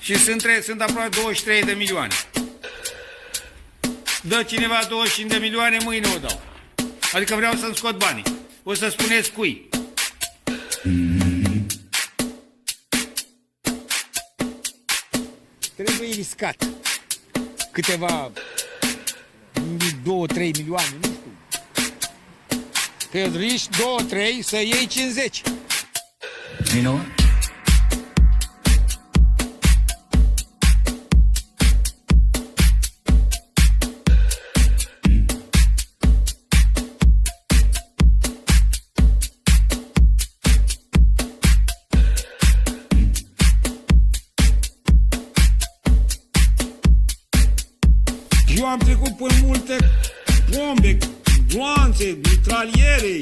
Și sunt aproape 23 de milioane. Dă cineva 25 de milioane, mâine o dau. Adică vreau să-mi scot banii. O să spuneți cui. Trebuie riscat. Câteva 2-3 milioane, nu știu. Că riști 2-3 să iei 50. You know what? Eu am trecut pe multe bombe, gloanțe, mitraliere,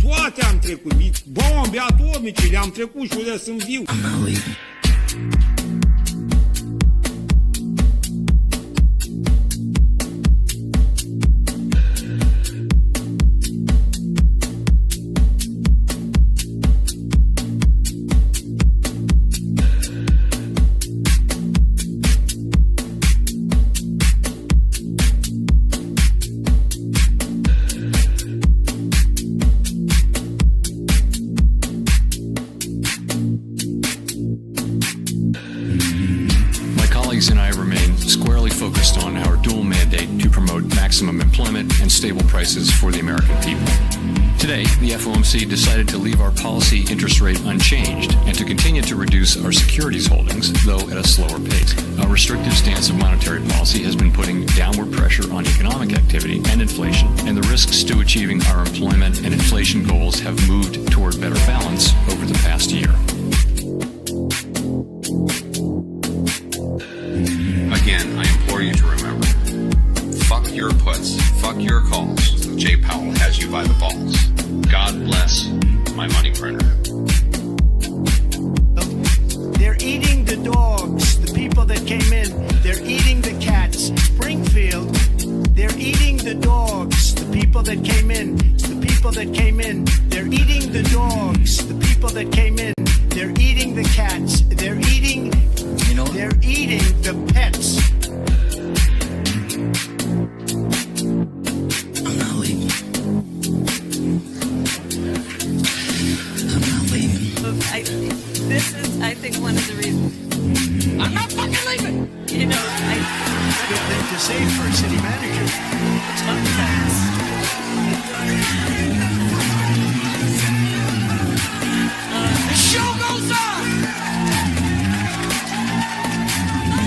toate am trecut, bombe atomice, le-am trecut și unde sunt viu. I'm not leaving. And I remain squarely focused on our dual mandate to promote maximum employment and stable prices for the American people. Today, the FOMC decided to leave our policy interest rate unchanged and to continue to reduce our securities holdings, though at a slower pace. Our restrictive stance of monetary policy has been putting downward pressure on economic activity and inflation, and the risks to achieving our employment and inflation goals have moved toward better balance over the past year. Again, I implore you to remember, fuck your puts, fuck your calls. Jay Powell has you by the balls. God bless my money printer. They're eating the dogs, the people that came in. They're eating the cats. Springfield, they're eating the dogs, the people that came in. The people that came in. They're eating the dogs, the people that came in. They're eating the cats. They're eating, You know what? they're eating the pets. I'm not leaving. I'm not leaving. This is, I think, one of the reasons. I'm not fucking leaving. You know, Good thing to say for a city manager. It's not fast. The show goes on.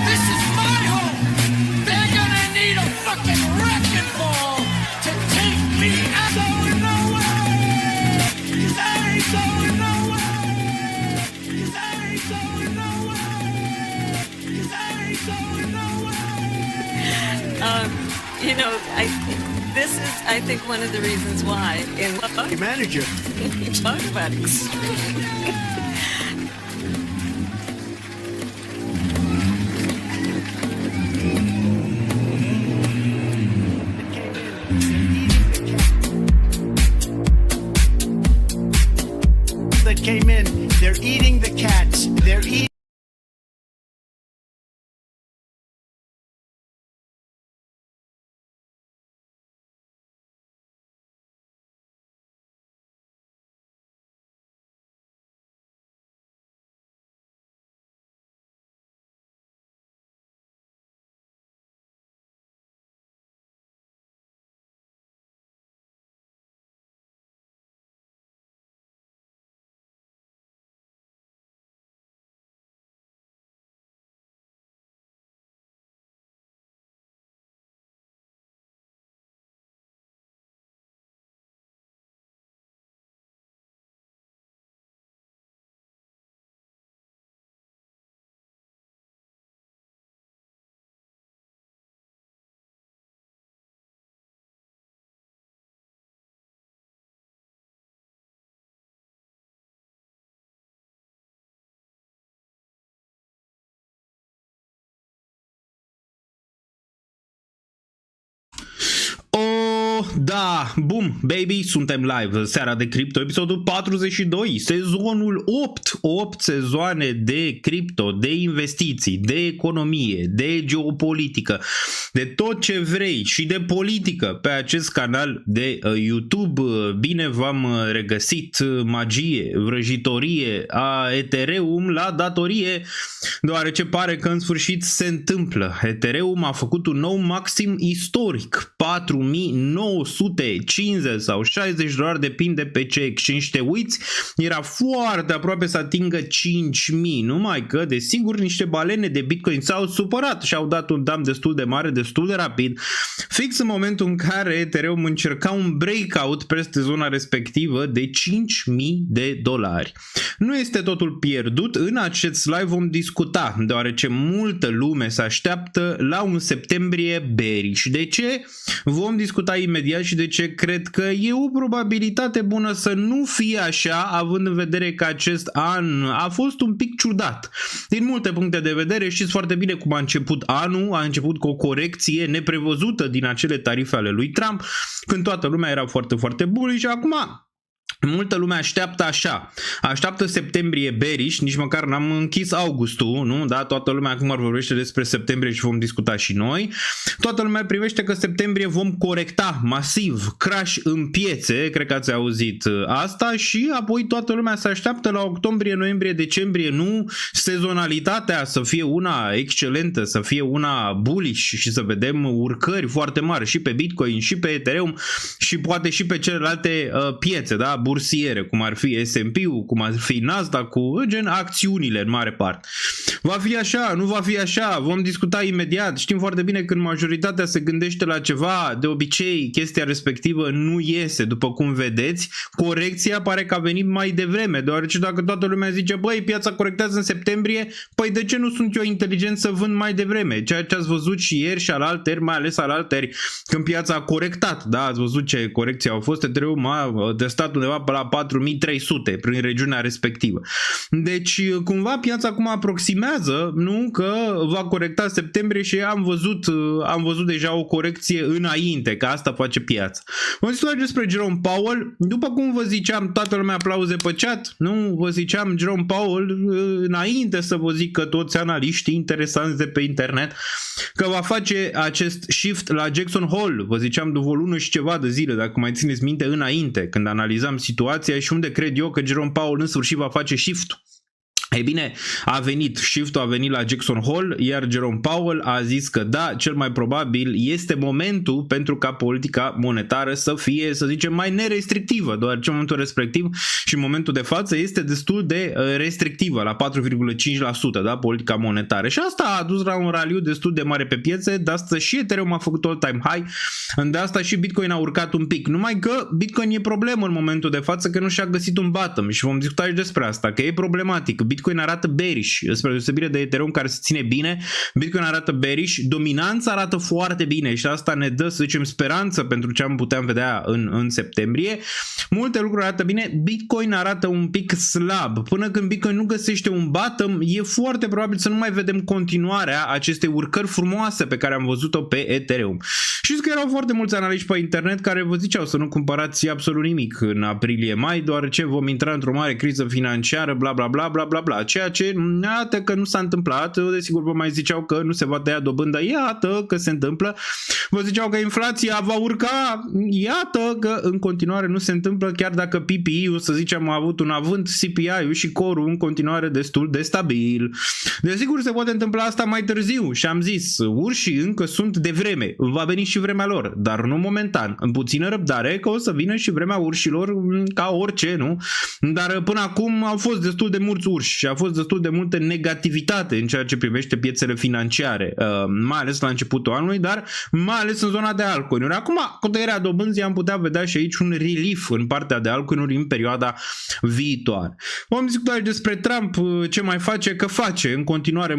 This is my home. They're gonna need a fucking wrecking ball to take me out. Going nowhere. 'Cause I ain't going nowhere. 'Cause I ain't going nowhere. 'Cause I ain't going nowhere. you know, this is, I think, one of the reasons why. In Manager. you talk about That came in. They're eating the cats. They're eating. Da, boom, baby, suntem live, seara de cripto, episodul 42, sezonul 8 sezoane de cripto, de investiții, de economie, de geopolitică, de tot ce vrei și de politică pe acest canal de YouTube. Bine v-am regăsit, magie, vrăjitorie a Ethereum la datorie, deoarece pare că în sfârșit se întâmplă. Ethereum a făcut un nou maxim istoric, 4950 sau 60 dolari, depinde pe ce exchange te uiți. Era foarte aproape să atingă 5000, numai că desigur niște balene de Bitcoin s-au supărat și au dat un dump destul de mare, destul de rapid, fix în momentul în care Ethereum încerca un breakout peste zona respectivă de 5000 de dolari. Nu este totul pierdut, în acest live vom discuta, deoarece multă lume se așteaptă la un septembrie bearish. De ce? Vom discuta imediat și de ce cred că e o probabilitate bună să nu fie așa, având în vedere că acest an a fost un pic ciudat. Din multe puncte de vedere, știți foarte bine cum a început anul, a început cu o corecție neprevăzută din acele tarife ale lui Trump, când toată lumea era foarte, foarte bullish și acum multă lume așteaptă așa, așteaptă septembrie bearish, nici măcar n-am închis augustul, nu? Da? Toată lumea acum vorbește despre septembrie și vom discuta și noi. Toată lumea privește că septembrie vom corecta masiv, crash în piețe, cred că ați auzit asta, și apoi toată lumea se așteaptă la octombrie, noiembrie, decembrie, nu? Sezonalitatea să fie una excelentă, să fie una bullish și să vedem urcări foarte mari și pe Bitcoin și pe Ethereum și poate și pe celelalte piețe, da? Bursiere, cum ar fi S&P-ul, cum ar fi Nasdaq-ul, gen acțiunile în mare parte. Va fi așa, nu va fi așa, vom discuta imediat. Știm foarte bine când majoritatea se gândește la ceva, de obicei chestia respectivă nu iese, după cum vedeți. Corecția pare că a venit mai devreme, deoarece dacă toată lumea zice, băi, piața corectează în septembrie, păi de ce nu sunt eu inteligent să vând mai devreme? Ceea ce ați văzut și ieri și alaltăieri, mai ales alaltăieri, când piața a corectat, da, ați văzut ce corecții au fost, Ethereum a testat undeva pe la 4300 prin regiunea respectivă. Deci cumva piața acum aproximează, nu, că va corecta septembrie și am văzut deja o corecție înainte, că asta face piața. Vom discuta despre Jerome Powell. După cum vă ziceam, toată lumea aplauze pe chat, nu? Vă ziceam Jerome Powell înainte să vă zic că toți analiștii interesanți de pe internet că va face acest shift la Jackson Hole. Vă ziceam după o lună și ceva de zile, dacă mai țineți minte, înainte, când analizam situația și unde cred eu că Jerome Powell în sfârșit va face shift-ul. Ei bine, shift-ul a venit la Jackson Hole, iar Jerome Powell a zis că da, cel mai probabil este momentul pentru ca politica monetară să fie, să zicem, mai nerestrictivă, deoarece în momentul respectiv și în momentul de față este destul de restrictivă, la 4,5%, da, politica monetară. Și asta a dus la un raliu destul de mare pe piețe, de asta și Ethereum a făcut all-time high, de asta și Bitcoin a urcat un pic. Numai că Bitcoin e problemă în momentul de față, că nu și-a găsit un bottom și vom discuta și despre asta, că e problematic. Bitcoin arată bearish, spre deosebire de Ethereum care se ține bine, Bitcoin arată bearish, dominanța arată foarte bine și asta ne dă, să zicem, speranță pentru ce am putea vedea în septembrie. Multe lucruri arată bine, Bitcoin arată un pic slab. Până când Bitcoin nu găsește un bottom, e foarte probabil să nu mai vedem continuarea acestei urcări frumoase pe care am văzut-o pe Ethereum. Știți că erau foarte mulți analiști pe internet care vă ziceau să nu cumpărați absolut nimic în aprilie-mai, deoarece vom intra într-o mare criză financiară, bla bla bla bla bla bla. Ceea ce, iată că nu s-a întâmplat, desigur vă mai ziceau că nu se va tăia dobândă, iată că se întâmplă, vă ziceau că inflația va urca, iată că în continuare nu se întâmplă, chiar dacă PPI-ul, să zicem, a avut un avânt, CPI-ul și core-ul în continuare destul de stabil. Desigur se poate întâmpla asta mai târziu și am zis, urșii încă sunt de vreme, va veni și vremea lor, dar nu momentan, în puțină răbdare că o să vină și vremea urșilor ca orice, nu? Dar până acum au fost destul de mulți urși și a fost destul de multă negativitate în ceea ce privește piețele financiare, mai ales la începutul anului, dar mai ales în zona de altcoin-uri. Acum, cu tăierea dobânzii am putea vedea și aici un relief în partea de altcoin-uri în perioada viitoare. Vom discuta și despre Trump, ce mai face, că face în continuare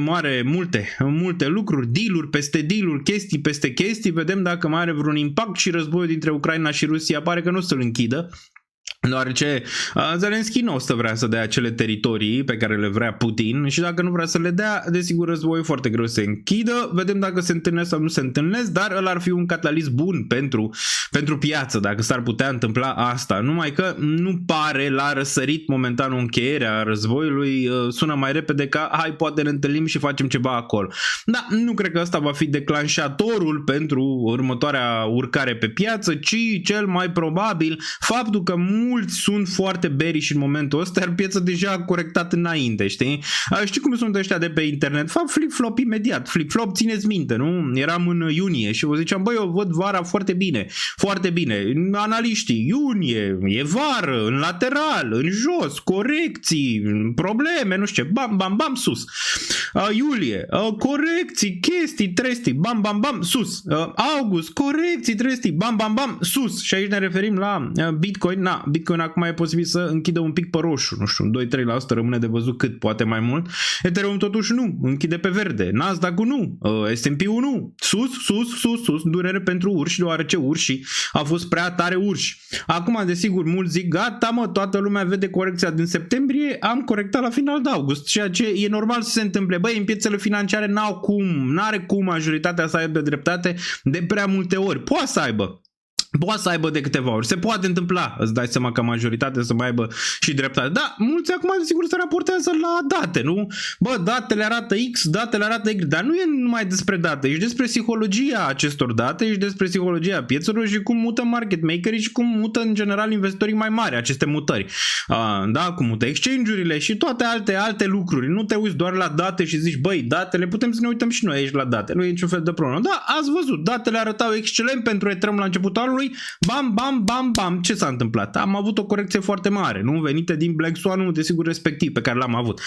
multe lucruri, deal-uri peste deal-uri, chestii peste chestii, vedem dacă mai are vreun impact și războiul dintre Ucraina și Rusia, pare că nu o să-l închidă. Deoarece Zelenski nu o să vrea să dea acele teritorii pe care le vrea Putin și dacă nu vrea să le dea, desigur războiul e foarte greu să se închidă. Vedem dacă se întâlnesc sau nu se întâlnesc, dar ăla ar fi un catalist bun pentru piață, dacă s-ar putea întâmpla asta. Numai că nu pare la răsărit momentan o încheiere a războiului, sună mai repede ca hai poate ne întâlnim și facem ceva acolo. Da, nu cred că ăsta va fi declanșatorul pentru următoarea urcare pe piață, ci cel mai probabil faptul că mulți sunt foarte bearish în momentul ăsta, iar piața deja a corectat înainte, știi? Știi cum sunt ăștia de pe internet? Fac flip-flop imediat. Flip-flop, țineți minte, nu? Eram în iunie și vă ziceam, băi, eu văd vara foarte bine. Foarte bine. Analiștii, iunie, e vară, în lateral, în jos, corecții, probleme, nu știu ce, bam, bam, bam, sus. Iulie, corecții, chestii, trestii, bam, bam, bam, sus. August, corecții, trestii, bam, bam, bam, sus. Și aici ne referim la Bitcoin. Na, Bitcoin acum e posibil să închidă un pic pe roșu, nu știu, 2-3%, rămâne de văzut cât, poate mai mult. Ethereum totuși nu, închide pe verde. Nasdaq-ul nu, S&P-ul nu. Sus, durere pentru urși, deoarece urșii au fost prea tare urși. Acum, desigur, mulți zic, gata mă, toată lumea vede corecția din septembrie, am corectat la final de august, ceea ce e normal să se întâmple. Băi, în piețele financiare n-are cum majoritatea să aibă dreptate de prea multe ori. Poate să aibă de câteva ori. Se poate întâmpla, îți dai seama că majoritatea să mai aibă și dreptate. Da, mulți acum desigur se raportează la date, nu? Bă, datele arată X, datele arată Y, dar nu e numai despre date, e și despre psihologia acestor date, e și despre psihologia piețelor și cum mută market makerii și cum mută în general investitorii mai mari aceste mutări. Da, cum mută exchange-urile și toate alte lucruri. Nu te uiți doar la date și zici, băi, datele, putem să ne uităm și noi aici la date, nu e niciun fel de problemă. Da, ați văzut, datele arătau excelent pentru Ethereum la începutul anului. Bam, bam, bam, bam. Ce s-a întâmplat? Am avut o corecție foarte mare, nu? Venite din Black Swan-ul, desigur, respectiv, pe care l-am avut.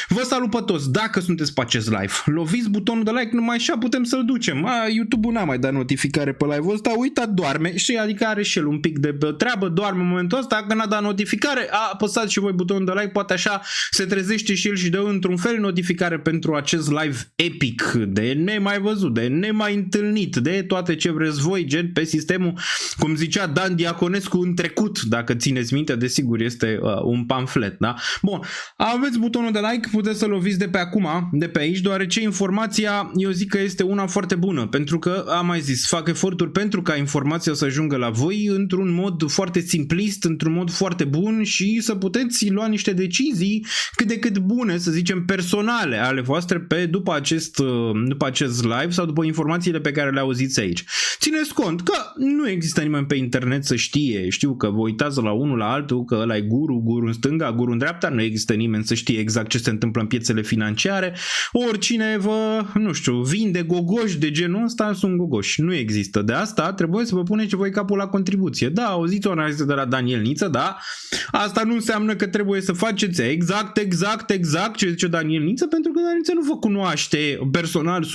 Vă salut pe toți, dacă sunteți pe acest live. Loviți butonul de like, numai așa putem să-l ducem. YouTube-ul n-a mai dat notificare pe live-ul ăsta, uita, doarme și adică are și el un pic de treabă, doarme în momentul ăsta, dacă n-a dat notificare, apăsați și voi butonul de like, poate așa se trezește și el și dă într-un fel notificare pentru acest live epic, de nemai văzut, de nemai întâlnit, de toate ce vreți voi, gen pe sistemul, cum zicea Dan Diaconescu în trecut, dacă țineți minte, desigur este un pamflet, da? Bun, aveți butonul de like, puteți să loviți de pe acum, de pe aici, deoarece informația, eu zic că este una foarte bună, pentru că, am mai zis, fac eforturi pentru ca informația să ajungă la voi într-un mod foarte simplist, într-un mod foarte bun și să puteți lua niște decizii cât de cât bune, să zicem, personale ale voastre după acest live sau după informațiile pe care le auziți aici. Țineți cont că nu există nimeni pe internet să știe, știu că vă uitați la unul la altul, că ăla e guru în stânga, guru în dreapta, nu există nimeni să știe exact ce se întâmplă în piețele financiare, oricine vă, nu știu, vinde gogoși de genul ăsta, sunt gogoși, nu există. De asta trebuie să vă puneți voi capul la contribuție. Da, auziți o analiză de la Daniel Niță, da, asta nu înseamnă că trebuie să faceți exact ce zice Daniel Niță, pentru că Daniel Niță nu vă cunoaște personal 100%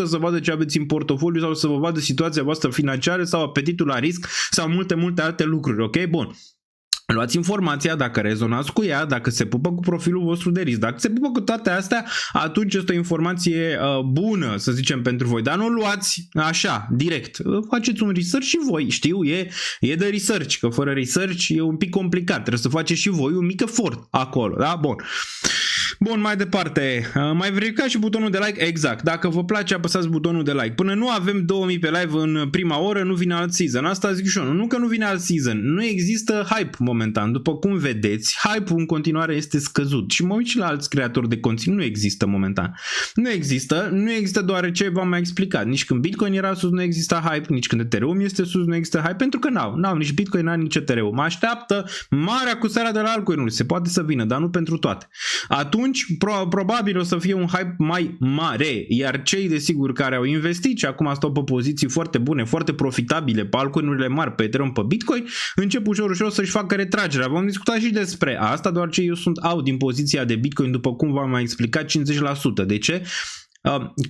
să vadă ce aveți în portofoliu sau să vă vadă situația voastră financiară sau apetitul la risc sau multe alte lucruri, ok? Bun. Luați informația, dacă rezonați cu ea, dacă se pupă cu profilul vostru de risc, dacă se pupă cu toate astea, atunci este o informație bună, să zicem, pentru voi. Dar nu o luați așa, direct. Faceți un research și voi, știu, e de research, că fără research e un pic complicat. Trebuie să faceți și voi un mic efort acolo, da? Bun. Bun, mai departe, mai verificați și butonul de like, exact, dacă vă place apăsați butonul de like. Până nu avem 2000 pe live în prima oră, nu vine alt season, asta zic și eu, nu că nu vine alt season, nu există hype momentan, după cum vedeți, hype-ul în continuare este scăzut și mă uit și la alți creatori de conținut, nu există momentan, nu există deoarece v-am mai explicat, nici când Bitcoin era sus nu exista hype, nici când Ethereum este sus nu există hype, pentru că n-au nici Bitcoin, nici Ethereum, mă așteaptă marea cusarea de la altcoin-uri, se poate să vină, dar nu pentru toate. Atunci, probabil o să fie un hype mai mare, iar cei desigur care au investit și acum stau pe poziții foarte bune, foarte profitabile pe altcoin-urile mari, pe Ethereum, pe Bitcoin, încep ușor să-și facă retragerea. Vom discuta și despre asta, doar ce eu sunt out din poziția de Bitcoin, după cum v-am mai explicat, 50%. De ce?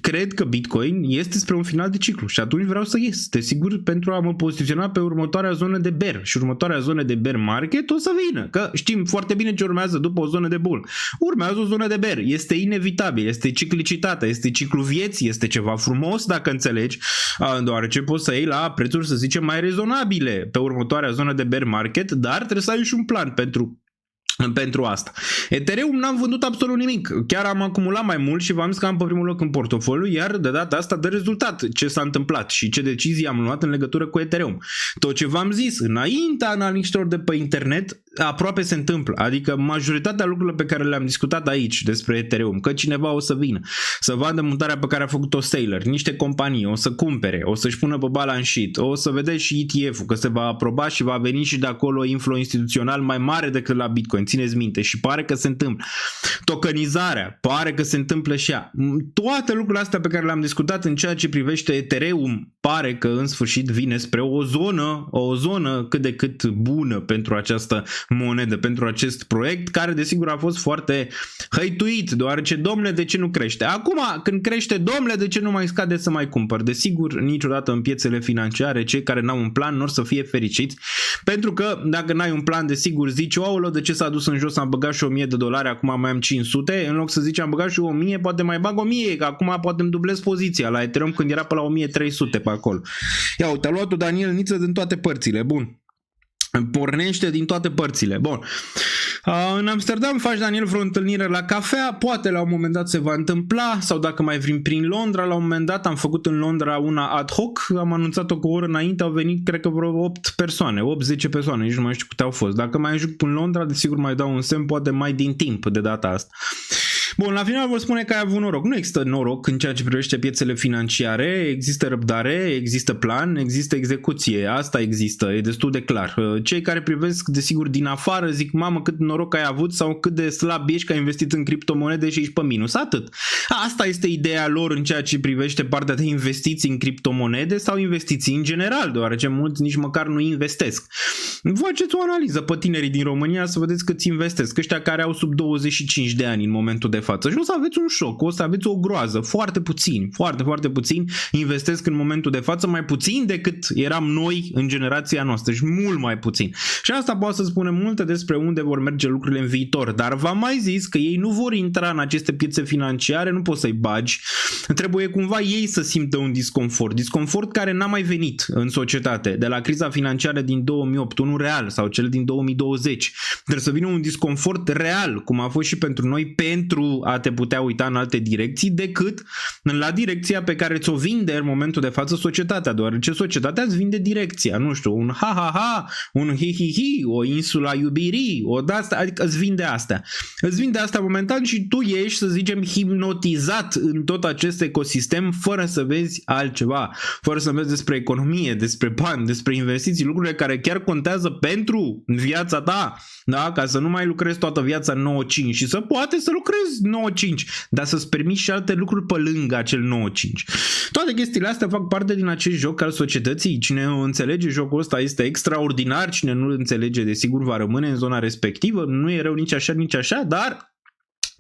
cred că Bitcoin este spre un final de ciclu și atunci vreau să ies, desigur, pentru a mă poziționa pe următoarea zonă de bear și următoarea zonă de bear market o să vină, că știm foarte bine ce urmează după o zonă de bull. Urmează o zonă de bear, este inevitabil, este ciclicitatea, este ciclu vieții, este ceva frumos dacă înțelegi, deoarece poți să iei la prețuri, să zicem, mai rezonabile pe următoarea zonă de bear market, dar trebuie să ai și un plan pentru asta. Ethereum n-am vândut absolut nimic. Chiar am acumulat mai mult și v-am zis că am pe primul loc în portofoliu, iar de data asta dă rezultat ce s-a întâmplat și ce decizii am luat în legătură cu Ethereum. Tot ce v-am zis înaintea analiștilor de pe internet aproape se întâmplă. Adică majoritatea lucrurilor pe care le-am discutat aici despre Ethereum, că cineva o să vină să vadă mutarea pe care a făcut-o Saylor, niște companii o să cumpere, o să-și pună pe balance sheet, o să vedeți și ETF-ul că se va aproba și va veni și de acolo inflow instituțional mai mare decât la Bitcoin. Țineți minte și pare că se întâmplă. Tokenizarea, pare că se întâmplă și ea. Toate lucrurile astea pe care le-am discutat în ceea ce privește Ethereum, pare că în sfârșit vine spre o zonă cât de cât bună pentru această monedă, pentru acest proiect, care desigur a fost foarte hăituit, deoarece, domnule, de ce nu crește? Acum, când crește, domnule, de ce nu mai scade să mai cumpăr? Desigur, niciodată în piețele financiare, cei care n-au un plan nu or să fie fericiți, pentru că dacă n-ai un plan, desigur zici, aoleu, de ce s-a dus în jos, am băgat și $1.000, acum mai am 500, în loc să zici am băgat și 1000, poate mai bag 1000, că acum poate îmi dublez poziția la Ethereum când era pe la 1300 pe acolo. Ia uite, a luat-o Daniel Niță din toate părțile, bun. Pornește din toate părțile. Bun. În Amsterdam faci, Daniel, vreo întâlnire la cafea, poate la un moment dat se va întâmpla, sau dacă mai vin prin Londra, la un moment dat am făcut în Londra una ad hoc, am anunțat-o cu o oră înainte, au venit cred că vreo 8 persoane, 8-10 persoane, nici nu mai știu câte au fost. Dacă mai ajung în Londra, desigur mai dau un semn, poate mai din timp de data asta. Bun, la final vor spune că ai avut noroc. Nu există noroc în ceea ce privește piețele financiare, există răbdare, există plan, există execuție. Asta există, e destul de clar. Cei care privesc, desigur, din afară zic, mamă, cât noroc ai avut sau cât de slab ești că ai investit în criptomonede și ești pe minus. Atât. Asta este ideea lor în ceea ce privește partea de investiții în criptomonede sau investiții în general, deoarece mulți nici măcar nu investesc. Faceți o analiză pe tinerii din România să vedeți câți investesc. Ăștia care au sub 25 de ani în momentul de față. Și o să aveți un șoc, o să aveți o groază. Foarte puțini, foarte puțini investesc în momentul de față, mai puțin decât eram noi în generația noastră și mult mai puțin. Și asta poate să spune multe despre unde vor merge lucrurile în viitor. Dar v-am mai zis că ei nu vor intra în aceste piețe financiare, nu poți să-i bagi. Trebuie cumva ei să simtă un disconfort. Disconfort care n-a mai venit în societate. De la criza financiară din 2008, unul real, sau cel din 2020. Trebuie să vină un disconfort real, cum a fost și pentru noi, pentru a te putea uita în alte direcții, decât la direcția pe care ți-o vinde în momentul de față societatea, deoarece societatea îți vinde direcția, nu știu, un ha-ha-ha, un hi-hi-hi, o insula iubirii, o de-asta, adică îți vinde astea. Îți vinde asta momentan și tu ești, să zicem, hipnotizat în tot acest ecosistem fără să vezi altceva, fără să vezi despre economie, despre bani, despre investiții, lucrurile care chiar contează pentru viața ta, da? Ca să nu mai lucrezi toată viața 9-5 și să poate să lucrezi 9-5, dar să-ți permiți și alte lucruri pe lângă acel 9-5. Toate chestiile astea fac parte din acest joc al societății. Cine înțelege jocul ăsta este extraordinar, cine nu înțelege, desigur, va rămâne în zona respectivă. Nu e rău nici așa, nici așa, dar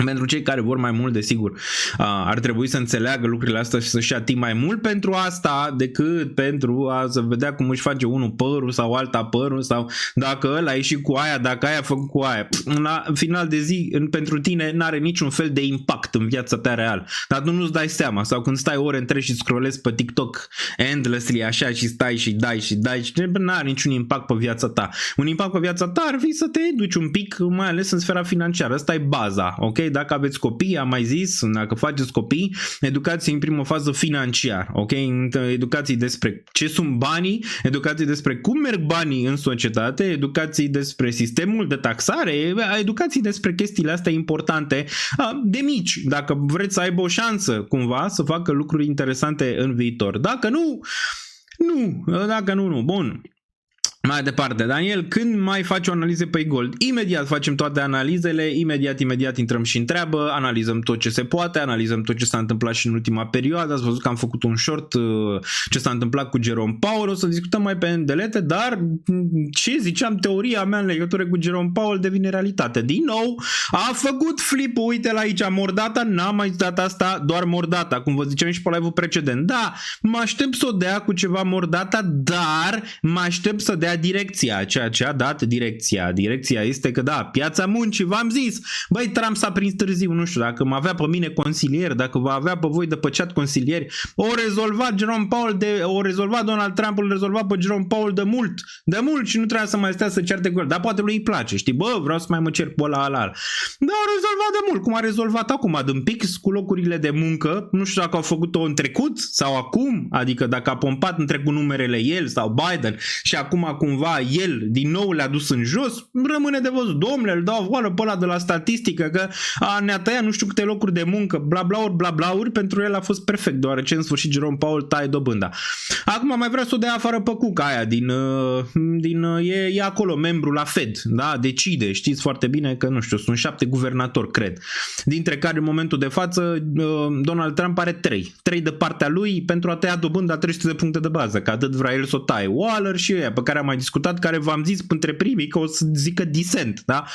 pentru cei care vor mai mult, desigur, ar trebui să înțeleagă lucrurile astea și să-și ia timp mai mult pentru asta decât pentru a să vedea cum își face unul părul sau alta părul sau dacă ăla a ieșit cu aia, dacă aia a făcut cu aia. La final de zi, pentru tine n-are niciun fel de impact în viața ta reală. Dar tu nu-ți dai seama. Sau când stai ore întregi și scrollezi pe TikTok endlessly așa și stai și dai și n-are niciun impact pe viața ta. Un impact pe viața ta ar fi să te duci un pic, mai ales în sfera financiară. Asta e baza, ok? Dacă aveți copii, am mai zis, dacă faceți copii, educație în primă fază financiar, ok? Educații despre ce sunt banii, educații despre cum merg banii în societate, educații despre sistemul de taxare, educații despre chestiile astea importante de mici, dacă vreți să aibă o șansă cumva să facă lucruri interesante în viitor. Dacă nu, nu. Bun. Mai departe, Daniel, când mai faci o analiză pe Gold? Imediat facem toate analizele, imediat intrăm și în treabă, analizăm tot ce se poate, analizăm tot ce s-a întâmplat și în ultima perioadă. Ați văzut că am făcut un short ce s-a întâmplat cu Jerome Powell, o să discutăm mai pe îndelete, dar ce ziceam, teoria mea în legătură cu Jerome Powell devine realitate. Din nou, a făcut flip-ul, uite-l aici, Mordata, n-am mai zis data asta, doar Mordata, cum vă ziceam și pe live-ul precedent. Da, mă aștept să o dea cu ceva Mordata, dar mă aștept să dea direcția, ceea ce a dat direcția. Direcția este că da, piața muncii, v-am zis, băi, Trump s-a prins târziu, nu știu, dacă mă avea pe mine consilier, dacă vă avea pe voi de pe chat consilieri, o rezolvat Jerome Powell o rezolvat Donald Trump, îl rezolva pe Jerome Powell de mult și nu trebuia să mai stea să certe cu el, dar poate lui îi place, știi, bă, vreau să mai mă cer pe ăla alal. Dar au rezolvat de mult, cum a rezolvat acum, din pix cu locurile de muncă, nu știu dacă au făcut-o în trecut sau acum, adică dacă a pompat în trecut numerele el sau Biden și acum cumva el din nou le-a dus în jos, rămâne de văzut. Domnule, îl dau afară pe ăla de la statistică că ne-a tăiat nu știu câte locuri de muncă, bla-blauri, pentru el a fost perfect, deoarece în sfârșit Jerome Powell taie dobânda. Acum mai vrea să o dea afară pe Cook aia e acolo membru la Fed, da, decide, știți foarte bine că nu știu, sunt 7 guvernatori, cred, dintre care în momentul de față Donald Trump are 3 de partea lui pentru a tăia dobânda 300 de puncte de bază, că atât vrea el să o taie. Waller și ăia pe care am mai discutat, care v-am zis între primii că o să zică decent, da?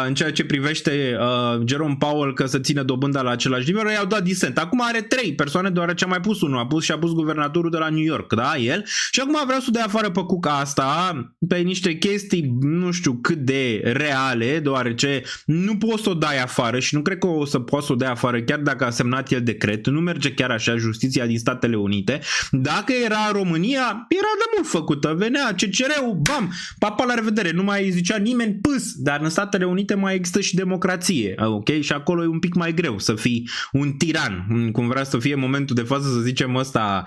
În ceea ce privește Jerome Powell că să țină dobânda la același nivel, i-au dat decent. Acum are 3 persoane, deoarece a mai pus unul, a pus guvernatorul de la New York, da, el, și acum vrea să o dea afară pe Cook asta pe niște chestii nu știu cât de reale, deoarece nu poți să o dai afară și nu cred că o să poți să o dea afară chiar dacă a semnat el decret, nu merge chiar așa justiția din Statele Unite. Dacă era România, era de mult făcută, venea CCR-ul, bam, papa, la revedere, nu mai zicea nimeni pâs, dar în Statele Unite mai există și democrație, ok? Și acolo e un pic mai greu să fii un tiran, cum vrea să fie în momentul de față, să zicem ăsta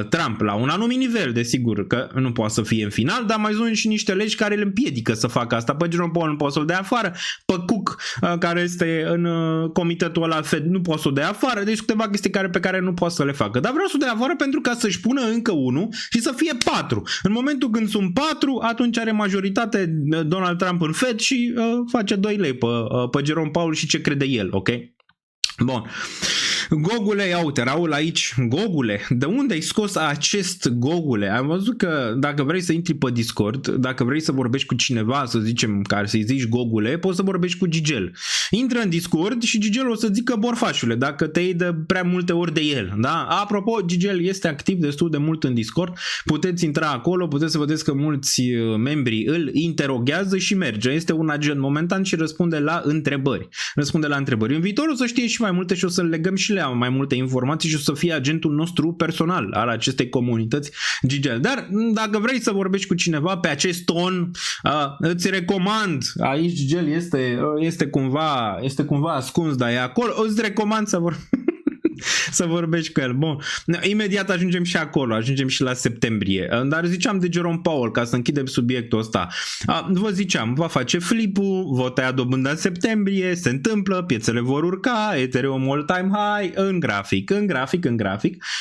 Trump, la un anumit nivel, desigur, că nu poate să fie în final, dar mai sunt și niște legi care îl împiedică să facă asta. Pe Jerome Powell nu poate să-l dea afară, pe Cook, care este în comitetul ăla Fed, nu poate să o dea afară, deci câteva chestii pe care nu poate să le facă. Dar vreau să o dea afară pentru ca să-și pună încă unul și să fie 4. În momentul când sunt 4, atunci are majoritate Donald Trump în Fed și face 2 lei pe Jerome Powell și ce crede el, ok? Bun. Gogule, ia uite, Raul aici, Gogule, de unde ai scos acest Gogule? Am văzut că dacă vrei să intri pe Discord, dacă vrei să vorbești cu cineva, să zicem, care să-i zici Gogule, poți să vorbești cu Gigel. Intră în Discord și Gigel o să zică borfașule, dacă te iei de prea multe ori de el, da? Apropo, Gigel este activ destul de mult în Discord, puteți intra acolo, puteți să vedeți că mulți membri îl interoghează și merge. Este un agent momentan și răspunde la întrebări. În viitor o să știe și mai multe și o să legăm și le mai multe informații și o să fie agentul nostru personal al acestei comunități Gigel. Dar dacă vrei să vorbești cu cineva pe acest ton, îți recomand, aici Gigel este cumva ascuns, dar e acolo, îți recomand să vorbești cu el. Bun. Imediat ajungem și acolo, ajungem și la septembrie. Dar ziceam de Jerome Powell, ca să închidem subiectul ăsta. Vă ziceam, va face flip-ul, va tăia dobânda în septembrie, se întâmplă, piețele vor urca, Ethereum all-time high, în grafic.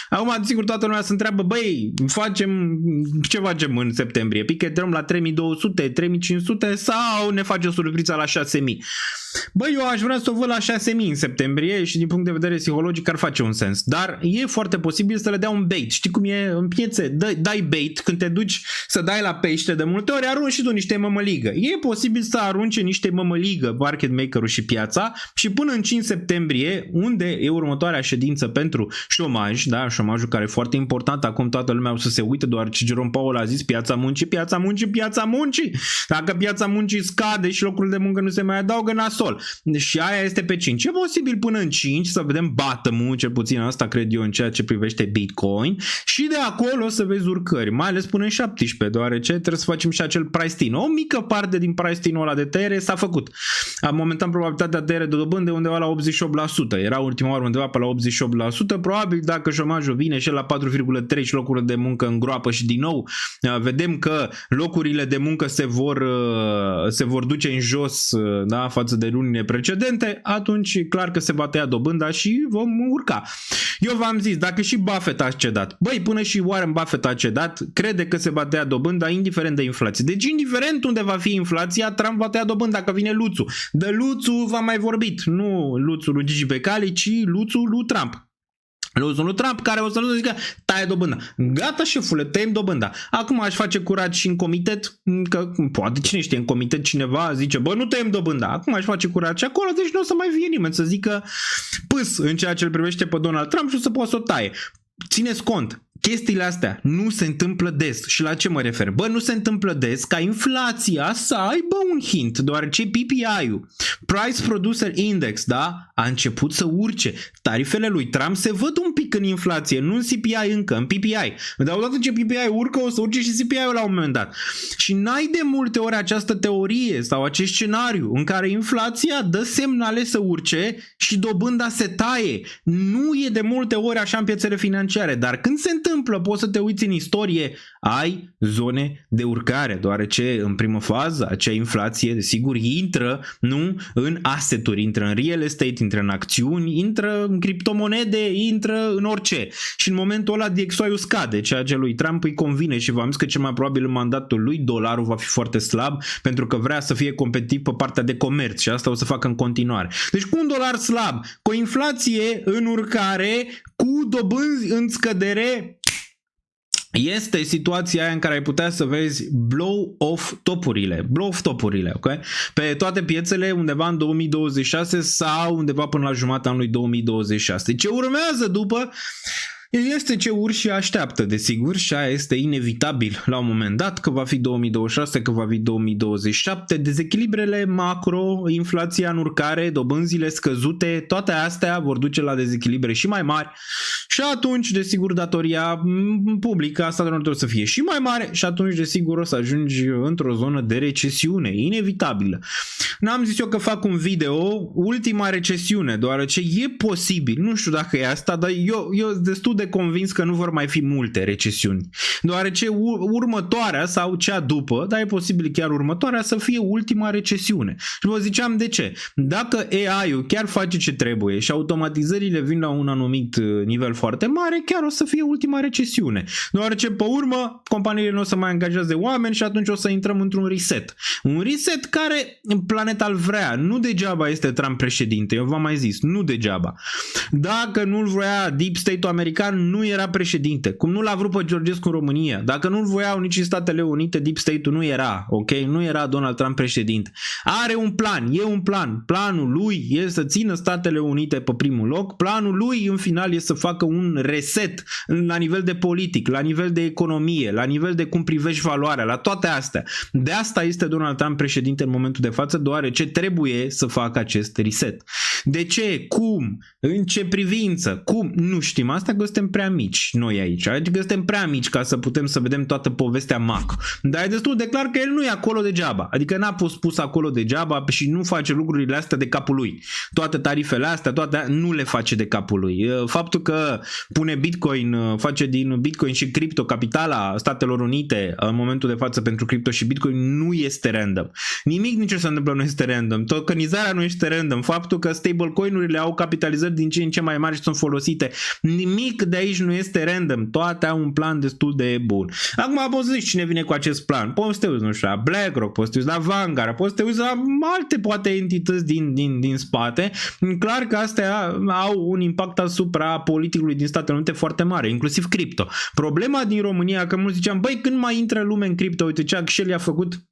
Acum, sigur, toată lumea se întreabă, băi, ce facem în septembrie? Pică Ethereum la 3200, 3500 sau ne face o surpriză la 6000? Băi, eu aș vrea să o văd la 6000 în septembrie și din punct de vedere psihologic ar face un sens. Dar e foarte posibil să le dea un bait. Știi cum e în piețe? Dai bait când te duci să dai la pește, de multe ori arunci și tu niște mămăligă. E posibil să arunce niște mămăligă market maker-ul și piața și până în 5 septembrie, unde e următoarea ședință pentru șomaj, da, șomajul care e foarte important, acum toată lumea o să se uite, deoarece Jerome Powell a zis piața muncii. Dacă piața muncii scade și locurile de muncă nu se mai adaugă, nasol. Și aia este pe 5. E posibil până în 5 să vedem bottom-ul, cel puțin asta cred eu în ceea ce privește Bitcoin, și de acolo să vezi urcări, mai ales până în 17, deoarece trebuie să facem și acel price tin. O mică parte din price tin-ul ăla de tăiere s-a făcut. Momentan probabilitatea de tăiere de dobândă undeva la 88%. Era ultima oară undeva pe la 88%. Probabil dacă șomajul vine și la 4,3 și locurile de muncă în groapă și din nou vedem că locurile de muncă se vor duce în jos, da, față de lunile precedente, atunci clar că se va tăia dobânda și vom urca. Eu v-am zis, dacă și Buffett a cedat, băi, până și Warren Buffett a cedat, crede că se va tăia dobânda indiferent de inflație. Deci indiferent unde va fi inflația, Trump va tăia dobânda dacă vine Luțu. De Luțu v-am mai vorbit, nu Luțul lui Gigi Becali, ci Luțul lui Trump. Lui Trump care o să nu zică taie dobânda. Gata, șefule, tăiem dobânda. Acum aș face curat și în comitet, că poate cine știe, în comitet cineva zice, bă, nu tăiem dobânda. Acum aș face curat și acolo, deci nu o să mai fie nimeni să zică pâs în ceea ce îl privește pe Donald Trump și o să poată să o taie. Țineți cont, chestiile astea nu se întâmplă des. Și la ce mă refer? Bă, nu se întâmplă des ca inflația să aibă un hint, deoarece PPI-ul, Price Producer Index, da, a început să urce. Tarifele lui Trump se văd un pic în inflație, nu în CPI încă, în PPI. Dar odată ce PPI urcă, o să urce și CPI-ul la un moment dat. Și n-ai de multe ori această teorie sau acest scenariu în care inflația dă semnale să urce și dobânda se taie. Nu e de multe ori așa în piețele financiare, dar când se întâmplă, poți să te uiți în istorie, ai zone de urcare, deoarece în primă fază acea inflație, desigur, intră nu în asset-uri, intră în real estate, intră în acțiuni, intră în criptomonede, intră în orice. Și în momentul ăla DXY-ul scade, ceea ce lui Trump îi convine și v-am zis că cel mai probabil în mandatul lui dolarul va fi foarte slab pentru că vrea să fie competitiv pe partea de comerț și asta o să facă în continuare. Deci cu un dolar slab, cu o inflație în urcare, cu dobânzi în scădere, este situația aia în care ai putea să vezi blow off topurile, ok? Pe toate piețele undeva în 2026 sau undeva până la jumătatea anului 2026. Ce urmează după este ce urși așteaptă, desigur, și aia este inevitabil la un moment dat, că va fi 2026, că va fi 2027, dezechilibrele macro, inflația în urcare, dobânzile scăzute, toate astea vor duce la dezechilibre și mai mari și atunci, desigur, datoria publică a statelor o să fie și mai mare și atunci, desigur, o să ajungi într-o zonă de recesiune, inevitabilă. N-am zis eu că fac un video, ultima recesiune, deoarece e posibil, nu știu dacă e asta, dar eu sunt destul de convins că nu vor mai fi multe recesiuni, deoarece următoarea sau cea după, dar e posibil chiar următoarea să fie ultima recesiune. Și vă ziceam de ce. Dacă AI-ul chiar face ce trebuie și automatizările vin la un anumit nivel foarte mare, chiar o să fie ultima recesiune. Deoarece pe urmă companiile nu o să mai angajează oameni și atunci o să intrăm într-un reset. Un reset care planeta îl vrea. Nu degeaba este Trump președinte, eu v-am mai zis, nu degeaba. Dacă nu-l vrea Deep State-ul american, nu era președinte. Cum nu l-a vrut pe Georgescu în România. Dacă nu-l voiau nici în Statele Unite, Deep State-ul nu era, ok? Nu era Donald Trump președinte. Are un plan, e un plan. Planul lui e să țină Statele Unite pe primul loc. Planul lui, în final, e să facă un reset la nivel de politic, la nivel de economie, la nivel de cum privești valoarea, la toate astea. De asta este Donald Trump președinte în momentul de față, deoarece trebuie să facă acest reset. De ce? Cum? În ce privință? Cum? Nu știm. Asta că suntem prea mici noi aici. Adică suntem prea mici ca să putem să vedem toată povestea macro. Dar e destul de clar că el nu e acolo degeaba. Adică n-a pus acolo degeaba și nu face lucrurile astea de capul lui. Toate tarifele astea, toate nu le face de capul lui. Faptul că pune Bitcoin, face din Bitcoin și cripto capitala Statelor Unite în momentul de față pentru cripto și Bitcoin nu este random. Nimic nici ce se întâmplă nu este random. Tokenizarea nu este random. Faptul că stablecoin-urile au capitalizări din ce în ce mai mari și sunt folosite. Nimic de aici nu este random. Toate au un plan destul de bun. Acum poți să zici cine vine cu acest plan. Poți să te uiți, nu știu, la BlackRock, poți să te uiți la Vanguard, poți să te uiți la alte poate entități din spate. Clar că astea au un impact asupra politicului din Statele Unite foarte mare, inclusiv cripto. Problema din România, că mulți ziceam, băi, când mai intră lume în cripto, uite ce Axel a făcut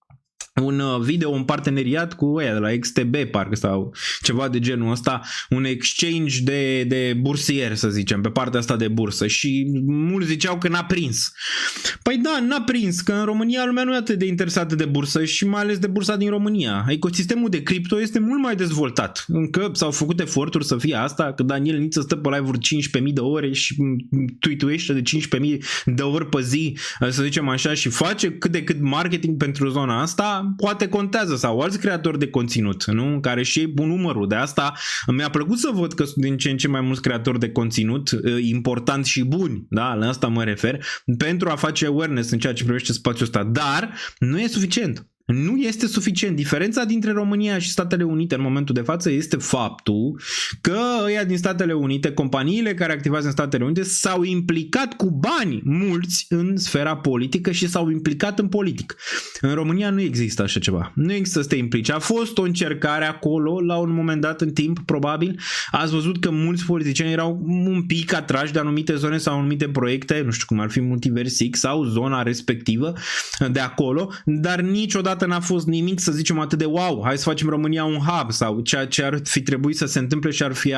un video, un parteneriat cu ăia de la XTB parcă sau ceva de genul ăsta, un exchange de bursier, să zicem, pe partea asta de bursă și mulți ziceau că n-a prins. Păi da, n-a prins, că în România lumea nu e atât de interesată de bursă și mai ales de bursa din România. Ecosistemul de cripto este mult mai dezvoltat. Încă s-au făcut eforturi să fie asta, că Daniel Niță stă pe live-uri 15.000 de ore și tweet-uiește de 15.000 de ori pe zi, să zicem așa, și face cât de cât marketing pentru zona asta. Poate contează, sau alți creatori de conținut, nu? Care și ei pun numărul. De asta mi-a plăcut să văd că sunt din ce în ce mai mulți creatori de conținut importanți și buni, da? La asta mă refer, pentru a face awareness în ceea ce privește spațiul ăsta. Dar nu e suficient. Nu este suficient. Diferența dintre România și Statele Unite în momentul de față este faptul că ăia din Statele Unite, companiile care activează în Statele Unite, s-au implicat cu bani mulți în sfera politică și s-au implicat în politică. În România nu există așa ceva. Nu există să te implici. A fost o încercare acolo la un moment dat în timp, probabil. Ați văzut că mulți politicieni erau un pic atrași de anumite zone sau anumite proiecte, nu știu cum ar fi Multiversic sau zona respectivă de acolo, dar niciodată n-a fost nimic să zicem atât de wow, hai să facem România un hub sau ceea ce ar fi trebuit să se întâmple și ar fi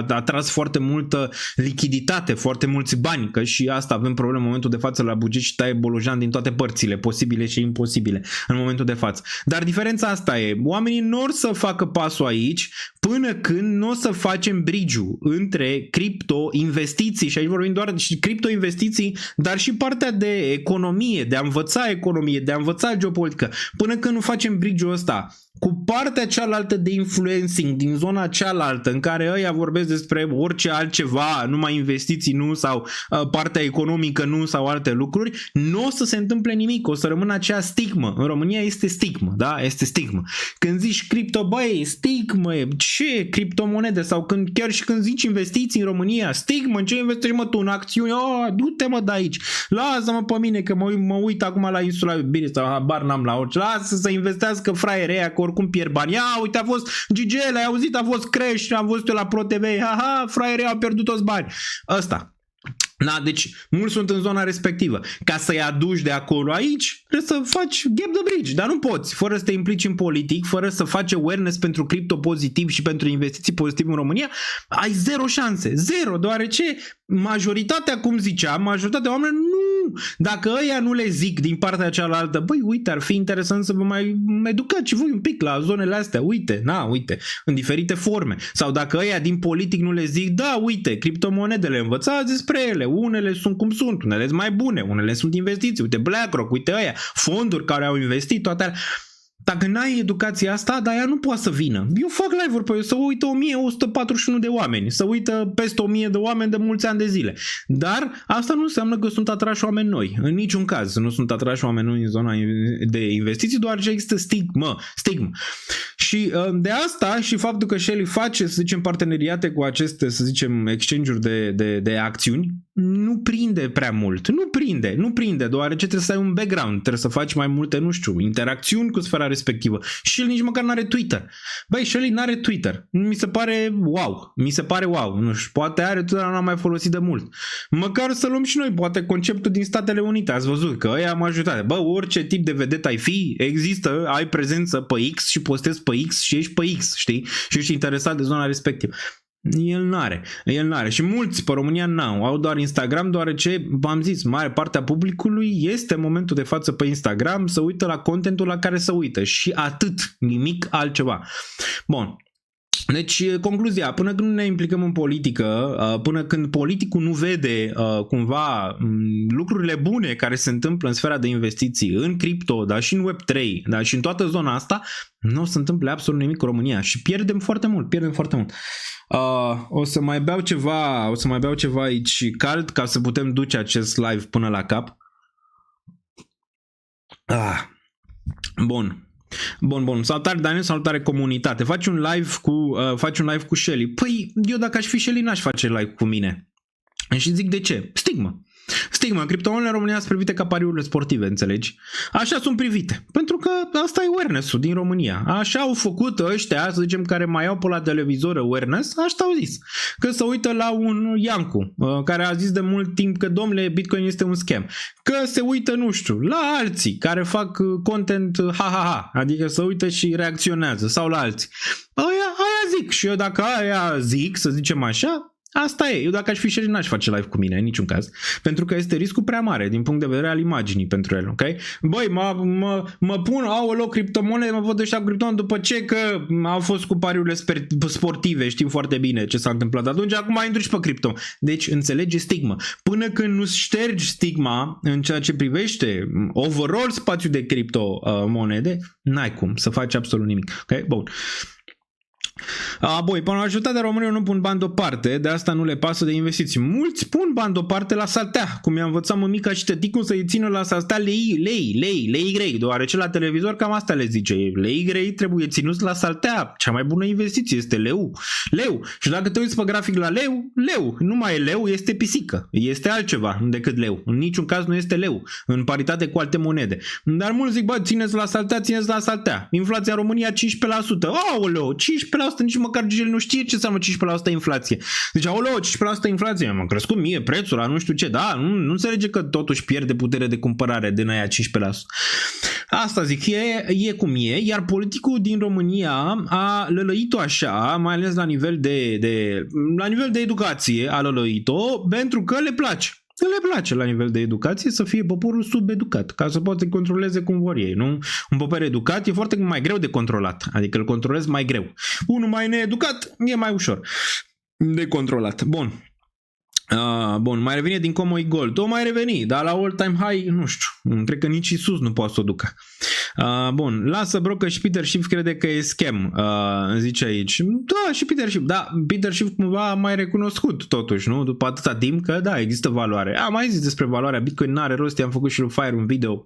atras foarte multă lichiditate, foarte mulți bani, că și asta avem probleme în momentul de față la buget și taie bolojan din toate părțile, posibile și imposibile în momentul de față. Dar diferența asta e, oamenii nu or să facă pasul aici până când nu o să facem bridge-ul între cripto-investiții, și aici vorbim doar de cripto-investiții, dar și partea de economie, de a învăța economie, de a învăța geopolitică, până când nu facem bridge-ul ăsta cu partea cealaltă de influencing din zona cealaltă în care ăia vorbesc despre orice altceva, numai investiții nu sau partea economică nu sau alte lucruri, nu o să se întâmple nimic, o să rămână acea stigmă. În România este stigmă, da? Este stigmă. Când zici cripto, băi, stigmă, ce criptomonede sau chiar și când zici investiții în România, stigmă, în ce investești mă tu, în acțiuni, du-te mă de aici, lasă-mă pe mine că mă uit acum la insula Iubirii sau habar n-am la orice, lasă să investească fraierii aia că oricum pierd bani. Ia, uite, a fost Gigel, ai auzit, a fost Crash, am văzut eu la ProTV, haha, fraierii au pierdut toți bani. Ăsta. Da, deci mulți sunt în zona respectivă. Ca să-i aduci de acolo aici, trebuie să faci gap the bridge, dar nu poți, fără să te implici în politic, fără să faci awareness pentru cripto pozitiv și pentru investiții pozitive în România, ai zero șanse, zero, deoarece majoritatea, cum ziceam, majoritatea oamenilor nu. Dacă ăia nu le zic din partea cealaltă, băi, uite, ar fi interesant să vă mai educați voi un pic la zonele astea, uite, în diferite forme. Sau dacă ăia din politic nu le zic, da, uite, criptomonedele, învățați despre ele, unele sunt cum sunt, unele sunt mai bune, unele sunt investiții, uite BlackRock, uite ăia, fonduri care au investit, toate alea. Dacă n-ai educația asta, dar ea nu poate să vină. Eu fac live-uri pe eu, să uită 1141 de oameni, să uită peste 1000 de oameni de mulți ani de zile. Dar asta nu înseamnă că sunt atrași oameni noi. În niciun caz nu sunt atrași oameni noi în zona de investiții, doar ce există stigmă. Și de asta și faptul că Shelly face, să zicem, parteneriate cu aceste, să zicem, exchange-uri de acțiuni, nu prinde prea mult. Nu prinde, deoarece trebuie să ai un background, trebuie să faci mai multe, nu știu, interacțiuni cu sfera respectivă. Și el nici măcar n-are Twitter. Băi, Shelly n-are Twitter. Mi se pare wow. Nu știu, poate are Twitter, n-am mai folosit de mult. Măcar să luăm și noi, poate conceptul din Statele Unite. Ați văzut că ăia majoritatea. Bă, orice tip de vedet ai fi, există, ai prezență pe X și postezi pe X și ești pe X, știi? Și ești interesat de zona respectivă. El n-are. Și mulți pe România n-au. Au doar Instagram, deoarece, v-am zis, mare parte a publicului este în momentul de față pe Instagram, să uită la contentul la care să uită. Și atât, nimic altceva. Bun. Deci, concluzia, până când nu ne implicăm în politică, până când politicul nu vede cumva lucrurile bune care se întâmplă în sfera de investiții, în cripto, dar și în Web3, dar și în toată zona asta, nu o să întâmple absolut nimic cu România și pierdem foarte mult. O să mai beau ceva aici cald ca să putem duce acest live până la cap. Bun. Salutare Daniel, salutare comunitate. Faci un live cu Shelly. Păi, eu dacă aș fi Shelly n-aș face live cu mine. Și zic de ce? Stigma. Criptomonedele în România sunt privite ca pariurile sportive, înțelegi? Așa sunt privite. Pentru că asta e awareness-ul din România. Așa au făcut ăștia, să zicem, care mai au pe la televizor awareness, așa au zis. Că se uită la un Iancu, care a zis de mult timp că, domnule, Bitcoin este un scam. Că se uită, nu știu, la alții care fac content adică se uită și reacționează, sau la alții. Aia zic. Și eu dacă aia zic, să zicem așa, asta e. Eu dacă aș fi Shelly n-aș face live cu mine, în niciun caz. Pentru că este riscul prea mare din punct de vedere al imaginii pentru el, ok? Băi, mă pun, aoleo, criptomonede, mă văd ăștia cu criptomonede după ce că au fost cu pariurile sportive, știm foarte bine ce s-a întâmplat atunci, acum intru și pe cripto. Deci, înțelege stigma. Până când nu ștergi stigma în ceea ce privește overall spațiul de criptomonede, n-ai cum să faci absolut nimic, ok? Bun. Băi, până la jumătatea românilor nu pun bani deoparte, de asta nu le pasă de investiții. Mulți pun bani deoparte la saltea, cum i-a învățat mămica și tăticul să-i țină la saltea lei grei, deoarece la televizor cam asta le zice. Lei grei trebuie ținuți la saltea, cea mai bună investiție este leu. Și dacă te uiți pe grafic la leu, nu mai e leu, este pisică, este altceva decât leu. În niciun caz nu este leu, în paritate cu alte monede. Dar mulți zic, bă, țineți la saltea. Inflația în România 15%. Aoleu, 15%, nici măcar el nu știe ce înseamnă 15% inflație. Deci, aoleu, 15% inflație, m-a crescut mie prețul la nu știu ce, da, nu înțelege că totuși pierde putere de cumpărare de aia 15%. Asta zic, e cum e, iar politicul din România a lălăit-o așa, mai ales la nivel la nivel de educație a lălăit-o, pentru că le place. Le place la nivel de educație să fie poporul subeducat, ca să poată controleze cum vor ei, nu? Un popor educat e foarte mai greu de controlat, adică îl controlezi mai greu. Unul mai needucat e mai ușor de controlat. Bun, mai revine din Comoi Gold. O mai reveni, dar la all-time high, nu știu, cred că nici Isus nu poate să o ducă. Bun, lasă bro că și Peter Schiff crede că e scam, zice aici. Da, și Peter Schiff, da, Peter Schiff cumva a mai recunoscut totuși, nu? După atâta timp că da, există valoare. Am mai zis despre valoarea Bitcoin, n-are rost, i-am făcut și lui Fire un video,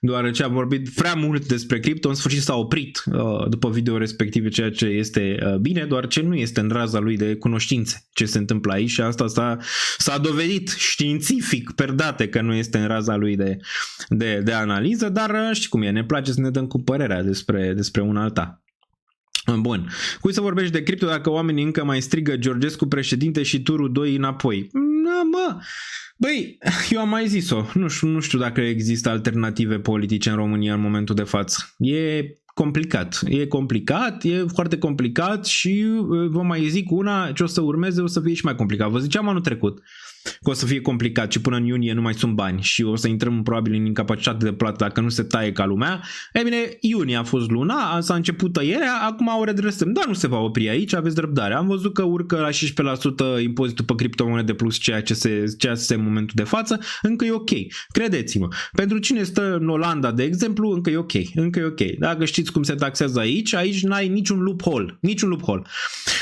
deoarece am vorbit prea mult despre cripto, în sfârșit s-a oprit după video respectiv, ceea ce este bine, doar ce nu este în raza lui de cunoștințe ce se întâmplă aici și asta s-a dovedit științific per date că nu este în raza lui de analiză, dar știi cum e, ne place să ne dăm cu părerea despre una alta. Bun. Cui să vorbești de cripto dacă oamenii încă mai strigă Georgescu președinte și turul 2 înapoi? Băi, eu am mai zis-o. Nu știu dacă există alternative politice în România în momentul de față. E complicat, e foarte complicat și vă mai zic una, ce o să urmeze o să fie și mai complicat. Vă ziceam anul trecut că o să fie complicat și până în iunie nu mai sunt bani și o să intrăm probabil în incapacitate de plată dacă nu se taie ca lumea. Ei bine, iunie a fost luna, s-a început tăierea, acum o redresăm, dar nu se va opri aici, aveți răbdare. Am văzut că urcă la 16% impozitul pe criptomonede plus ceea ce este în momentul de față, încă e ok, credeți-mă. Pentru cine stă în Olanda, de exemplu, încă e ok. Dacă știți cum se taxează aici n-ai niciun loophole.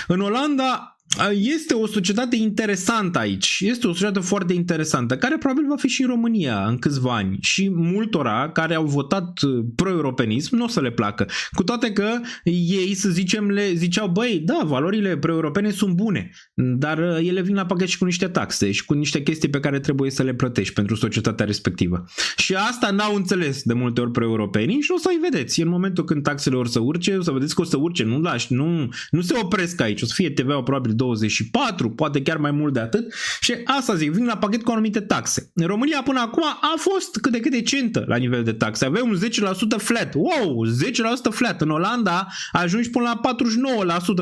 În Olanda este o societate interesantă aici, este o societate foarte interesantă, care probabil va fi și în România în câțiva ani și multora care au votat pro-europenism nu o să le placă, cu toate că ei, să zicem, le ziceau, băi, da, valorile pro-europene sunt bune, dar ele vin la pachet și cu niște taxe și cu niște chestii pe care trebuie să le plătești pentru societatea respectivă. Și asta n-au înțeles de multe ori pro-europenii și o să-i vedeți, în momentul când taxele or să urce, o să vedeți că o să urce, nu se opresc aici, o să fie TVA-ul probabil 24, poate chiar mai mult de atât și asta zic, vin la pachet cu anumite taxe. În România până acum a fost cât de cât decentă la nivel de taxe. Avea un 10% flat. Wow, 10% flat. În Olanda ajungi până la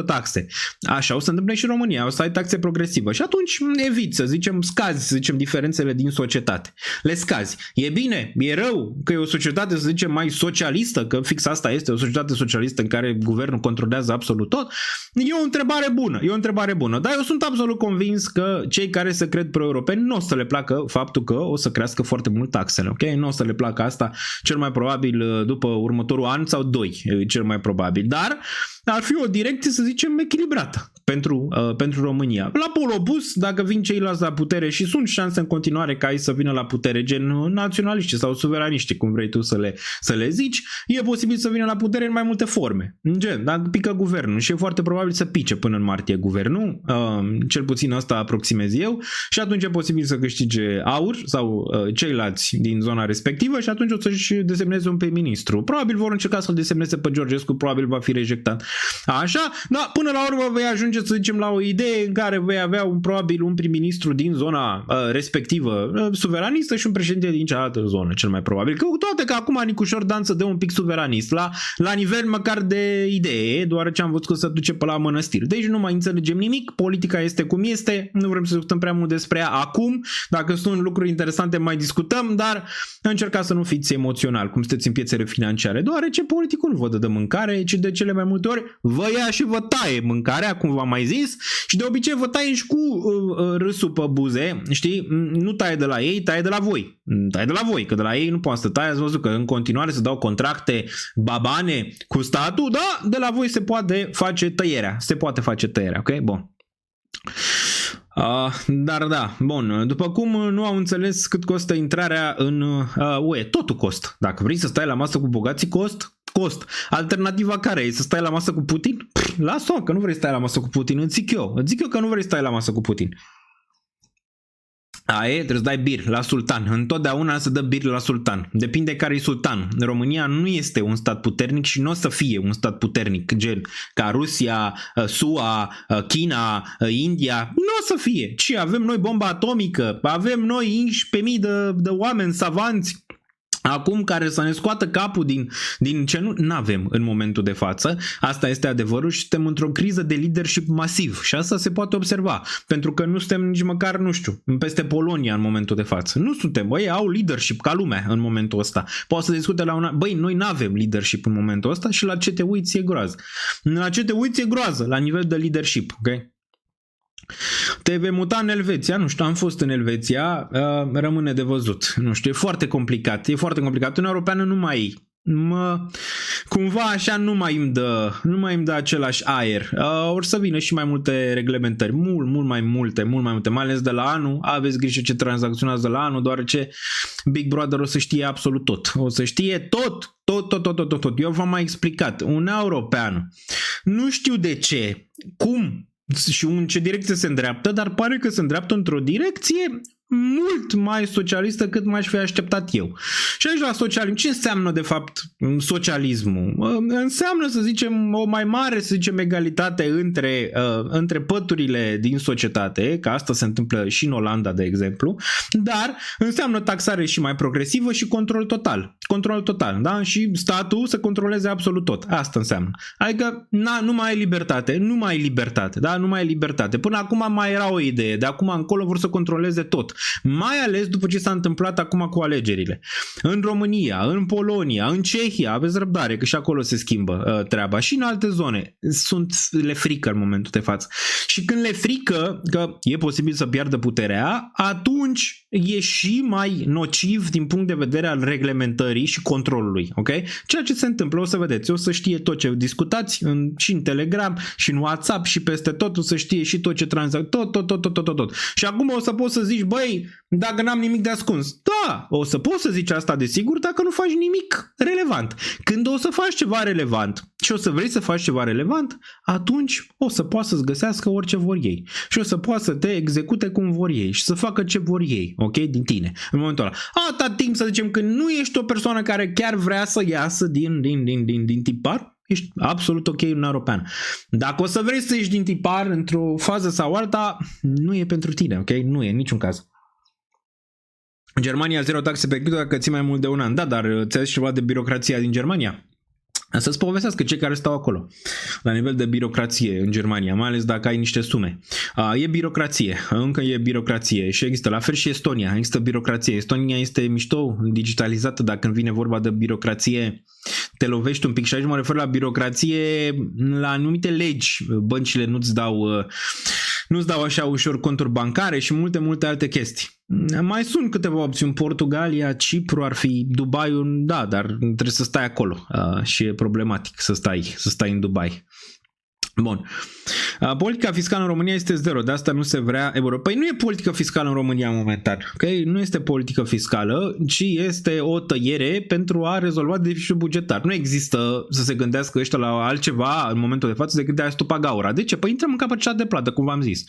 49% taxe. Așa o să întâmple și în România, o să ai taxe progresivă și atunci eviți, să zicem, diferențele din societate. Le scazi. E bine? E rău? Că e o societate, să zicem, mai socialistă? Că fix asta este, o societate socialistă în care guvernul controlează absolut tot? E o întrebare bună. Dar eu sunt absolut convins că cei care se cred pro-europeni nu o să le placă faptul că o să crească foarte mult taxele, ok? Nu o să le placă asta cel mai probabil după următorul an sau 2, cel mai probabil. Dar ar fi o direcție, să zicem, echilibrată pentru România. La pol opus, dacă vin ceilalți la putere și sunt șanse în continuare ca ei să vină la putere, gen naționaliști sau suveraniști, cum vrei tu să le zici, e posibil să vină la putere în mai multe forme. Gen, dacă pică guvernul și e foarte probabil să pice până în martie guvernul, cel puțin asta aproximez eu, și atunci e posibil să câștige AUR sau ceilalți din zona respectivă și atunci o să-și desemneze un prim-ministru. Probabil vor încerca să-l desemneze pe Georgescu, probabil va fi rejectat. Așa, dar până la urmă vei ajunge, să zicem, la o idee în care vei avea probabil un prim-ministru din zona respectivă suveranistă și un președinte din cealaltă zonă, cel mai probabil. Că toate că acum Nicușor Dan să dă un pic suveranist, la nivel măcar de idee, deoarece am văzut că se duce pe la mănăstiri. Deci nu mai înțelegem nimic, politica este cum este, nu vrem să discutăm prea mult despre ea acum, dacă sunt lucruri interesante mai discutăm, dar încercați să nu fiți emoțional, cum sunteți în piețele financiare, deoarece politicul nu vă dă de mâncare, ci de cele mai multe ori vă ia și vă taie mâncarea, cum v-am mai zis, și de obicei vă taie și cu râsul pe buze, știi? Nu taie de la ei, taie de la voi. Taie de la voi, că de la ei nu poate să taie. Ați văzut că în continuare se dau contracte babane cu statul, da, de la voi se poate face tăierea. Se poate face tăierea, ok? Bun. Dar da, bun, după cum nu au înțeles cât costă intrarea în UE, totul costă. Dacă vrei să stai la masă cu bogații, cost. Alternativa care e? Să stai la masă cu Putin? Lasă-o, că nu vrei să stai la masă cu Putin, îți zic eu că nu vrei să stai la masă cu Putin. Trebuie să dai bir la sultan. Întotdeauna se dă bir la sultan. Depinde care e sultan. România nu este un stat puternic și nu o să fie un stat puternic, gen ca Rusia, SUA, China, India. Nu o să fie. Ci avem noi bomba atomică, avem noi 11.000 de oameni savanți acum care să ne scoată capul din ce nu avem în momentul de față. Asta este adevărul și suntem într-o criză de leadership masiv și asta se poate observa, pentru că nu suntem nici măcar, nu știu, peste Polonia în momentul de față. Nu suntem, băi, au leadership ca lumea în momentul ăsta. Poate să discute la băi, noi nu avem leadership în momentul ăsta și la ce te uiți e groază. La ce te uiți e groază, la nivel de leadership, ok? Te vei muta în Elveția, nu știu, am fost în Elveția, rămâne de văzut, nu știu, e foarte complicat. Uniunea Europeană nu mai cumva așa nu mai îmi dă același aer. Or să vină și mai multe reglementări, mult mai multe, mai ales de la anul. Aveți grijă ce tranzacționați de la anul, deoarece Big Brother o să știe absolut tot. O să știe tot. Eu v-am mai explicat. Uniunea Europeană, nu știu de ce, cum și în ce direcție se îndreaptă, dar pare că se îndreaptă într-o direcție mult mai socialistă cât m-aș fi așteptat eu. Și aici la socialism, ce înseamnă de fapt socialismul? Înseamnă, să zicem, o mai mare, să zicem, egalitate între păturile din societate, că asta se întâmplă și în Olanda, de exemplu, dar înseamnă taxare și mai progresivă și control total, da? Și statul să controleze absolut tot. Asta înseamnă. Adică nu mai ai libertate, da? Nu mai ai libertate. Până acum mai era o idee, de acum încolo vor să controleze tot. Mai ales după ce s-a întâmplat acum cu alegerile. În România, în Polonia, în Cehia, aveți răbdare că și acolo se schimbă treaba. Și în alte zone le frică în momentul de față. Și când le frică că e posibil să piardă puterea, atunci e și mai nociv din punct de vedere al reglementării și controlului. Ok? Ceea ce se întâmplă, o să vedeți, o să știe tot ce discutați și în Telegram și în WhatsApp și peste tot, o să știe și tot ce tot. Și acum o să poți să zici, băi, dacă n-am nimic de ascuns. Da, o să poți să zici asta de sigur dacă nu faci nimic relevant. Când o să faci ceva relevant și o să vrei să faci ceva relevant, atunci o să poată să-ți găsească orice vor ei. Și o să poată să te execute cum vor ei și să facă ce vor ei, ok, din tine. În momentul ăla. Atâta timp să zicem că nu ești o persoană care chiar vrea să iasă din tipar, ești absolut ok în Uniunea Europeană. Dacă o să vrei să ieși din tipar într-o fază sau alta, nu e pentru tine, ok? Nu e în niciun caz. Germania 0 taxe pe cripto dacă ții mai mult de un an. Da, dar ți-ai ceva de birocrația din Germania? Să-ți povestească cei care stau acolo la nivel de birocrație în Germania, mai ales dacă ai niște sume. E birocrație, încă e birocrație și există, la fel și Estonia, există birocrație. Estonia este mișto, digitalizată, dar când vine vorba de birocrație te lovești un pic și aici mă refer la birocrație, la anumite legi. Băncile nu-ți dau așa ușor conturi bancare și multe alte chestii. Mai sunt câteva opțiuni, Portugalia, Cipru ar fi, Dubaiul, da, dar trebuie să stai acolo și e problematic să stai în Dubai. Bun. Politica fiscală în România este zero, de asta nu se vrea euro. Păi nu e politică fiscală în România momentan, ok? Nu este politică fiscală, ci este o tăiere pentru a rezolva deficitul bugetar. Nu există să se gândească ăștia la altceva în momentul de față decât de a stupa gaura. De ce? Păi intrăm în capacitate de plată, cum v-am zis.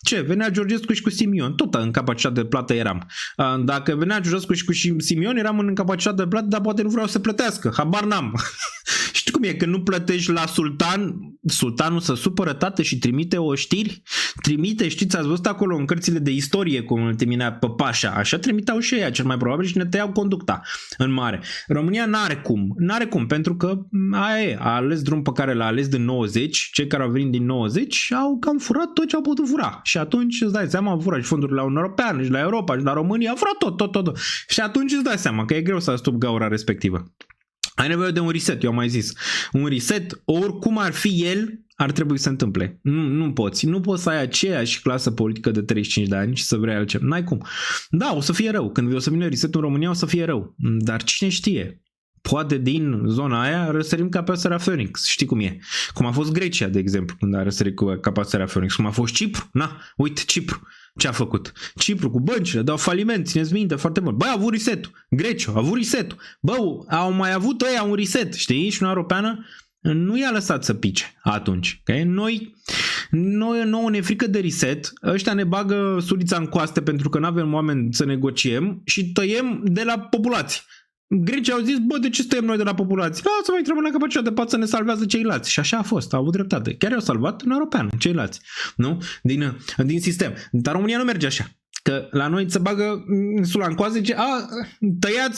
Ce? Venea Georgescu și cu Simion, tot în capacitate de plată eram. Dacă venea Georgescu și cu Simion, eram în capacitate de plată, dar poate nu vreau să plătească. Habar n-am. Știi cum e? Când nu plătești la sultanul se supără, tată, și trimite o știri. Știți, ați văzut acolo în cărțile de istorie cum îl trimite pe Pașa. Așa trimiteau și ei, cel mai probabil, și ne tăiau conducta în mare. România n-are cum, pentru că a ales drum pe care l-a ales din 90. Cei care au venit din 90 au cam furat tot ce au putut fura. Și atunci îți dai seama, au furat și fondurile la Uniunea Europeană, și la Europa, și la România, au furat tot. Și atunci îți dai seama că e greu să astupi gaura respectivă. Ai nevoie de un reset, eu am mai zis. Un reset, oricum ar fi el, ar trebui să se întâmple. Nu poți. Nu poți să ai aceeași clasă politică de 35 de ani și să vrei altceva. N-ai cum. Da, o să fie rău. Când o să vină reset-ul în România, o să fie rău. Dar cine știe? Poate din zona aia răsărim ca pasărea Phoenix. Știi cum e? Cum a fost Grecia, de exemplu, când a răsărit ca pasărea Phoenix. Cum a fost Cipru? Na, uite Cipru. Ce a făcut? Cipru cu băncile, dau faliment, țineți minte foarte mult. Băi, a avut reset-ul. Grecia a avut reset-ul. Bă, au mai avut ăia un reset, știi? Și Uniunea Europeană nu i-a lăsat să pice atunci. Okay? Noi ne frică de reset, ăștia ne bagă sulița în coaste pentru că nu avem oameni să negociem și tăiem de la populație. Grecii au zis, bă, de ce tăiem noi de la populație? Lasă mai trebuie la capacitate de să ne salvează ceilalți. Și așa a fost, au avut dreptate. Chiar i-au salvat în Europeană, ceilalți. Nu? Din sistem. Dar România nu merge așa. Că la noi se bagă insula în coasă, zice,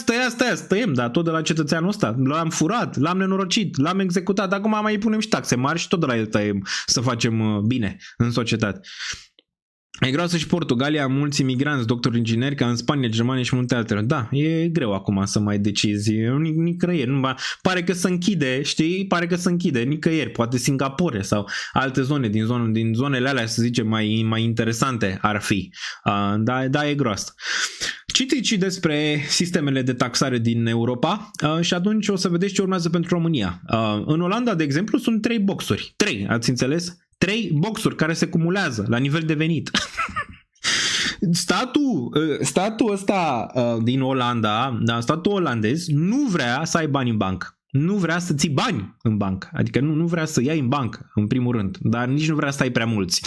tăiați, tăiem, dar tot de la cetățeanul ăsta. L-am furat, l-am nenorocit, l-am executat, acum mai punem și taxe mari și tot de la el tăiem să facem bine în societate. E groasă și Portugalia, mulți imigranți, doctori ingineri, ca în Spania, Germania și multe altele. Da, e greu acum să mai decizi. Nicăieri. Pare că se închide, știi? Pare că se închide nicăieri. Poate Singapore sau alte zone din zonele alea, să zicem, mai interesante ar fi. Da, e groasă. Citiți și despre sistemele de taxare din Europa și atunci o să vedeți ce urmează pentru România. În Olanda, de exemplu, sunt 3 boxuri. 3, ați înțeles? 3 boxuri care se cumulează la nivel de venit. Statul ăsta din Olanda, statul olandez, nu vrea să ai bani în bancă. Nu vrea să ții bani în bancă. Adică nu vrea să iei în bancă, în primul rând. Dar nici nu vrea să ai prea mulți.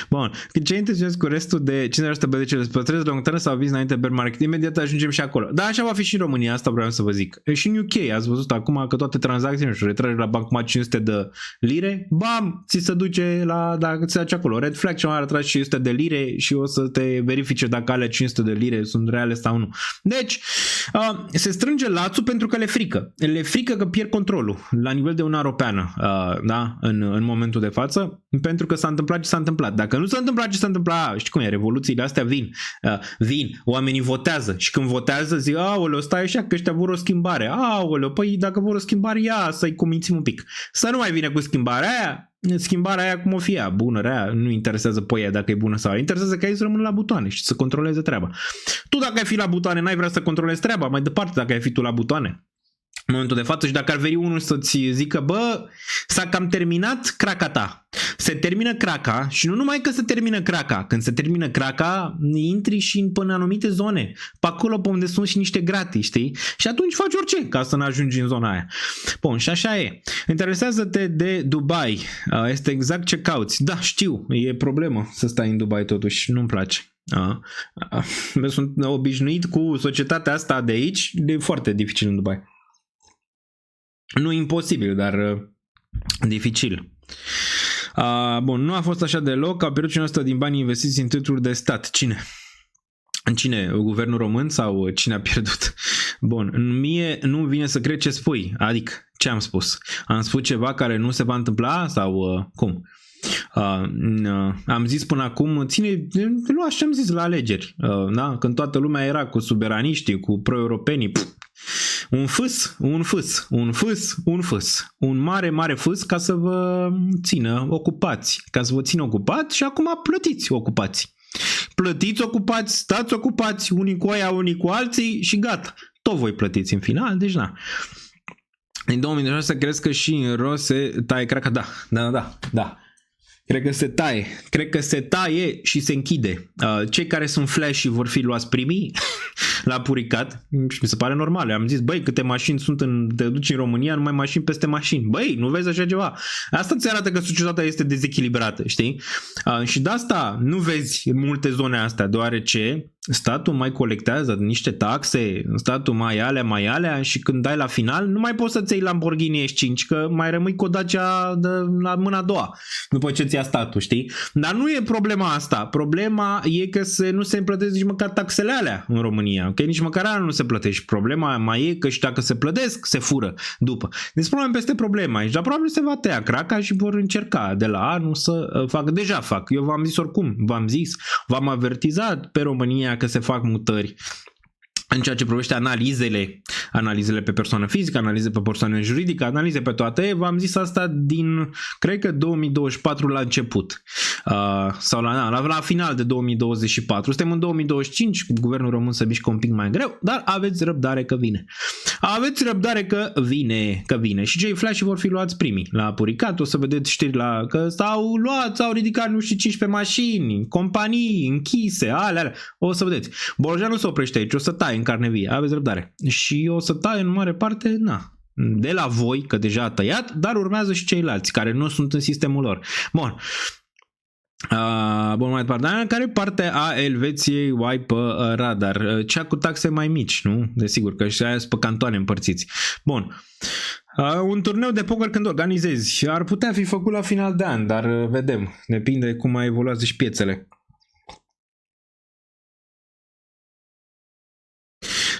Bun. Ce intenționez cu restul de 50% BTC le păstrez long term sau vizi înainte bear market? Imediat ajungem și acolo. Dar așa va fi și în România, asta vreau să vă zic. Și în UK ați văzut acum că toate tranzacțiile, și retrage la bancomat 500 de lire, bam, ți se duce dacă ți se duce acolo. Red flag și mai retragi 500 de lire și o să te verifice dacă alea 500 de lire sunt reale sau nu. Deci, se strânge lațul pentru că le frică. Le frică că pierd controlul la nivel de Uniunea Europeană, în momentul de față, pentru că s-a întâmplat ce s-a întâmplat. Dacă nu s-a întâmplat ce s-a întâmplat, știi cum e, revoluțiile astea vin, oamenii votează și când votează zic, aoleu, stai așa că ăștia vor o schimbare, aoleu, păi dacă vor o schimbare, ia să-i cumințim un pic. Să nu mai vine cu schimbarea aia cum o fie, bună, rea, nu interesează pe ea dacă e bună sau interesează că ei să rămână la butoane și să controleze treaba. Tu dacă ai fi la butoane, n-ai vrea să controlezi treaba, mai departe dacă ai fi tu la butoane. În momentul de față și dacă ar veni unul să-ți zică, bă, s-a cam terminat craca ta. Se termină craca și nu numai că se termină craca, când se termină craca, intri și până în anumite zone, pe acolo pe unde sunt și niște gratii, știi? Și atunci faci orice ca să nu ajungi în zona aia. Bun, și așa e. Interesează-te de Dubai. Este exact ce cauți. Da, știu, e problemă să stai în Dubai totuși, nu-mi place. Sunt obișnuit cu societatea asta de aici, e foarte dificil în Dubai. Nu imposibil, dar dificil. Bun, nu a fost așa deloc. A pierdut cineva ăsta din banii investiți în titluri de stat. Cine? Guvernul român sau cine a pierdut? Bun, mie nu vine să cred ce spui. Adică, ce am spus? Am spus ceva care nu se va întâmpla sau cum? Am zis până acum, lu așa am zis la alegeri, da? Când toată lumea era cu suveraniștii, cu pro-europenii, un mare fâs ca să vă țină ocupați, și acum plătiți ocupați, stați ocupați, unii cu aia, unii cu alții și gata, tot voi plătiți în final, deci na. În 2026 crezi că și în ro se taie craca? Da. Cred că se taie și se închide. Cei care sunt flash vor fi luați primii la puricat. Mi se pare normal. Am zis, băi, câte mașini sunt te duci în România, numai mașini peste mașini. Băi, nu vezi așa ceva. Asta ți arată că societatea este dezechilibrată, știi? Și de asta nu vezi în multe zone astea, deoarece statul mai colectează niște taxe, statul mai alea și când dai la final, nu mai poți să-ți iei Lamborghini S5, că mai rămâi cu o Dacia la mâna a doua, după ce ți-a statul, știi? Dar nu e problema asta. Problema e că nu se plătesc nici măcar taxele alea în România, ok? Nici măcar alea nu se plătește. Problema mai e că și dacă se plătesc, se fură după. Deci problema peste problema aici, dar probabil se va tăia craca și vor încerca de la anul să facă. Deja fac. Eu v-am zis oricum, v-am avertizat pe România că se fac mutări în ceea ce privește analizele pe persoană fizică, analize pe persoană juridică, analize pe toate. V-am zis asta din, cred că 2024 la început sau la final de 2024. Suntem în 2025, guvernul român se mișcă un pic mai greu, dar aveți răbdare că vine. Aveți răbdare că vine. Și cei flash vor fi luați primii la Puricat. O să vedeți știri că s-au ridicat nu știu 15 mașini, companii închise, alea. O să vedeți. Bolja nu se oprește aici, o să taie în carne vie, aveți răbdare. Și o să taie în mare parte, de la voi, că deja a tăiat, dar urmează și ceilalți care nu sunt în sistemul lor. Bun. Mai departe, care parte a Elveției ai pe radar? Cea cu taxe mai mici, nu? Desigur, că și aia sunt pe cantoane împărțiți. Bun. Un turneu de poker când organizezi ar putea fi făcut la final de an, dar vedem. Depinde cum mai evoluează și piețele.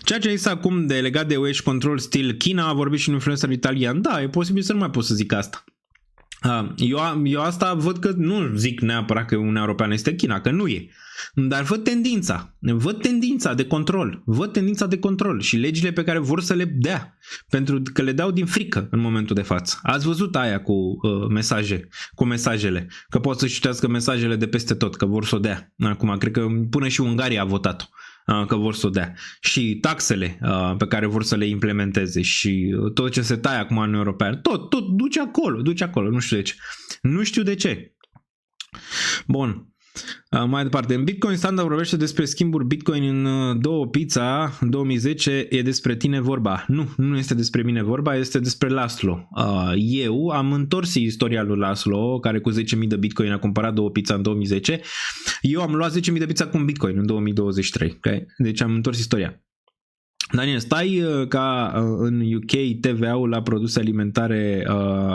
Ceea ce este acum de legat de Wage Control stil China, a vorbit și un influencer italian. Da, e posibil să nu mai pot să zic asta. Eu asta văd că nu zic neapărat că Uniunea Europeană este China, că nu e. Dar văd tendința de control și legile pe care vor să le dea, pentru că le dau din frică în momentul de față. Ați văzut aia cu mesajele, că pot să citească mesajele de peste tot, că vor să o dea. Acum, cred că până și Ungaria a votat-o, că vor să o dea. Și taxele pe care vor să le implementeze și tot ce se taie acum în Uniunea Europeană, tot duce acolo, nu știu de ce. Bun. Mai departe, în Bitcoin Standard vorbește despre schimburi Bitcoin în 2 pizza, în 2010 e despre tine vorba. Nu este despre mine vorba, este despre Laszlo. Eu am întors istoria lui Laszlo, care cu 10.000 de Bitcoin a cumpărat 2 pizza în 2010. Eu am luat 10.000 de pizza cu un Bitcoin în 2023. Okay? Deci am întors istoria. Daniel, stai ca în UK TVA-ul la produse alimentare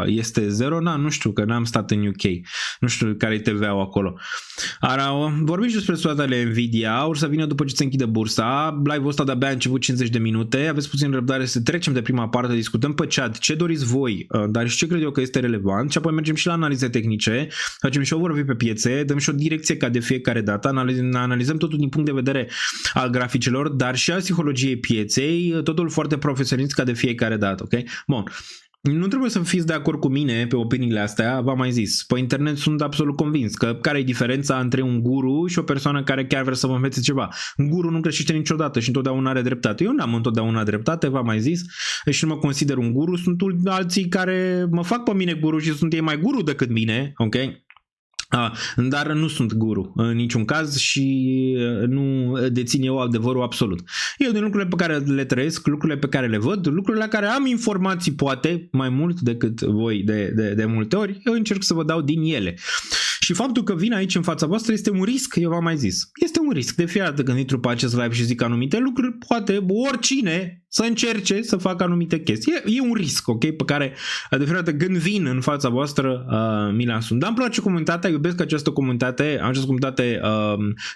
este zero? Nu știu, că n-am stat în UK. Nu știu care e TVA-ul acolo. Vorbim și despre soatele Nvidia, or să vină după ce se închide bursa. Live-ul ăsta de-abia a început 50 de minute. Aveți puțin răbdare să trecem de prima parte, discutăm pe chat ce doriți voi, dar și ce cred eu că este relevant și apoi mergem și la analize tehnice, facem și o vorbire pe piețe, dăm și o direcție ca de fiecare dată, analizăm totul din punct de vedere al graficelor, dar și al psihologiei pieței, totul foarte profesionist ca de fiecare dată, ok? Bun. Nu trebuie să fiți de acord cu mine pe opiniile astea, v-am mai zis. Pe internet sunt absolut convins că care e diferența între un guru și o persoană care chiar vrea să vă învețe ceva. Un guru nu greșește niciodată și întotdeauna are dreptate. Eu n-am întotdeauna dreptate, v-am mai zis, și nu mă consider un guru. Sunt alții care mă fac pe mine guru și sunt ei mai guru decât mine, ok? Dar nu sunt guru în niciun caz și nu dețin eu adevărul absolut. Eu din lucrurile pe care le trăiesc, lucrurile pe care le văd, lucrurile la care am informații poate mai mult decât voi de multe ori, eu încerc să vă dau din ele. Și faptul că vin aici în fața voastră este un risc, eu v-am mai zis. Este un risc. De fiecare dată când intru pe acest live și zic anumite lucruri, poate oricine să încerce să facă anumite chestii. E un risc, ok? Pe care de fiecare dată când vin în fața voastră mi le asum. Dar îmi place comunitatea, iubesc această comunitate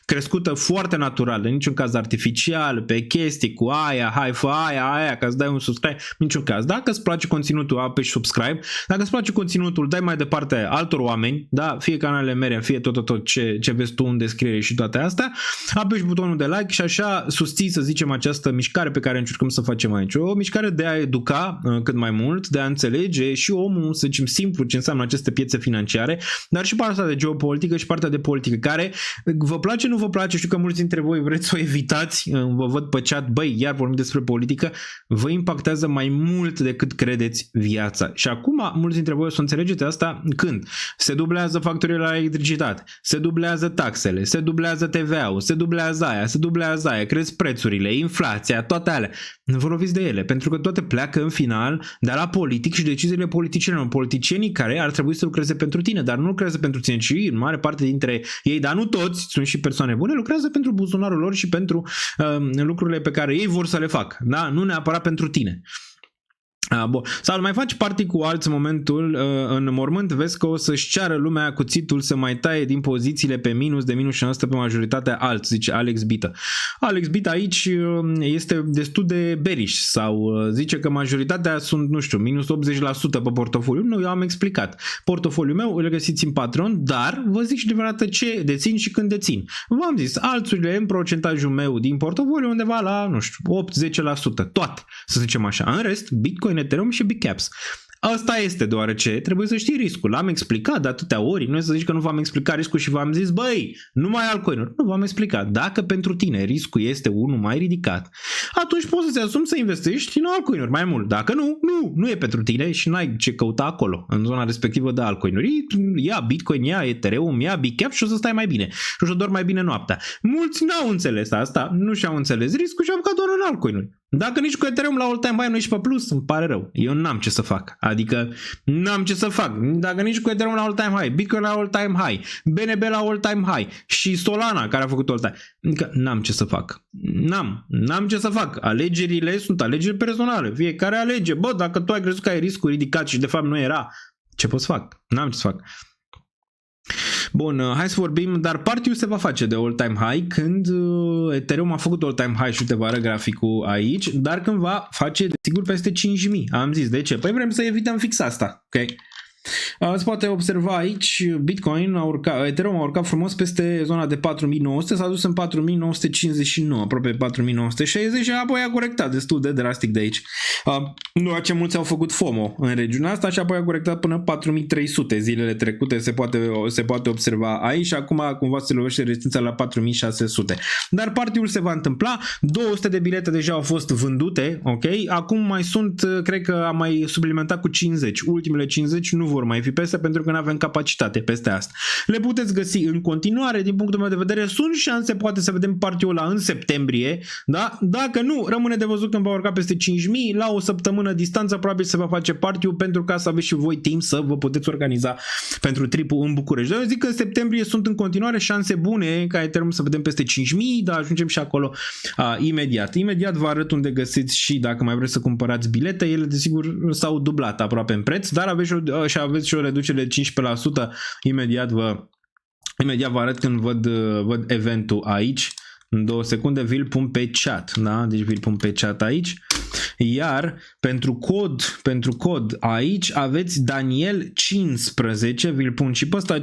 crescută foarte natural, în niciun caz artificial, pe chestii cu aia, hai fă aia, ca să dai un subscribe, în niciun caz. Dacă îți place conținutul, apeși subscribe. Dacă îți place conținutul, dai mai departe altor oameni, da? Fie canalele mele, fie tot ce vezi tu în descriere și toate astea, apeși butonul de like și așa susții, să zicem, această mișcare pe care încercăm să facem aici. O mișcare de a educa cât mai mult, de a înțelege și omul, să zicem, simplu ce înseamnă aceste piețe financiare, dar și partea de geopolitică și partea de politică, care vă place, nu vă place, știu că mulți dintre voi vreți să o evitați, vă văd pe chat, băi, iar vorbim despre politică, vă impactează mai mult decât credeți viața. Și acum mulți dintre voi o să înțelegeți asta când se dublează facturile la electricitate, se dublează taxele, se dublează TVA-ul, se dublează aia, cresc prețurile, inflația, toate alea. Nu vă loviți de ele, pentru că toate pleacă în final de la politic și deciziile politicienilor. Politicienii care ar trebui să lucreze pentru tine, dar nu lucrează pentru tine, ci în mare parte dintre ei, dar nu toți, sunt și persoane bune, lucrează pentru buzunarul lor și pentru lucrurile pe care ei vor să le facă, da? Nu neapărat pentru tine. Bun. Sau mai faci party cu alți în momentul în mormânt, vezi că o să-și ceară lumea cuțitul să mai taie din pozițiile pe minus de minus 600 pe majoritatea alți, zice Alex Bita. Alex Bita aici este destul de bearish sau zice că majoritatea sunt, nu știu, minus 80% pe portofoliu. Nu, eu am explicat. Portofoliul meu îl găsiți în Patreon, dar vă zic și de ce dețin și când dețin. V-am zis, alțurile în procentajul meu din portofoliu undeva la, nu știu, 8-10%, toate, să zicem așa. În rest, Bitcoin, Ethereum și Big Caps. Asta este, deoarece trebuie să știi riscul. L-am explicat de atâtea ori. Nu e să zici că nu v-am explicat riscul și v-am zis, băi, nu mai altcoin-uri. Nu v-am explicat. Dacă pentru tine riscul este unul mai ridicat, atunci poți să-ți asumi să investești în altcoin-uri mai mult. Dacă nu e pentru tine și n-ai ce căuta acolo, în zona respectivă de altcoin-uri. Ia Bitcoin, ia Ethereum, ia Big Cap și o să stai mai bine. Și o să dormi mai bine noaptea. Mulți n-au înțeles asta, nu și-au înțeles riscul și au apucat doar în altcoin-uri. Dacă nici cu Ethereum la all-time high nu ești pe plus, îmi pare rău. Eu n-am ce să fac. Adică n-am ce să fac. Dacă nici cu Ethereum la all-time high, Bitcoin la all-time high, BNB la all-time high și Solana care a făcut all-time, adică n-am ce să fac. N-am ce să fac. Alegerile sunt alegeri personale. Fiecare alege. Bă, dacă tu ai crezut că ai riscul ridicat și de fapt nu era, ce pot să fac? N-am ce să fac. Bun, hai să vorbim, dar party-ul se va face de all-time high când Ethereum a făcut all-time high și te va arăt graficul aici, dar când va face, desigur, peste 5.000. Am zis, de ce? Păi vrem să evităm fix asta, ok? Se poate observa aici, Bitcoin a urcat, Ethereum a urcat frumos peste zona de 4.900, s-a dus în 4.959, aproape 4.960 și apoi a corectat destul de drastic de aici. Nu ce mulți au făcut FOMO în regiunea asta și apoi a corectat până 4.300 zilele trecute, se poate observa aici și acum cumva se lovește rezistența la 4.600. Dar party-ul se va întâmpla, 200 de bilete deja au fost vândute, ok? Acum mai sunt, cred că am mai suplimentat cu 50, ultimele 50 nu vor mai fi peste pentru că nu avem capacitate peste asta. Le puteți găsi în continuare, din punctul meu de vedere sunt șanse, poate să vedem party-ul ăla în septembrie, da? Dacă nu, rămâne de văzut când va urca peste 5.000, la o săptămână distanță probabil se va face party-ul pentru ca să aveți și voi timp să vă puteți organiza pentru tripul în București. Dar eu zic că în septembrie sunt în continuare șanse bune ca Ethereum să vedem peste 5.000, dar ajungem și acolo imediat. Imediat vă arăt unde găsiți și dacă mai vreți să cumpărați bilete, ele desigur s-au dublat aproape în preț, dar aveți și o reducere de 15%, imediat vă arăt când văd eventul aici. În 2 secunde vi-l pun pe chat, da? Deci vi-l pun pe chat aici. Iar pentru cod aici aveți Daniel 15, vi-l pun și pe ăsta, 15%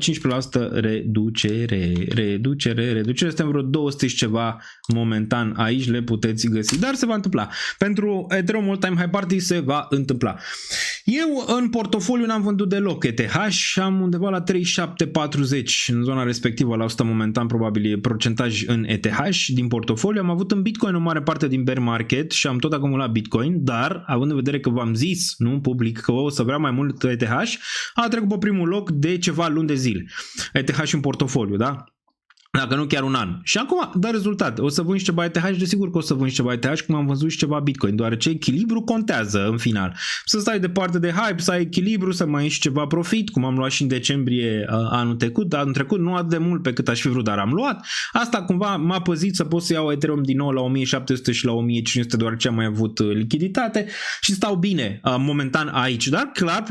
reducere, suntem vreo 200 și ceva momentan aici, le puteți găsi, dar se va întâmpla. Pentru Ethereum All Time High Party se va întâmpla. Eu în portofoliu n-am vândut deloc ETH și am undeva la 37-40 în zona respectivă, la 100 momentan probabil e procentaj în ETH din portofoliu. Am avut în Bitcoin o mare parte din bear market și am tot acumulat Bitcoin, dar având în vedere că v-am zis, nu în public, că o să vreau mai mult ETH, a trecut pe primul loc de ceva luni de zile. ETH în portofoliu, da? Dacă nu chiar un an. Și acum dă rezultat. O să vând și ceva ETH, desigur că o să vând și ceva ETH, cum am văzut și ceva Bitcoin, deoarece echilibru contează în final. Să stai departe de hype, să ai echilibru, să mai ai și ceva profit, cum am luat și în decembrie anul trecut, nu atât de mult pe cât aș fi vrut, dar am luat. Asta cumva m-a păzit să pot să iau Ethereum din nou la 1700 și la 1500, deoarece am mai avut lichiditate și stau bine momentan aici. Dar clar,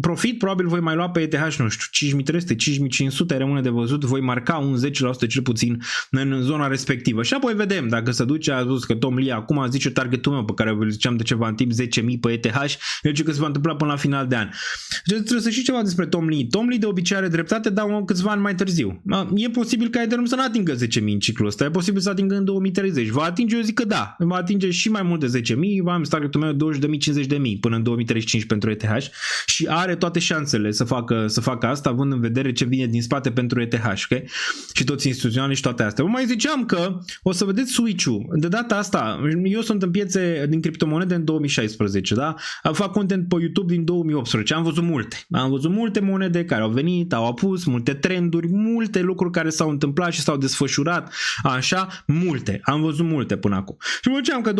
profit probabil voi mai lua pe ETH, nu știu, 5300, 5500, rămâne de văzut, voi marca un 10% cel puțin în zona respectivă. Și apoi vedem dacă se duce, a zis că Tom Lee acum zice targetul meu pe care vă ziceam de ceva în timp, 10.000 pe ETH, zice că se va întâmpla până la final de an. Deci trebuie să știi ceva despre Tom Lee. Tom Lee de obicei are dreptate, dar câțiva ani mai târziu. E posibil ca Ethereum să nu atingă 10.000 în ciclul ăsta, e posibil să atingă în 2030. Va atinge, eu zic că da, va atinge și mai mult de 10.000, va am targetul meu 20.000, 50.000 până în 2035 pentru ETH și are toate șansele să facă asta, având în vedere ce vine din spate pentru ETH, ok? Și toți instituționali și toate astea. Vă mai ziceam că o să vedeți switch-ul. De data asta, eu sunt în piețe din criptomonede în 2016, da? Fac content pe YouTube din 2018. Am văzut multe monede care au venit, au apus, multe trenduri, multe lucruri care s-au întâmplat și s-au desfășurat, așa, multe. Am văzut multe până acum. Și vă ziceam că 2017-2021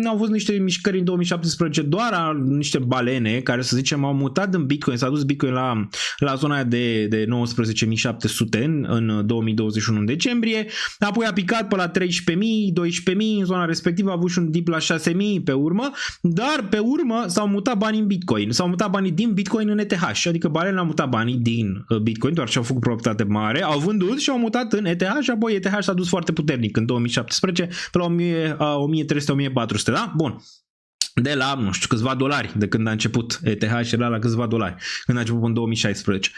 au fost niște mișcări în 2017, doar niște balene care, să zicem, au mutat în Bitcoin, s-a dus Bitcoin la zona de 12.700 în 2021 în decembrie, apoi a picat pe la 13.000, 12.000, în zona respectivă a avut și un dip la 6.000 pe urmă, dar pe urmă s-au mutat banii în Bitcoin, s-au mutat banii din Bitcoin în ETH, adică balenele au mutat banii din Bitcoin, doar și-au făcut proprietate mare, au vândut și au mutat în ETH și apoi ETH s-a dus foarte puternic în 2017 pe la 1.300-1.400, da? Bun. De la, nu știu, câțiva dolari de când a început ETH și era la câțiva dolari când a început în 2016.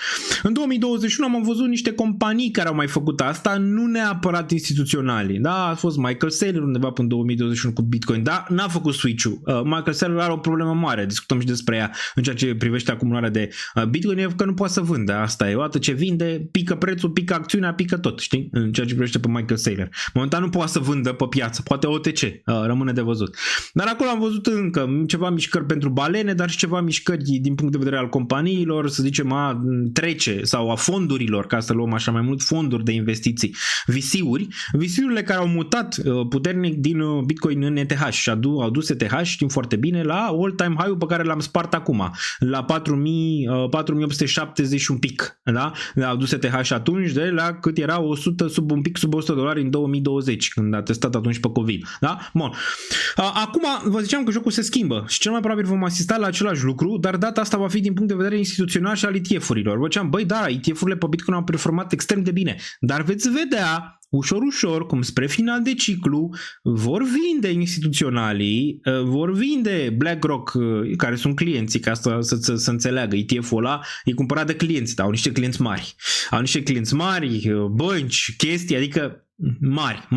În 2021 am văzut niște companii care au mai făcut asta, nu neapărat instituționali. Da, a fost Michael Saylor undeva până în 2021 cu Bitcoin, dar n-a făcut switch-ul. Michael Saylor are o problemă mare, discutăm și despre ea în ceea ce privește acumularea de Bitcoin, e că nu poate să vândă. Asta e, odată ce vinde, pică prețul, pică acțiunea, pică tot, știi? În ceea ce privește pe Michael Saylor. Momentan nu poate să vândă pe piață, poate OTC, rămâne de văzut. Dar acolo am văzut încă ceva mișcări pentru balene, dar și ceva mișcări din punct de vedere al companiilor, să zicem a trece sau a fondurilor, ca să luăm așa mai mult fonduri de investiții, VC-urile care au mutat puternic din Bitcoin în ETH și au dus ETH, știm foarte bine, la all-time high-ul pe care l-am spart acum, la 4.870 și un pic, da? Au dus ETH atunci de la cât era 100, un pic sub $100 în 2020, când a testat atunci pe COVID, da? Bun. Acum vă ziceam că jocul se schimbă și cel mai probabil vom asista la același lucru, dar data asta va fi din punct de vedere instituțional și al ETF-urilor. Vă ziceam, băi, da, ETF-urile pe Bitcoin au performat extrem de bine, dar veți vedea ușor, cum spre final de ciclu vor vinde instituționalii, vor vinde BlackRock, care sunt clienții, ca asta să înțeleagă, ETF-ul ăla e cumpărat de clienți, dar au niște clienți mari, bănci, chestii, adică mari,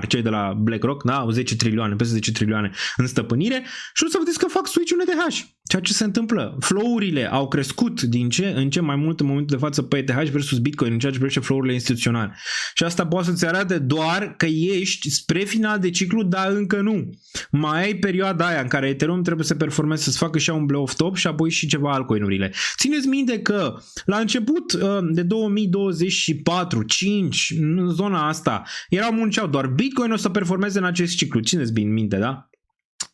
cei de la BlackRock, da, au 10 trilioane, peste 10 trilioane în stăpânire și o să vedeți că fac switch-ul în ETH. Ceea ce se întâmplă, flow-urile au crescut din ce în ce mai mult în momentul de față pe ETH versus Bitcoin în ceea ce privește flow-urile instituționale. Și asta poate să-ți arate doar că ești spre final de ciclu, dar încă nu. Mai ai perioada aia în care Ethereum trebuie să performeze, să-ți facă și un blow off top și apoi și ceva altcoin-urile. Țineți minte că la început de 2024, 5, în zona asta, erau munceau doar Bitcoin o să performeze în acest ciclu. Țineți bine minte, da?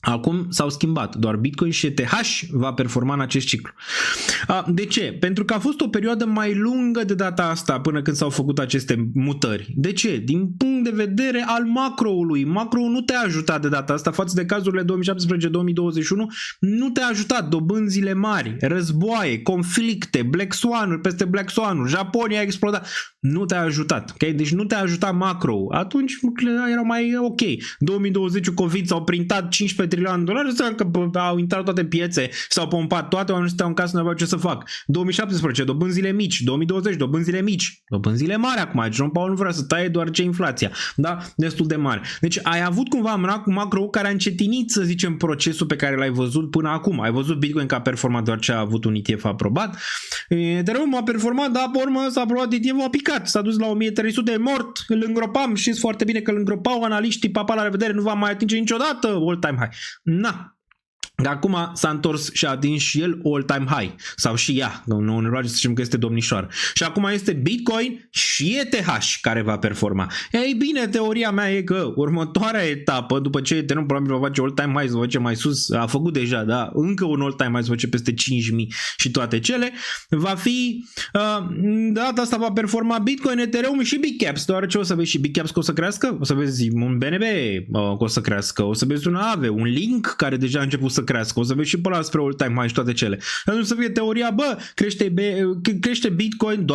Acum s-au schimbat, doar Bitcoin și ETH va performa în acest ciclu. De ce? Pentru că a fost o perioadă mai lungă de data asta până când s-au făcut aceste mutări. De ce? Din punct de vedere al macroului. Macroul nu te-a ajutat de data asta față de cazurile 2017-2021, nu te-a ajutat. Dobânzile mari, războaie, conflicte, Black Swan-uri peste Black Swan-uri, Japonia a explodat. Nu te-a ajutat. Okay? Deci nu te-a ajutat macroul. Atunci erau mai ok. 2020 COVID s-au printat 15 trilioane de dolari, înseamnă că au intrat toate piețe, s-au pompat toate, oamenii stau în casă, nu aveau ce să fac. 2017, dobânzile mici, 2020, dobânzile mici, dobânzile mari acum, John Paul nu vrea să taie doar ce inflația, da? Destul de mare. Deci ai avut cumva macro care a încetinit, să zicem, procesul pe care l-ai văzut până acum. Ai văzut Bitcoin că a performat doar ce a avut un ETF aprobat, Ethereum a performat, dar pe urmă s-a aprobat ETF-ul, a picat, s-a dus la 1300, e mort, îl îngropam, știți foarte bine că îl îngropau analiștii, papa, la revedere, nu va mai atinge niciodată all-time high. Na. Acum s-a întors și a atins și el all-time high. Sau și ea, nu ne roage să zicem că este domnișoară. Și acum este Bitcoin și ETH care va performa. Ei bine, teoria mea e că următoarea etapă, după ce Ethereum probabil va face all-time high, să face mai sus, a făcut deja, da, încă un all-time high, să face peste 5.000 și toate cele, va fi, data asta va performa Bitcoin, Ethereum și Big Caps, deoarece o să vezi și Big Caps că o să crească, o să vezi un BNB că o să crească, o să vezi un AVE, un Link care deja a început să crească, o să vezi și pe ăla spre all-time high și toate cele. Atunci să fie teoria, bă, crește Bitcoin,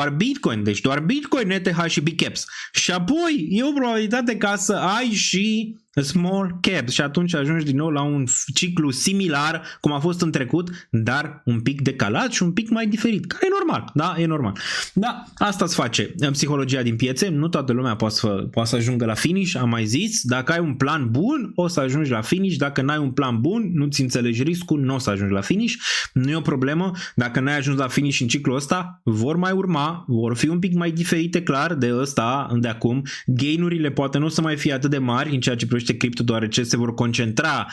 deci doar Bitcoin, ETH și Big Caps. Și apoi e o probabilitate ca să ai și small caps și atunci ajungi din nou la un ciclu similar cum a fost în trecut, dar un pic decalat și un pic mai diferit, care e normal, da? E normal. Da, asta îți face psihologia din piețe, nu toată lumea poate să ajungă la finish, am mai zis, dacă ai un plan bun, o să ajungi la finish, dacă n-ai un plan bun, nu-ți înțelegi riscul, nu o să ajungi la finish, nu e o problemă, dacă n-ai ajuns la finish în ciclul ăsta, vor mai urma, vor fi un pic mai diferite, clar, de ăsta, de acum, gain-urile poate nu o să mai fie atât de mari în ceea ce privește crește cripto, deoarece se vor concentra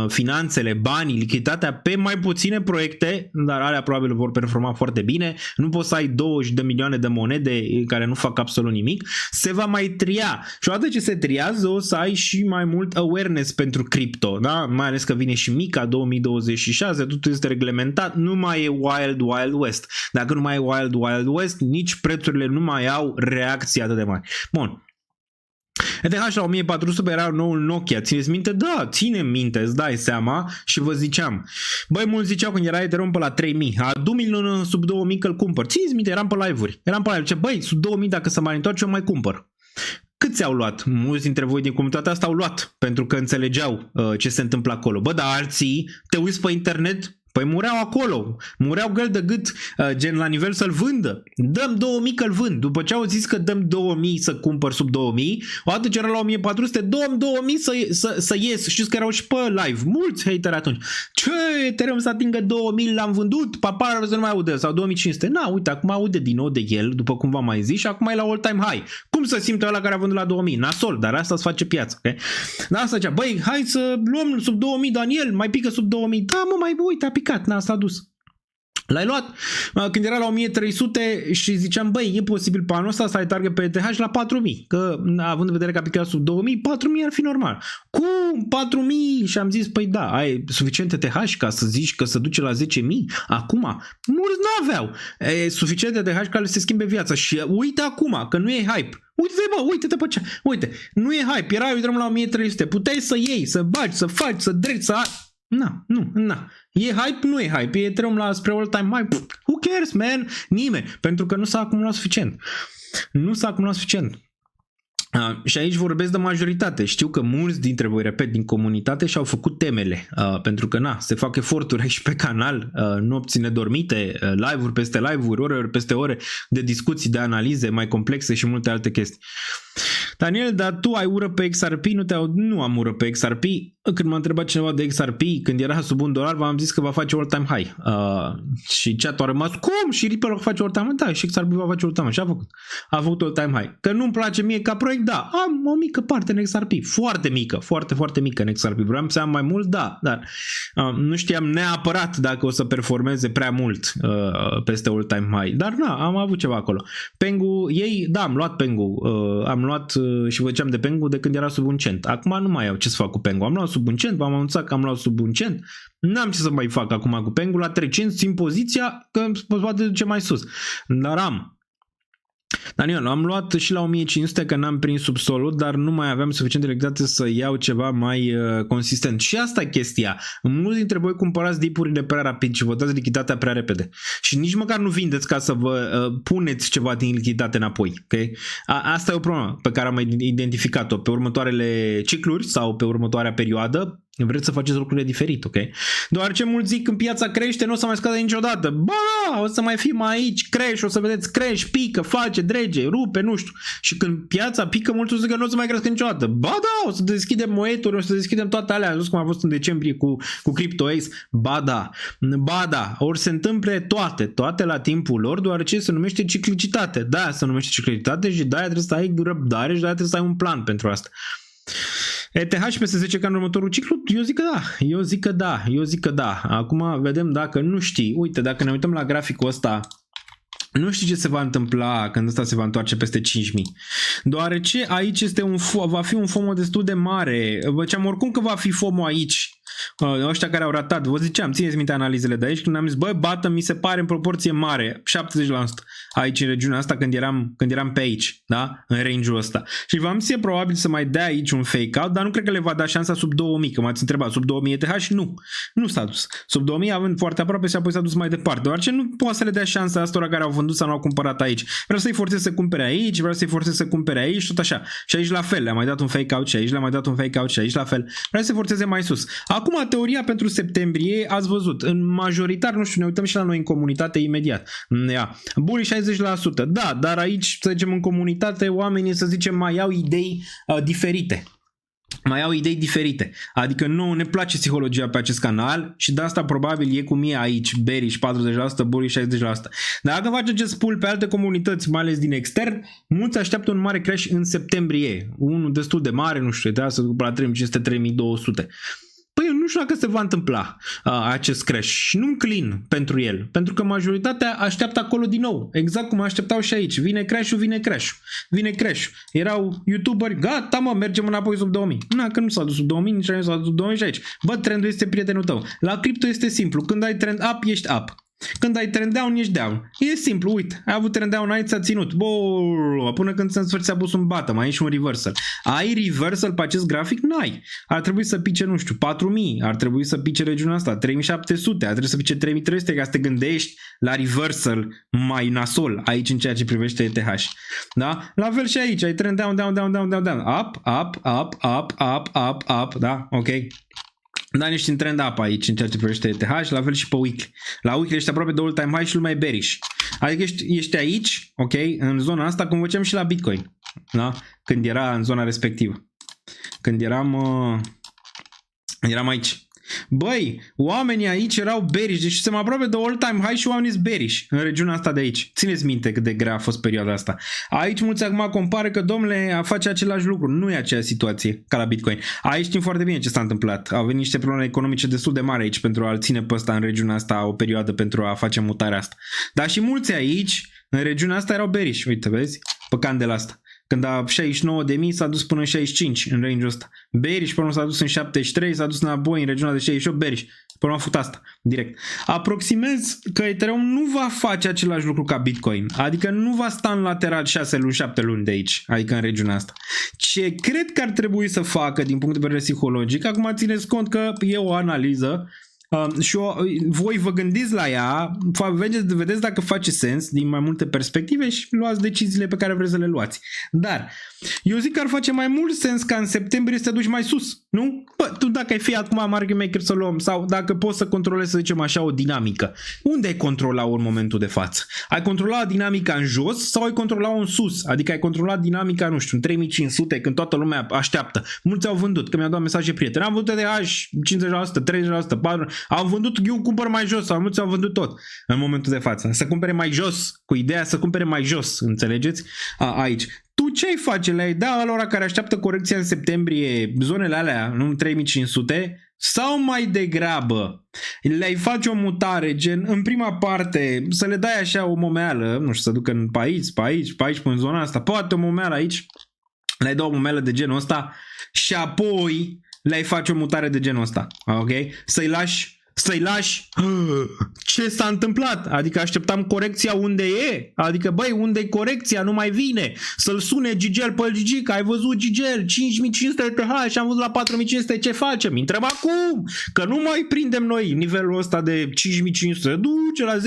finanțele, banii, lichiditatea pe mai puține proiecte, dar alea probabil vor performa foarte bine. Nu poți să ai 20 de milioane de monede care nu fac absolut nimic. Se va mai tria și odată ce se triază o să ai și mai mult awareness pentru cripto, da? Mai ales că vine și MiCA 2026, totul este reglementat, nu mai e Wild Wild West. Dacă nu mai e Wild Wild West, nici prețurile nu mai au reacții atât de mari. Bun. ETH la 1400 era noul Nokia, țineți minte? Da, ținem minte, îți dai seama și vă ziceam. Băi, mulți ziceau când era Ethereum pe la 3000, adu-mi sub 2000 că-l cumpăr. Țineți minte, eram pe live-uri. Ce, băi, sub 2000 dacă se mai întoarce, eu mai cumpăr. Cât ți-au luat? Mulți dintre voi din comunitatea asta au luat, pentru că înțelegeau ce se întâmplă acolo. Bă, dar alții, te uiți pe internet, păi mureau acolo, mureau găl de gât, gen la nivel să-l vândă. Dăm 2000 că-l vând. După ce au zis că dăm 2000 să cumpăr sub 2000, o dată ce era la 1400, dăm 2000 să ies. Știți că erau și pe live, mulți hateri atunci. Ce, Ethereum să atingă 2000, l-am vândut, papara să nu mai aude, sau 2500. Na, uite, acum aude din nou de el, după cum v-am mai zis, și acum e la all-time high. Cum să simte ăla care a vândut la 2000? Nasol, dar asta îți face piață, ok? Dar asta zicea, băi, hai să luăm sub 2000, Daniel, mai pică sub 2000. Da, mă, mai uite, a picat, s-a dus. L-ai luat când era la 1300 și ziceam, băi, e posibil pe anul ăsta să ai target pe ETH la 4000, că având în vedere că a picat sub 2000, 4000 ar fi normal. Cum? 4000? Și am zis, păi da, ai suficient ETH ca să zici că se duce la 10.000? Acum? Mulți nu aveau. E suficient ETH ca să se schimbe viața și uite acum, că nu e hype. Uite-te, bă, uite-te pe ce. Uite, nu e hype, era eu la 1300, puteai să iei, să bagi, să faci, să dregi, să... Na. E hype? Nu e hype. E Ethereum spre all-time high. Who cares, man? Nimeni. Pentru că nu s-a acumulat suficient. Și aici vorbesc de majoritate. Știu că mulți dintre voi, repet, din comunitate și-au făcut temele. Pentru că, se fac eforturi aici pe canal, nopți nedormite, live-uri peste live-uri, ore peste ore de discuții, de analize mai complexe și multe alte chestii. Daniel, dar tu ai ură pe XRP? Nu am ură pe XRP. Când m-a întrebat cineva de XRP, când era sub $1, v-am zis că va face all-time high. Și chat-ul a rămas, cum? Și Ripple va face all-time high? Da, și XRP va face all-time high. Și a făcut all-time high. Că nu-mi place mie ca proiect, da. Am o mică parte în XRP. Foarte mică, foarte, foarte mică în XRP. Vreau să am mai mult, da. Dar nu știam neapărat dacă o să performeze prea mult peste all-time high. Dar am avut ceva acolo. Pengu, am luat Pengu. Am luat și făceam de Pengu de când era sub un cent. Acum nu mai au ce să fac cu Pengu. Am luat sub un cent, v-am anunțat că am luat sub un cent. N-am ce să mai fac acum cu Pengu. La 300 țin poziția că poate duce mai sus. Dar am. Daniel, am luat și la 1500 că n-am prins subsolul, dar nu mai aveam suficientă lichiditate să iau ceva mai consistent. Și asta e chestia. Mulți dintre voi cumpărați dip-urile prea rapid și vă dați lichiditatea prea repede. Și nici măcar nu vindeți ca să vă puneți ceva din lichiditate înapoi. Okay? Asta e o problemă pe care am identificat-o pe următoarele cicluri sau pe următoarea perioadă. Vreți să faceți lucrurile diferit, ok? Deoarece mulți zic când piața crește, nu o să mai scadă niciodată. Ba, o să mai fim aici, crește, o să vedeți, crește, pică, face, drege, rupe, nu știu. Și când piața pică, mulți zic că nu o să mai crească niciodată. Ba da, o să deschidem moeturi, o să deschidem toate alea. Am zis cum a fost în decembrie cu CryptoAce. Ba da, ori se întâmple toate la timpul lor, deoarece se numește ciclicitate. Da, se numește ciclicitate și de-aia trebuie să ai răbdare și de-aia trebuie să ai un plan pentru asta. ETH peste 10 ca în următorul ciclu? Eu zic că da. Acum vedem dacă nu știi. Uite, dacă ne uităm la graficul ăsta, nu știi ce se va întâmpla când ăsta se va întoarce peste 5000. Deoarece aici va fi un FOMO destul de mare. Vă ziceam oricum că va fi FOMO aici. Ăștia care au ratat, vă ziceam, țineți minte analizele de aici, când am zis, Bottom mi se pare în proporție mare, 70% aici în regiunea asta când eram pe aici, da? În range-ul ăsta. Și v-am zis, e probabil să mai dea aici un fake-out, dar nu cred că le va da șansa sub 2000, că m-ați întrebat, sub 2000 ETH și nu s-a dus. Sub 2000 având foarte aproape și apoi s-a dus mai departe, deoarece nu poate să le dea șansa astora care au vândut sau nu au cumpărat aici. Vreau să-i forțez să cumpere aici, vreau să-i forțez să cumpere aici, tot așa. Și aici la fel, le-am mai dat un fake-out și aici le-am mai dat un fake-out și aici la fel. Vreau să-i forțeze mai sus. Acum, teoria pentru septembrie, ați văzut, în majoritar, nu știu, ne uităm și la noi în comunitate imediat. Bullish 60%, da, dar aici, să zicem, în comunitate, oamenii, să zicem, mai au idei diferite. mai au idei diferite. Adică nouă ne place psihologia pe acest canal și de asta probabil e cum e aici, bearish 40%, bullish 60%. Dar dacă faci acest pool pe alte comunități, mai ales din extern, mulți așteaptă un mare crash în septembrie. Unul destul de mare, nu știu, să ducă la 3500-3200. Păi eu nu știu dacă se va întâmpla acest crash și nu-mi clin pentru el, pentru că majoritatea așteaptă acolo din nou, exact cum așteptau și aici. Vine crash-ul, vine crash-ul, vine crash-ul. Erau youtuberi, gata mă, mergem înapoi sub 2000. Na, că nu s-a dus sub 2000, nici nu s-a dus sub 2000 și aici. Bă, trendul este prietenul tău. La cripto este simplu, când ai trend up, ești up. Când ai trend down, ești down. E simplu, uite, ai avut trend down aici, s-a ținut. Bă, până când se sfârșit, a pus un bottom, mai e și un reversal. Ai reversal pe acest grafic? N-ai. Ar trebui să pice, nu știu, 4000, ar trebui să pice regiunea asta, 3700, ar trebui să pice 3300 ca să te gândești la reversal mai nasol aici în ceea ce privește ETH. Da? La fel și aici, ai trend down, down, down, down, down, down, up, up, up, up, up, up, up, da? Ok. Dar ești în trend up aici în ceea ce privește ETH, la fel și pe weekly. La weekly ești aproape de all-time high și lumea e bearish. Adică ești aici, ok, în zona asta, cum făceam și la Bitcoin, da? Când era în zona respectivă. Când eram aici. Băi, oamenii aici erau bearish, deci suntem aproape de all-time high și oamenii sunt bearish în regiunea asta de aici. Țineți minte cât de grea a fost perioada asta. Aici mulți acum compară că, domnule, a face același lucru. Nu e aceeași situație ca la Bitcoin. Aici știm foarte bine ce s-a întâmplat. Au venit niște probleme economice destul de mari aici pentru a-l ține pe ăsta în regiunea asta o perioadă pentru a face mutarea asta. Dar și mulți aici, în regiunea asta, erau bearish. Uite, vezi? Pe candela asta. Când a 69.000 s-a dus până în 65 în range-ul ăsta. Bearish până s-a dus în 73, s-a dus înapoi în regiunea de 68, bearish. Până a făcut asta, direct. Aproximez că Ethereum nu va face același lucru ca Bitcoin. Adică nu va sta în lateral 6 luni, 7 luni de aici, adică în regiunea asta. Ce cred că ar trebui să facă din punct de vedere psihologic, acum țineți cont că e o analiză și voi vă gândiți la ea, vedeți dacă face sens din mai multe perspective și luați deciziile pe care vreți să le luați. Dar eu zic că ar face mai mult sens ca în septembrie să te duci mai sus, nu? Bă, tu dacă ai fi acum market maker să luăm sau dacă poți să controlezi, să zicem așa, o dinamică, unde ai controla-o în momentul de față? Ai controla dinamica în jos sau ai controla-o în sus? Adică ai controla dinamica, nu știu, în 3500 când toată lumea așteaptă. Mulți au vândut, că mi-au dat mesaje prieteni. Am vândut ETH 50%, 30%, 40%. Am vândut, eu cumpăr mai jos, sau mulți au vândut tot în momentul de față. Să cumpere mai jos, cu ideea să cumpere mai jos, înțelegeți? Aici. Tu ce ai face? Le-ai da alora care așteaptă corecția în septembrie, zonele alea, nu 3500, sau mai degrabă le-ai face o mutare, gen în prima parte să le dai așa o momeală, nu știu, să ducă pe aici, până în zona asta, poate o momeală aici, le-ai da o momeală de genul ăsta și apoi le-ai face o mutare de genul ăsta, ok? Să-i lași ce s-a întâmplat? Adică așteptam corecția unde e? Adică băi, unde e corecția? Nu mai vine. Să-l sune Gigel pe Gigi, că ai văzut Gigel 5500 TH și am văzut la 4500, ce facem? Intrăm acum, că nu mai prindem noi nivelul ăsta de 5500. Duce la 10.000,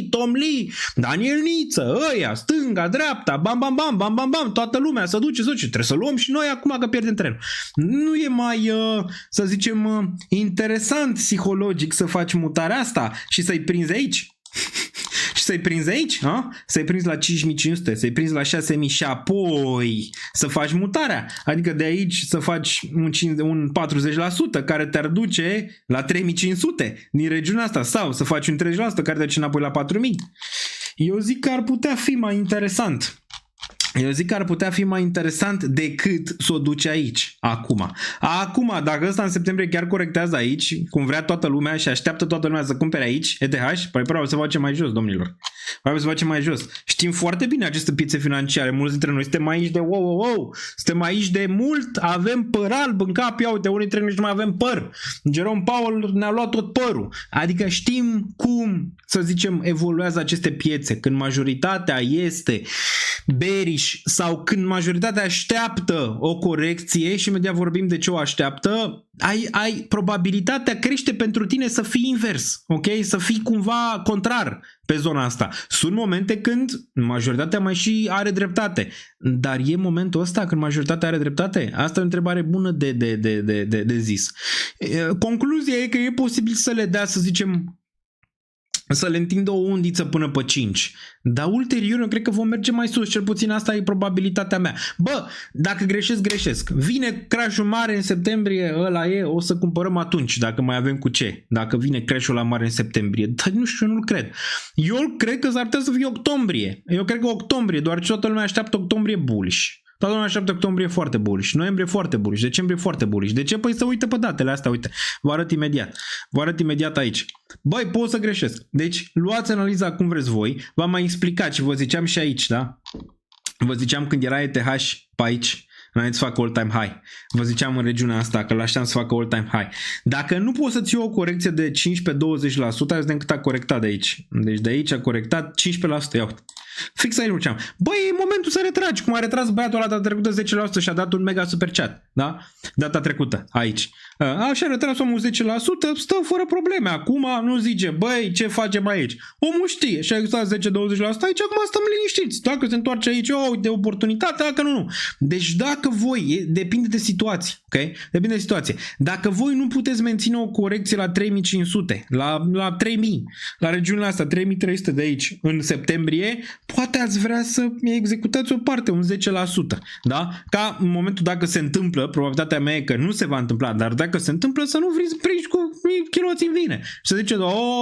Tom Lee, Daniel Niță, ăia, stânga, dreapta, bam, bam, bam, bam, bam, bam, toată lumea să duce. Trebuie să luăm și noi acum că pierdem trenul. Nu e mai, să zicem, interesant psihologic să faci mutarea asta și să-i prinzi aici? Și să-i prinzi aici? Să-i prinzi la 5500, să-i prinzi la 6000 și apoi să faci mutarea. Adică de aici să faci un 40% care te-ar duce la 3500 din regiunea asta sau să faci un 30% care te duce înapoi la 4000. Eu zic că ar putea fi mai interesant. Decât să o duci aici, acum. Acum, dacă ăsta în septembrie chiar corectează aici, cum vrea toată lumea și așteaptă toată lumea să cumpere aici, ETH, păi probabil se face mai jos, domnilor. Probabil se face mai jos. Știm foarte bine aceste piețe financiare. Mulți dintre noi suntem aici de wow. Suntem aici de mult, avem păr alb în cap, ia uite, unii dintre noi nu mai avem păr. Jerome Powell ne-a luat tot părul. Adică știm cum, să zicem, evoluează aceste piețe, când majoritatea este bearish sau când majoritatea așteaptă o corecție și imediat vorbim de ce o așteaptă, probabilitatea crește pentru tine să fii invers, ok? Să fii cumva contrar pe zona asta. Sunt momente când majoritatea mai și are dreptate, dar e momentul ăsta când majoritatea are dreptate? Asta e o întrebare bună de zis. Concluzia e că e posibil să le dea, să zicem, să le întindă o undiță până pe 5. Dar ulterior eu cred că vom merge mai sus, cel puțin asta e probabilitatea mea. Bă, dacă greșesc. Vine crash-ul mare în septembrie, ăla e, o să cumpărăm atunci, dacă mai avem cu ce. Dacă vine crash-ul la mare în septembrie. Dar nu știu, nu-l cred. Eu cred că s-ar putea să fie octombrie. Eu cred că octombrie, doar ce toată lumea așteaptă octombrie bullish. Toată lumea așteaptă octombrie foarte bullish, noiembrie foarte bullish, decembrie foarte bullish. De ce? Păi să uite pe datele astea, uite. Vă arăt imediat aici. Băi, pot să greșesc. Deci, luați analiza cum vreți voi. V-am mai explicat și vă ziceam și aici, da? Vă ziceam când era ETH pe aici, înainte să facă all-time high. Vă ziceam în regiunea asta că l-așteam să facă all-time high. Dacă nu poți să-ți iei o corecție de 15-20%, hai să vedem cât a corectat de aici. Deci de aici a corectat 15%. Ia uite. Fix aici luceam. Băi, e momentul să retragi. Cum a retras băiatul ăla data trecută 10% și a dat un mega super chat. Da? Data trecută. Aici. Așa a retras omul 10%, stă fără probleme. Acum nu zice, băi, ce facem aici? Omul știe și a existat 10-20% aici, acum stăm liniștiți. Dacă se întoarce aici, de oportunitate, dacă nu. Deci dacă voi, depinde de situație, ok? Depinde de situație. Dacă voi nu puteți menține o corecție la 3500, la 3000, la regiunile astea, 3300 de aici, în septembrie, poate ați vrea să executați o parte, un 10%, da? Ca în momentul dacă se întâmplă, probabilitatea mea e că nu se va întâmpla, dar dacă se întâmplă să nu vriți prinși cu chiloți în vine. Și să zice,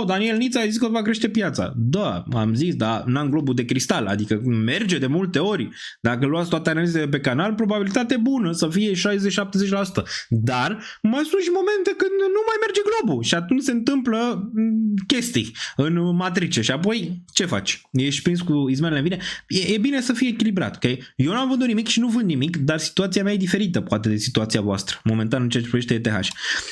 Daniel Nița a zis că va crește piața. Da, am zis, dar n-am globul de cristal, adică merge de multe ori. Dacă luați toate analizele pe canal, probabilitate bună să fie 60-70%. Dar mai sunt și momente când nu mai merge globul și atunci se întâmplă chestii în matrice și apoi ce faci? Ești prins cu izmenele în vine? E bine să fie echilibrat, ok? Eu n-am vândut nimic și nu vând nimic, dar situația mea e diferită poate de situația voastră, momentan în ceea ce privește ETH.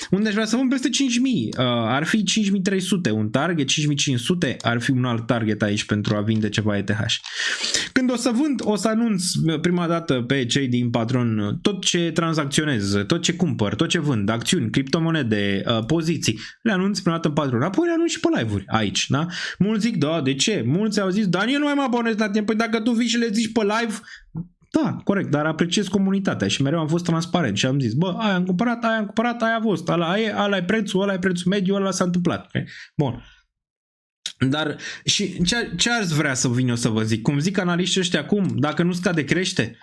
Unde aș vrea să vând peste 5000, ar fi 5300 un target, 5500 ar fi un alt target aici pentru a vinde ceva ETH. Când o să vând, o să anunț prima dată pe cei din Patron tot ce tranzacționez, tot ce cumpăr, tot ce vând, acțiuni, criptomonede, poziții, le anunț prima dată în Patron, apoi le anunț și pe live-uri aici, da? Mulți zic, da, de ce? Mulți au zis, Daniel, nu mai mă abonez la timp, păi dacă tu vii și le zici pe live, da, corect, dar apreciez comunitatea și mereu am fost transparent și am zis, bă, aia am cumpărat, aia a fost, ăla e prețul mediu, ăla s-a întâmplat. Okay? Bun. Dar și ce ați vrea să vin eu să vă zic? Cum zic analiștii ăștia acum, dacă nu scade, crește?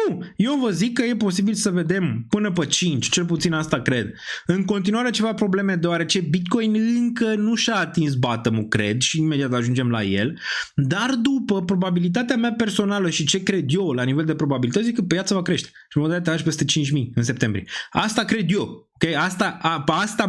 Nu, eu vă zic că e posibil să vedem până pe 5, cel puțin asta cred. În continuare ceva probleme deoarece Bitcoin încă nu și-a atins bottom-ul, cred, și imediat ajungem la el, dar după probabilitatea mea personală și ce cred eu la nivel de probabilități, zic că piața va crește și mă dai peste 5000 în septembrie. Asta cred eu. Okay? Pe asta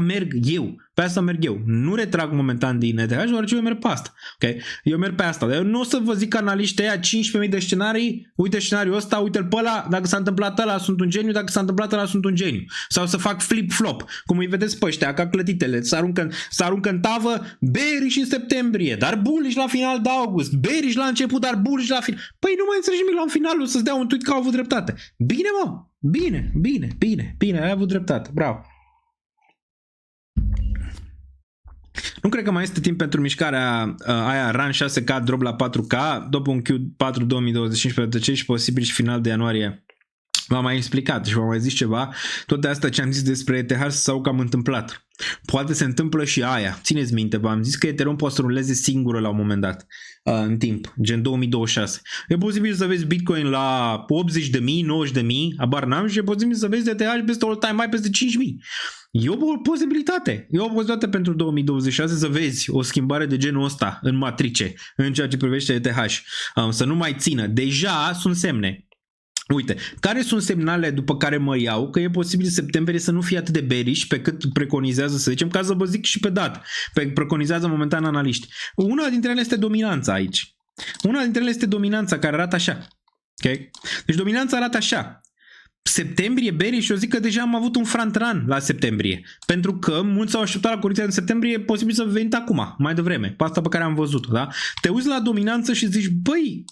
merg eu. Nu retrag momentan din ETH, deoarece eu merg pe asta. Okay? Eu merg pe asta. Dar eu nu o să vă zic analiștii aia 15.000 de scenarii, uite scenariul ăsta, uite-l pe ăla, dacă s-a întâmplat ăla sunt un geniu, dacă s-a întâmplat ăla sunt un geniu. Sau să fac flip-flop, cum îi vedeți pe ăștia, ca clătitele, să aruncă în tavă, bearish în septembrie, dar bullish la final de august, bearish la început, dar bullish la final. Păi nu mai înțelegi nimic la finalul să-ți dea un tweet că au avut dreptate. Bine, mă! Bine, ai avut dreptate. Bravo. Nu cred că mai este timp pentru mișcarea aia run 6K drop la 4K după un Q4 2025 și posibil și final de ianuarie. V-am mai explicat și v-am mai zis ceva. Toate astea ce am zis despre ETH s-au cam întâmplat. Poate se întâmplă și aia. Țineți minte, v-am zis că Ethereum poate să ruleze singură la un moment dat în timp, gen 2026. E posibil să vezi Bitcoin la 80.000, 90.000, abar n-am, și e posibil să vezi ETH peste all-time high peste 5.000. E o posibilitate. Pentru 2026 să vezi o schimbare de genul ăsta în matrice, în ceea ce privește ETH. Să nu mai țină. Deja sunt semne. Uite, care sunt semnalele după care mă iau că e posibil septembrie să nu fie atât de bearish pe cât preconizează, să zicem, ca să vă zic și pe dată, preconizează momentan analiști. Una dintre ele este dominanța aici. Una dintre ele este dominanța care arată așa. Okay? Deci dominanța arată așa. Septembrie bearish și eu zic că deja am avut un front run la septembrie. Pentru că mulți s-au așteptat la corecția în septembrie, e posibil să venit acum, mai devreme, pe asta pe care am văzut-o, da? Te uiți la dominanță și zici, băi,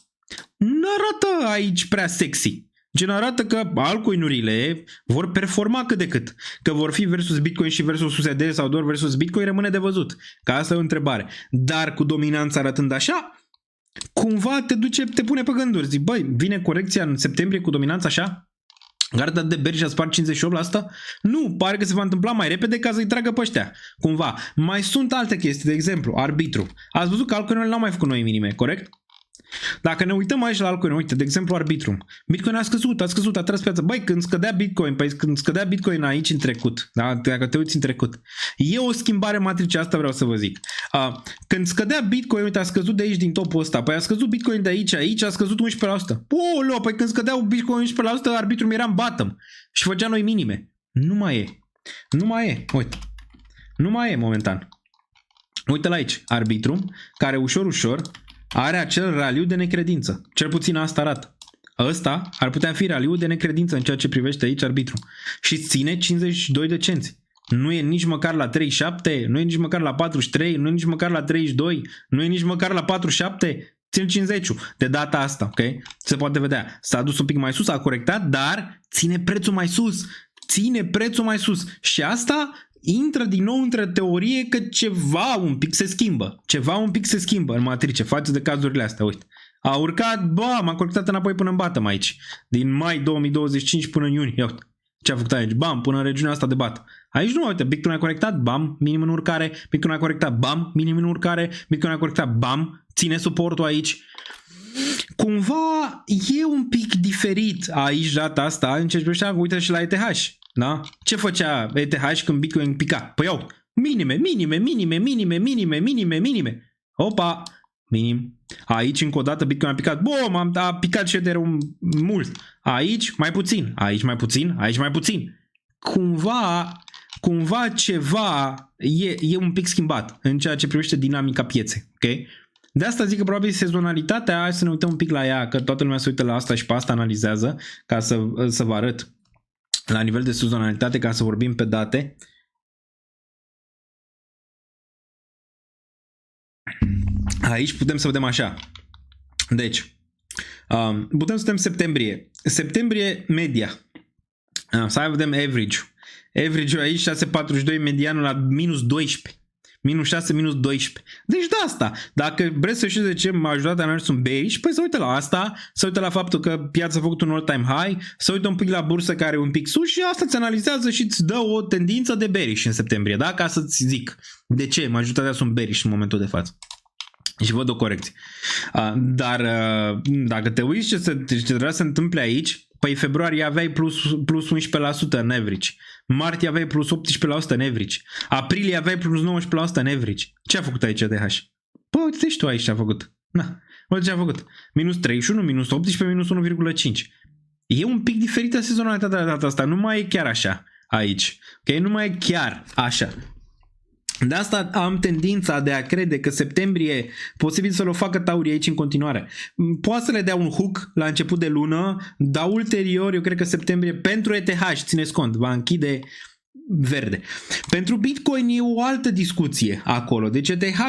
nu arată aici prea sexy. Gen arată că altcoin-urile vor performa cât de cât. Că vor fi versus Bitcoin și versus USD sau doar versus Bitcoin rămâne de văzut. Că asta e o întrebare. Dar cu dominanța arătând așa, cumva te pune pe gânduri. Zic, băi, vine corecția în septembrie cu dominanța așa? Garda de beri și-a spart 58%? Nu, pare că se va întâmpla mai repede ca să-i tragă pe ăștia, cumva. Mai sunt alte chestii, de exemplu, arbitru. Ați văzut că altcoin-urile n-au mai făcut noi minime, corect? Dacă ne uităm aici la altcoin, uite, de exemplu, arbitru. Bitcoin a scăzut, a tras piața. Băi, când scădea Bitcoin aici în trecut, da? Dacă te uiți în trecut, e o schimbare matrice, asta vreau să vă zic. Când scădea Bitcoin, uite, a scăzut de aici din topul ăsta, păi a scăzut Bitcoin de aici, a scăzut 11%. Oleo, păi când scădeau Bitcoin 11%, arbitru era în bottom și făcea noi minime. Nu mai e, uite. Nu mai e momentan. Uite la aici, arbitru, care ușor are acel raliu de necredință. Cel puțin asta arată. Ăsta ar putea fi raliul de necredință în ceea ce privește aici arbitru. Și ține 52 de cenți. Nu e nici măcar la 37, nu e nici măcar la 43, nu e nici măcar la 32, nu e nici măcar la 47, ține 50 de data asta, ok? Se poate vedea. S-a dus un pic mai sus, a corectat, dar ține prețul mai sus. Și asta intră din nou între teorie că ceva un pic se schimbă în matrice față de cazurile astea, uite. A urcat, m-a corectat înapoi până în bottom aici. Din mai 2025 până în iunie, ia uite. Ce a făcut aici? Bam, până în regiunea asta de bată. Aici nu, uite, Bitcoin a corectat, bam, minim în urcare, Bitcoin a corectat, bam, minim în urcare, Bitcoin a corectat, bam, ține suportul aici. Cumva e un pic diferit aici data asta în ce privește, uite și la ETH, da? Ce făcea ETH când Bitcoin pica? Păi iau, minime. Opa, minim. Aici încă o dată Bitcoin a picat, a picat și Ethereum mult. Aici mai puțin. Cumva ceva e un pic schimbat în ceea ce privește dinamica pieței, ok? De asta zic că probabil sezonalitatea, hai să ne uităm un pic la ea, că toată lumea se uită la asta și pe asta analizează, ca să vă arăt la nivel de sezonalitate, ca să vorbim pe date. Aici putem să vedem așa. Deci, putem să vedem septembrie. Septembrie media. Să vedem average. Average-ul aici 6,42, medianul la minus 12. Minus 6, minus 12. Deci de asta, dacă vreți să știți de ce majoritatea analiști sunt bearish, păi să uită la asta, să uită la faptul că piața a făcut un all-time high, să uită un pic la bursă care e un pic sus și asta îți analizează și îți dă o tendință de bearish în septembrie, da? Ca să-ți zic de ce majoritatea sunt bearish în momentul de față. Și văd o corecție. Dar dacă te uiți ce trebuia să se întâmple aici, păi februarie aveai plus 11% în average. Martie aveai plus 18% în average. Aprilie aveai plus 19% în average. Ce a făcut aici ETH? Păi uite și tu aici ce a făcut. Uite ce a făcut. Minus 31, minus 18, minus 1,5. E un pic diferită sezonalitatea de data asta. Nu mai e chiar așa aici. Ok? Nu mai e chiar așa. De asta am tendința de a crede că septembrie posibil să-l o facă taurii aici în continuare. Poate să le dea un hook la început de lună, dar ulterior eu cred că septembrie pentru ETH, țineți cont, va închide verde. Pentru Bitcoin e o altă discuție acolo. Deci ETH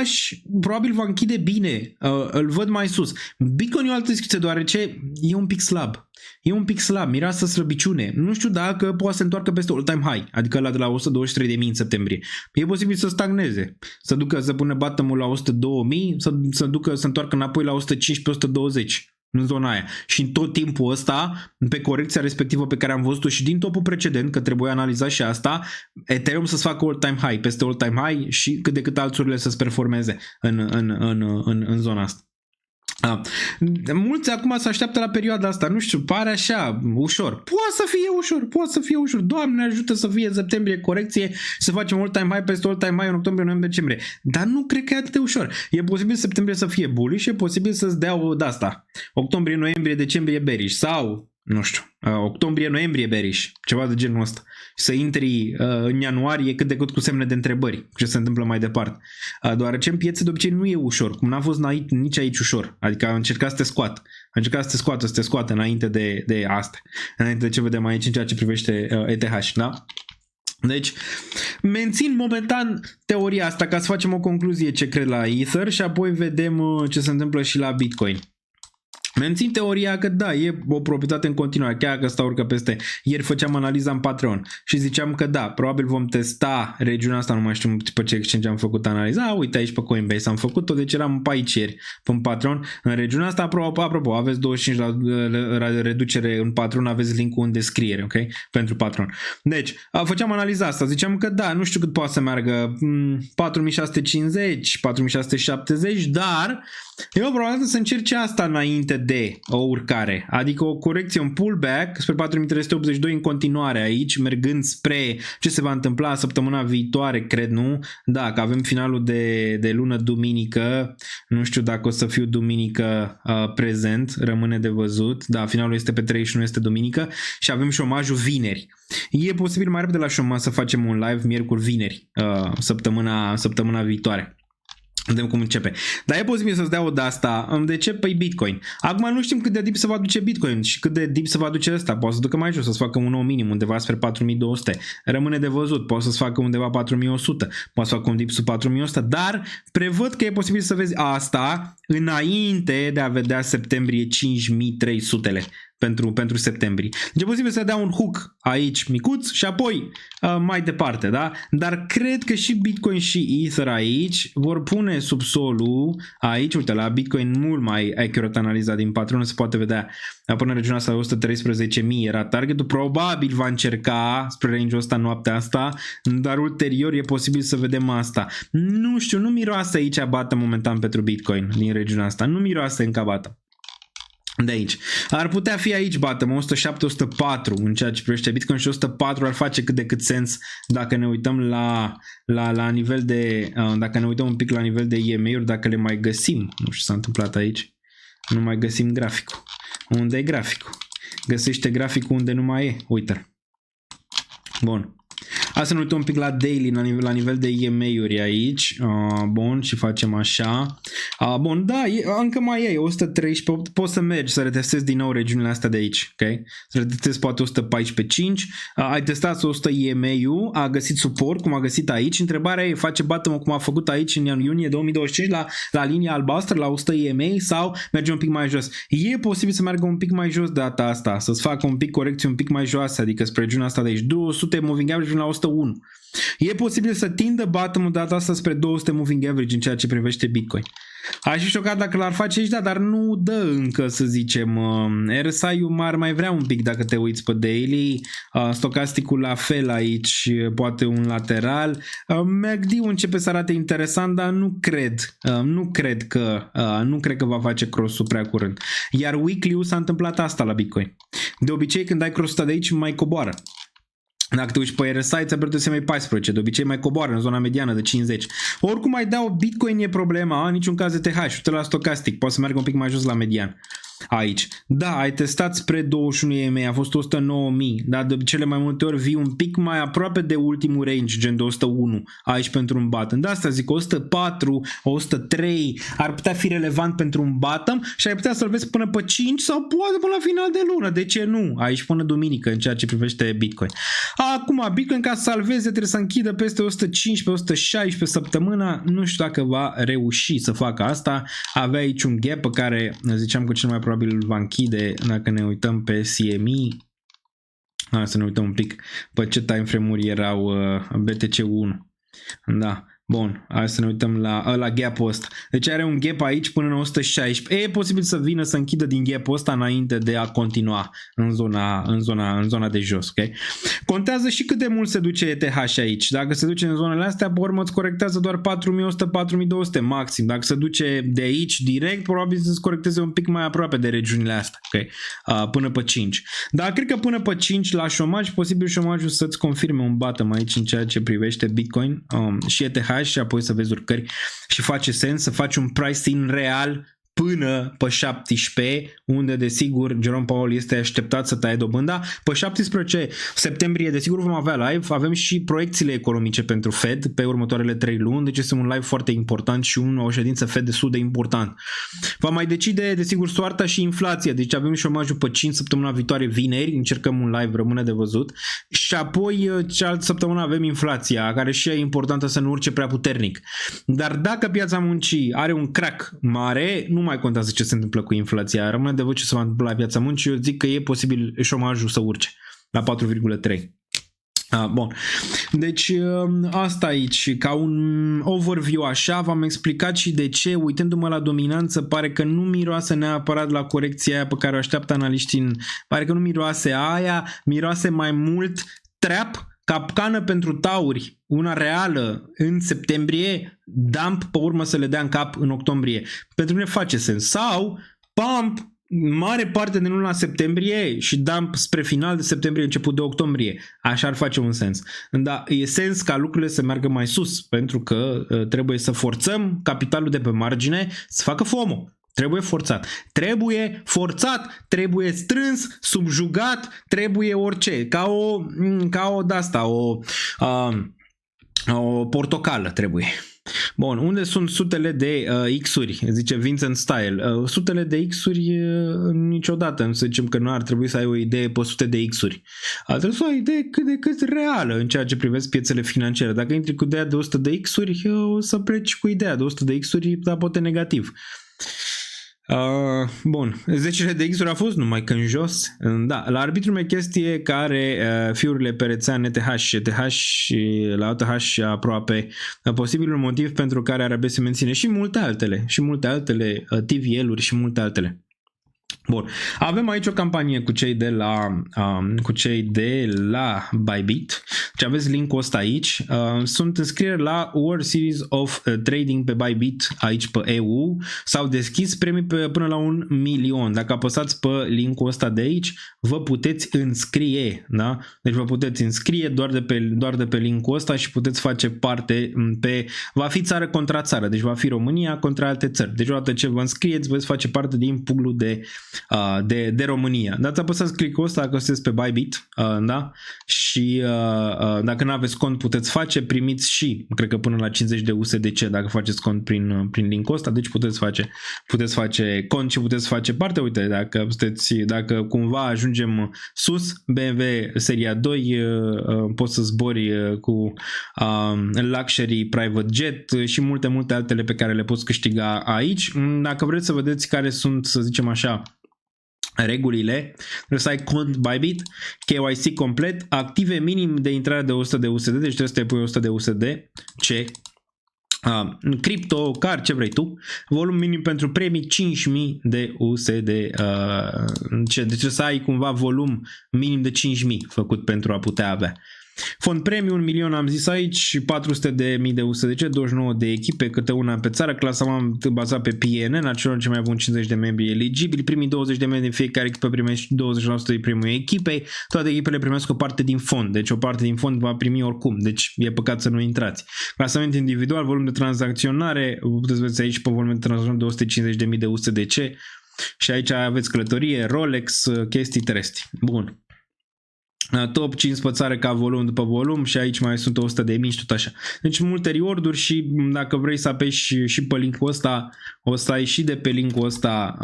probabil va închide bine, îl văd mai sus. Bitcoin e o altă discuție deoarece e un pic slab. Miroase slăbiciune. Nu știu dacă poate să întoarcă peste all-time high, adică la de la 123.000 în septembrie. E posibil să stagneze, să pune bottom-ul la 102.000, să întoarcă înapoi la 115-120 în zona aia. Și în tot timpul ăsta, pe corecția respectivă pe care am văzut-o și din topul precedent, că trebuie analizat și asta, Ethereum să-ți facă all-time high, peste all-time high și cât de cât alturile să-ți performeze în zona asta. Mulți acum se așteaptă la perioada asta, nu știu, pare așa ușor. Poate să fie ușor. Doamne ajută să fie septembrie corecție, să facem all-time high peste all-time high în octombrie, noiembrie, decembrie. Dar nu cred că e atât de ușor. E posibil septembrie să fie bullish și e posibil să-ți dea o de-asta. Octombrie, noiembrie, decembrie bearish sau, nu știu, octombrie, noiembrie bearish, ceva de genul ăsta. Să intri în ianuarie cât de cât cu semne de întrebări ce se întâmplă mai departe. Deoarece în piețe de obicei nu e ușor, cum n-a fost nici aici ușor. Adică a încercat să te scoată înainte de asta, înainte de ce vedem aici în ceea ce privește ETH, da? Deci, mențin momentan teoria asta ca să facem o concluzie ce cred la Ether și apoi vedem ce se întâmplă și la Bitcoin. Mențin teoria că da, e o proprietate în continuare, chiar că asta urcă peste. Ieri făceam analiza în Patreon și ziceam că da, probabil vom testa regiunea asta, nu mai știu pe ce exchange am făcut analiza, uite aici pe Coinbase am făcut-o, deci eram pe aici ieri, pe Patreon, în regiunea asta, apropo, aveți 25% la reducere în Patreon, aveți link-ul în descriere, ok? Pentru Patreon. Deci, făceam analiza asta, ziceam că da, nu știu cât poate să meargă, 4650, 4670, dar eu probabil să încerce asta înainte de o urcare, adică o corecție, un pullback spre 4382 în continuare aici, mergând spre ce se va întâmpla săptămâna viitoare, cred, nu? Da, că avem finalul de lună duminică, nu știu dacă o să fiu duminică prezent, rămâne de văzut, da, finalul este pe 31, este duminică și avem șomajul vineri. E posibil mai repede la șomaj să facem un live miercuri-vineri, săptămâna viitoare. Vedem cum începe. Dar e posibil să-ți dea o de asta. De ce? Păi Bitcoin. Acum nu știm cât de deep se va duce Bitcoin și cât de deep se va duce ăsta. Poate să ducă mai jos, să-ți facă un nou minim undeva spre 4200. Rămâne de văzut. Poate să-ți facă undeva 4100. Poate să facă un deep sub 4100. Dar prevăd că e posibil să vezi asta înainte de a vedea septembrie 5300-le. Pentru septembrie. Deci e posibil să dea un hook aici micuț și apoi mai departe, da? Dar cred că și Bitcoin și Ether aici vor pune subsolul aici, uite, la Bitcoin mult mai accurate analiza din Patreon, se poate vedea până în regiunea asta de 113.000 era targetul, probabil va încerca spre range-ul ăsta noaptea asta, dar ulterior e posibil să vedem asta. Nu știu, nu miroase aici bată momentan pentru Bitcoin din regiunea asta, nu miroase încă bată. De aici. Ar putea fi aici, bată-mă, 107-104 în ceea ce privește Bitcoin și 104 ar face cât de cât sens dacă ne uităm la nivel de, dacă ne uităm un pic la nivel de EMA-uri, dacă le mai găsim. Nu știu ce s-a întâmplat aici. Nu mai găsim graficul. Unde e graficul? Găsește graficul unde nu mai e. Uite. Bun. Hai să ne uităm un pic la daily, la nivel de EMA-uri aici. Bun, și facem așa. Bun, da, încă mai e 113, poți să mergi să retestezi din nou regiunile astea de aici, ok? Să retestezi poate 114.5, ai testat 100 EMA-ul, a găsit suport, cum a găsit aici. Întrebarea e, face bottom cum a făcut aici în iunie 2025 la linia albastră, la 100 EMA sau merge un pic mai jos? E posibil să meargă un pic mai jos data asta, să-ți facă un pic corecție un pic mai joasă, adică spre regiunea asta de aici, 200 moving average la 101. E posibil să tindă bottom-ul data asta spre 200 moving average în ceea ce privește Bitcoin. Aș fi șocat dacă l-ar face aici, dar nu dă încă, să zicem. RSI-ul mai vrea un pic dacă te uiți pe daily. Stocasticul la fel aici, poate un lateral. MACD-ul începe să arate interesant, dar nu cred că va face cross-ul prea curând. Iar weekly-ul s-a întâmplat asta la Bitcoin. De obicei când ai cross-ul de aici mai coboară. Dacă te uiți pe RSI, ți-a pierdut mai 14, de obicei mai coboară în zona mediană de 50. Oricum mai dau Bitcoin e problema, în niciun caz de TH, uite la stocastic, poate să meargă un pic mai jos la median. Aici. Da, ai testat spre 21 EMA, a fost 109.000, dar de cele mai multe ori vii un pic mai aproape de ultimul range, gen de 101, aici pentru un bottom. De asta zic, 104, 103 ar putea fi relevant pentru un bottom și ai putea să-l vezi până pe 5 sau poate până la final de lună. De ce nu? Aici până duminică în ceea ce privește Bitcoin. Acum, Bitcoin ca să salveze trebuie să închidă peste 115-116 săptămâna. Nu știu dacă va reuși să facă asta. Avea aici un gap pe care ziceam că cel mai probabil îl va închide dacă ne uităm pe CME. Hai să ne uităm un pic pe ce timeframe-uri erau BTC1. Da. Bun, hai să ne uităm la gap-ul ăsta. Deci are un gap aici până în 116. E posibil să vină să închidă din gap-ul ăsta înainte de a continua în zona de jos, ok? Contează și cât de mult se duce ETH aici. Dacă se duce în zonele astea, pe urmă îți corectează doar 4100-4200 maxim. Dacă se duce de aici direct, probabil să-ți corecteze un pic mai aproape de regiunile astea, ok? Până pe 5. Dar cred că până pe 5 la șomaj, posibil șomajul să-ți confirme un bottom aici în ceea ce privește Bitcoin și ETH și apoi să vezi urcări și face sens să faci un pricing real până pe 17, unde desigur Jerome Powell este așteptat să taie dobânda. Pe 17 septembrie desigur vom avea live, avem și proiecțiile economice pentru Fed pe următoarele 3 luni, deci este un live foarte important și o ședință Fed destul de important. Va mai decide desigur soarta și inflația, deci avem șomajul pe 5 săptămâna viitoare vineri, încercăm un live, rămâne de văzut, și apoi cealaltă săptămână avem inflația, care și e importantă să nu urce prea puternic. Dar dacă piața muncii are un crack mare, nu mai contează ce se întâmplă cu inflația, rămâne de văzut ce se va întâmpla la piața muncii. Eu zic că e posibil șomajul să urce la 4,3. Bun. Deci asta aici, ca un overview așa, v-am explicat și de ce, uitându-mă la dominanță, pare că nu miroase neapărat la corecția aia pe care o așteaptă analiștii, pare că nu miroase aia, miroase mai mult trap, capcană pentru tauri, una reală în septembrie, dump pe urmă să le dea în cap în octombrie. Pentru mine face sens. Sau pump mare parte din luna septembrie și dump spre final de septembrie, început de octombrie. Așa ar face un sens. Dar e sens ca lucrurile să meargă mai sus, pentru că trebuie să forțăm capitalul de pe margine să facă FOMO. Trebuie forțat, trebuie strâns, subjugat, trebuie orice. Ca o de-asta, o portocală trebuie. Bun, unde sunt sutele de X-uri? Zice Vincent Style. Sutele de X-uri niciodată. Nu să zicem că nu ar trebui să ai o idee pe sute de X-uri. Trebuie să ai o idee cât de cât reală în ceea ce privesc piețele financiare. Dacă intri cu ideea de 100 de X-uri, o să pleci cu ideea de 100 de X-uri, dar poate negativ. Bun, 10 de X-uri a fost numai că în jos. Da, la arbitru mai chestie care fiurile pe rețea NTH și ETH și la OTH aproape posibilul motiv pentru care ARB se menține și multe altele, TVL-uri și multe altele. Bun, avem aici o campanie cu cei de la Bybit. Deci aveți linkul ăsta aici. Sunt înscrieri la World Series of Trading pe Bybit aici pe EU. S-au deschis premii până la 1 milion. Dacă apăsați pe linkul ăsta de aici, vă puteți înscrie, da? Deci vă puteți înscrie doar de pe linkul ăsta și puteți face parte va fi țară contra țară. Deci va fi România contra alte țări. Deci odată ce vă înscrieți, veți face parte din pool-ul de România. Dați apăsați click-ul ăsta dacă sunteți pe Bybit, da? Și dacă nu aveți cont puteți face, primiți și, cred că până la 50 de USDC dacă faceți cont prin linkul ăsta, deci puteți face cont și puteți face parte. Uite, dacă cumva ajungem sus, BMW seria 2, poți să zbori cu luxury private jet și multe altele pe care le poți câștiga aici. Dacă vreți să vedeți care sunt, să zicem așa, regulile, trebuie să ai cont Bybit, KYC complet, active minim de intrare de 100 de USD, deci trebuie să te pui 100 de USD, cripto, car, ce vrei tu, volum minim pentru premii 5000 de USD, deci trebuie să ai cumva volum minim de 5000 făcut pentru a putea avea. Fond premium 1 milion am zis aici, 400.000 de USDC, 29 de echipe, câte una pe țară, clasament bazat pe PNN, acelor cei mai buni 50 de membri eligibili, primii 20 de membri din fiecare echipă primesc 20% din premiul echipei, toate echipele primesc o parte din fond, deci o parte din fond va primi oricum, deci e păcat să nu intrați. Clasament individual, volum de tranzacționare, puteți vedea aici pe volum de tranzacționare 250.000 de USDC și aici aveți călătorie, Rolex, chestii terestri. Bun. Top 5 pe țară ca volum după volum și aici mai sunt 100.000 și tot așa. Deci multe reward-uri și dacă vrei să apeși și pe linkul ăsta, o să ai și de pe linkul ăsta,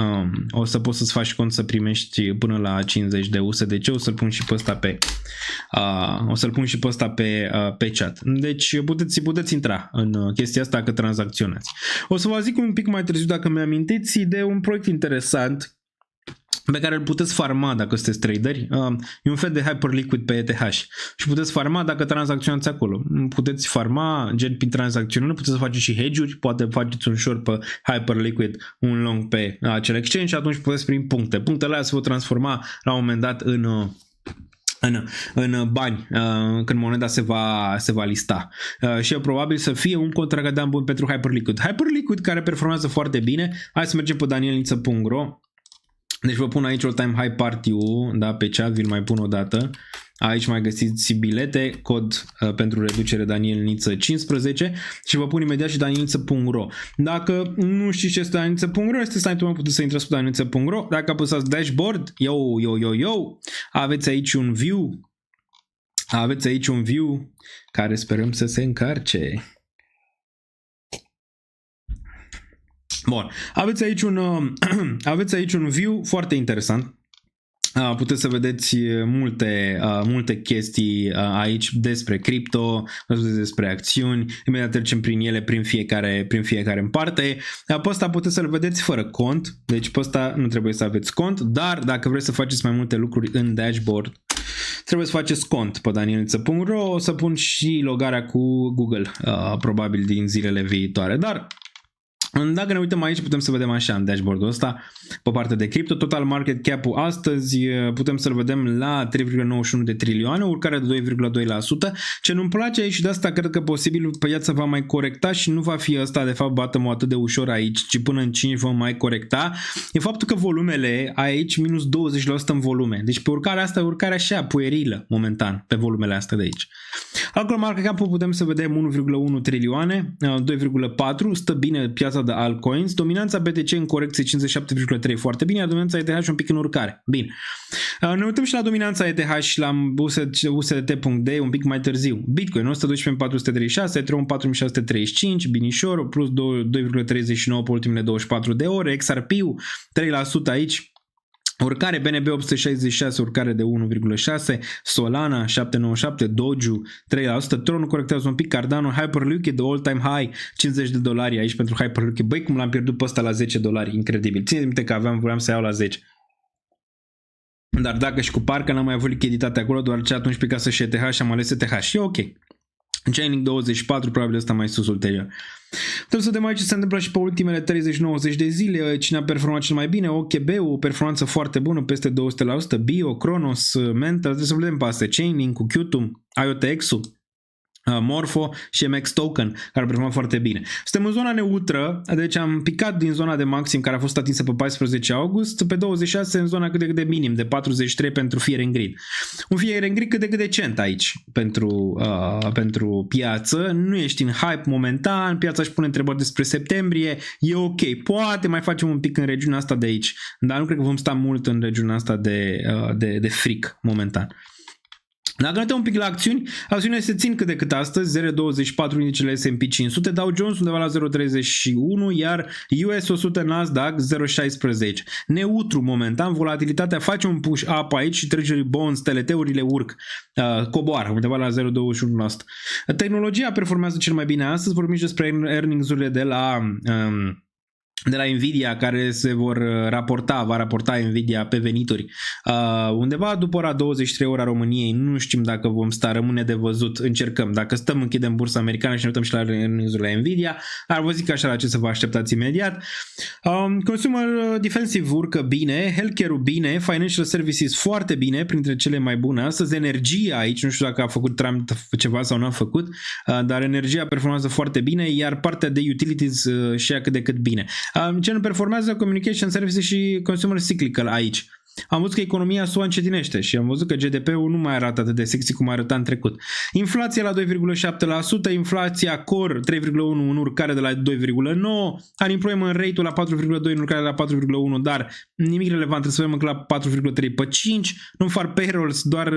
o să poți să-ți faci cont să primești până la 50 de USDC, o să-l pun și pe ăsta pe chat. Deci puteți intra în chestia asta dacă tranzacționați. O să vă zic un pic mai târziu, dacă mi-amintiți, de un proiect interesant pe care îl puteți farma dacă sunteți traderi. E un fel de Hyperliquid pe ETH și puteți farma dacă tranzacționați acolo. Puteți farma gen prin tranzacționare, puteți să faceți și hedge-uri, poate faceți un short pe Hyperliquid, un long pe acel exchange și atunci puteți primi puncte. Punctele alea se vor transforma la un moment dat în bani când moneda se va lista. Și e probabil să fie un contragandam bun pentru Hyperliquid. Hyperliquid care performează foarte bine. Hai să mergem pe danielniță.ro. Deci vă pun aici all time high party-ul, da, pe chat, vi-l mai pun o dată. Aici mai găsiți bilete, cod pentru reducere Daniel Niță 15 și vă pun imediat și danielniță.ro. Dacă nu știți ce este danielniță.ro, este site-ul meu, puteți să intrați pe danielniță.ro. Dacă apăsați dashboard, aveți aici un view, care sperăm să se încarce. Bun, aveți aici un view foarte interesant Puteți să vedeți multe chestii aici despre cripto, despre acțiuni, imediat trecem prin ele prin fiecare în parte. Pe ăsta puteți să-l vedeți fără cont, deci pe ăsta nu trebuie să aveți cont, dar dacă vreți să faceți mai multe lucruri în dashboard, trebuie să faceți cont pe danieliță.ro, o să pun și logarea cu Google, probabil din zilele viitoare, dar dacă ne uităm aici, putem să vedem așa în dashboard-ul ăsta, pe partea de cripto, total market cap-ul astăzi putem să-l vedem la 3,91 de trilioane, urcare de 2,2%. Ce nu-mi place aici și de asta cred că posibil piața va mai corecta și nu va fi ăsta de fapt bottom-ul atât de ușor aici, ci până în 5 vom mai corecta, e faptul că volumele aici minus 20% în volume. Deci pe urcarea asta e urcarea așa puerilă momentan pe volumele astea de aici. Acolo market cap-ul putem să vedem 1,1 trilioane, 2,4, stă bine piața de altcoins, dominanța BTC în corecție 57,3 foarte bine, iar dominanța ETH un pic în urcare. Bine. Ne uităm și la dominanța ETH și la USDT.D un pic mai târziu. Bitcoin 112.436, Ethereum 4.635, binișor, plus 2,39 pe ultimele 24 de ore, XRP-ul 3% aici. Urcare, BNB 866, urcare de 1,6, Solana 797, Doju 3%, Tron corectează un pic, Cardano, Hyperliquid de all-time high, $50 aici pentru Hyperliquid. Băi, cum l-am pierdut pe ăsta la $10, incredibil. Țineți minte că voiam să iau la 10. Dar dacă și cu parcă n-am mai avut lichiditate acolo, doar ce atunci pe ca să și ETH și am ales ETH și e ok. Chainlink 24, probabil ăsta mai sus ulterior. Trebuie să vedem aici ce se întâmplă și pe ultimele 30-90 de zile, cine a performat cel mai bine, OKB, o performanță foarte bună, peste 200%, Bio, Cronos, Mental, trebuie să vedem pe astea, Chainlink, cu Qtum, IOTX-ul, Morpho și MX Token, care performă foarte bine. Suntem în zona neutră, deci am picat din zona de maxim care a fost atinsă pe 14 august, pe 26 în zona cât de cât de minim, de 43 pentru Fear and Greed. Un Fear and Greed cât de cât decent aici pentru piață, nu ești în hype momentan, piața își pune întrebări despre septembrie, e ok, poate mai facem un pic în regiunea asta de aici, dar nu cred că vom sta mult în regiunea asta de fric momentan. Dacă ne uităm un pic la acțiuni, acțiunile se țin cât de cât astăzi, 0,24 indicele S&P 500, Dow Jones undeva la 0,31, iar US 100 Nasdaq 0,16. Neutru momentan, volatilitatea face un push up aici și treasury bonds, TLT-urile urc, coboară undeva la 0,21%. Tehnologia performează cel mai bine astăzi, vorbim și despre earnings-urile de la Nvidia care va raporta Nvidia pe venituri undeva după ora 23 ora României, nu știm dacă vom sta, rămâne de văzut, încercăm, dacă stăm închidem bursa americană și ne uităm și la earnings-urile Nvidia, dar vă zic așa la ce să vă așteptați imediat. Consumer Defensive urcă bine, Healthcare-ul bine, Financial Services foarte bine, printre cele mai bune astăzi, energia aici, nu știu dacă a făcut Trump ceva sau nu a făcut, dar energia performează foarte bine, iar partea de utilities și ea cât de cât bine. Ce nu performează, Communication Services și Consumer Cyclical aici. Am văzut că economia SUA încetinește și am văzut că GDP-ul nu mai arată atât de sexy cum arăta în trecut. Inflația la 2,7%, inflația core 3,1 în urcare de la 2,9%, unemployment rate-ul la 4,2 în urcare de la 4,1%, dar nimic relevant, trebuie să vedem că la 4,3 pe 5, non-farm payrolls doar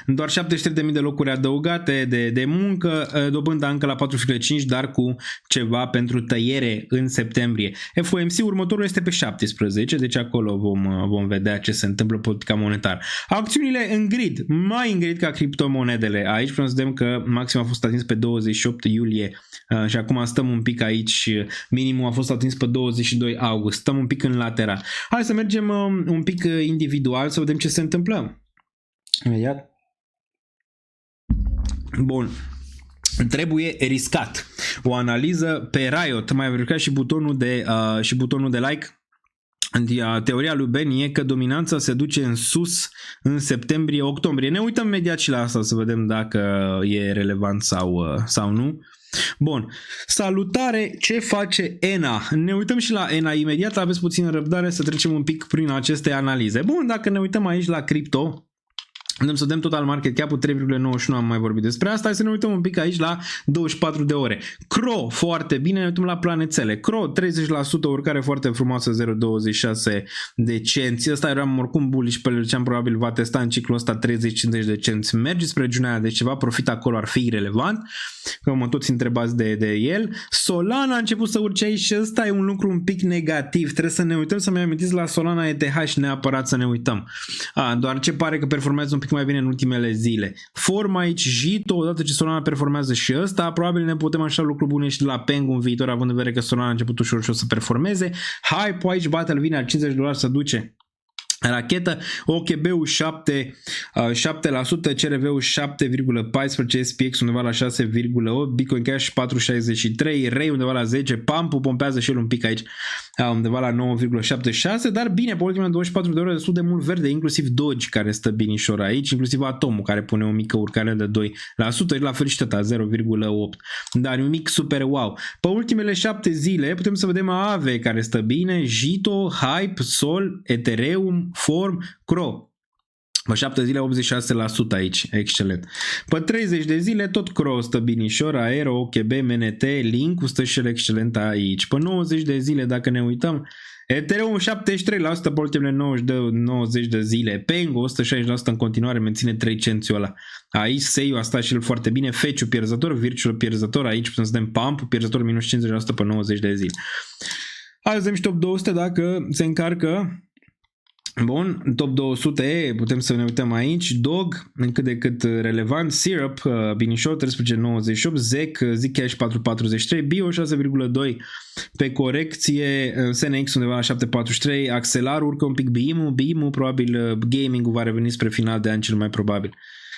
73.000 de locuri adăugate de muncă, dobânda încă la 4,5, dar cu ceva pentru tăiere în septembrie. FOMC următorul este pe 17, deci acolo vom vedea ce se întâmplă politica monetară. Acțiunile în grid, mai în grid ca criptomonedele. Aici putem să vedem că maxim a fost atins pe 28 iulie și acum stăm un pic aici, minimul a fost atins pe 22 august, stăm un pic în lateral. Hai să mergem un pic individual să vedem ce se întâmplă. Imediat. Bun. Trebuie riscat. O analiză pe Riot. Mai verificat și butonul de like. Teoria lui Ben e că dominanța se duce în sus în septembrie-octombrie. Ne uităm imediat și la asta să vedem dacă e relevant sau nu. Bun, salutare, ce face ENA? Ne uităm și la ENA imediat, aveți puțină răbdare să trecem un pic prin aceste analize. Bun, dacă ne uităm aici la cripto, Dăm să dăm total market cap-ul 3,91, am mai vorbit despre asta. Hai să ne uităm un pic aici la 24 de ore. CRO, foarte bine, ne uităm la planețele. CRO, 30% urcare foarte frumoasă, 0,26 de cenți. Ăsta eram oricum bullish pe el, ziceam probabil va testa în ciclul ăsta 30-50 de cenți. Merge spre regiunea, deci ceva profit acolo ar fi irelevant, că mă toți întrebați de el. Solana a început să urce aici și ăsta e un lucru un pic negativ. Trebuie să ne uităm, să-mi amintiți la Solana ETH neapărat să ne uităm. Doar ce pare că performează un pic mai bine în ultimele zile. Form aici, Jito, odată ce Solana performează și ăsta, probabil ne putem așa lucruri bune și de la Pengu în viitor, având în vedere că Solana a început ușor să performeze. Hype aici, Battle vine al $50 să duce rachetă, OKB-ul 7%, CRV-ul 7,14%, SPX undeva la 6,8%, Bitcoin Cash 4,63%, Ray undeva la 10%, Pump-ul pompează și el un pic aici undeva la 9,76%, dar bine, pe ultimele 24 de ore destul de mult verde, inclusiv Doge care stă binișor aici, inclusiv Atomul care pune o mică urcare de 2%, la fel și tăta 0,8%, dar un mic super wow. Pe ultimele 7 zile putem să vedem AAVE care stă bine, Jito, Hype, Sol, Ethereum, Form, CRO. Pe 7 zile 86% aici, excelent. Pe 30 de zile tot CRO stă binișor, Aero, OKB, MNT, Link stă și el excelent aici. Pe 90 de zile dacă ne uităm, Ethereum 73% pe ultimele 90 de zile, Pengu 160% în continuare, menține 3 cenți ăla. Aici Seiu a stat și el foarte bine, Feciu pierzător, Virtual pierzător, aici putem să dăm Pump, pierzător minus 50% pe 90 de zile. Hai să vedem și top 200 dacă se încarcă. Bun, top 200, putem să ne uităm aici, Dog, în cât de cât relevant, Syrup, binișor, 13,98, ZEC, Zcash 4,43, Bio 6,2 pe corecție, SNX undeva la 7,43, Axelar urcă un pic BIM-ul, probabil gaming-ul va reveni spre final de an cel mai probabil.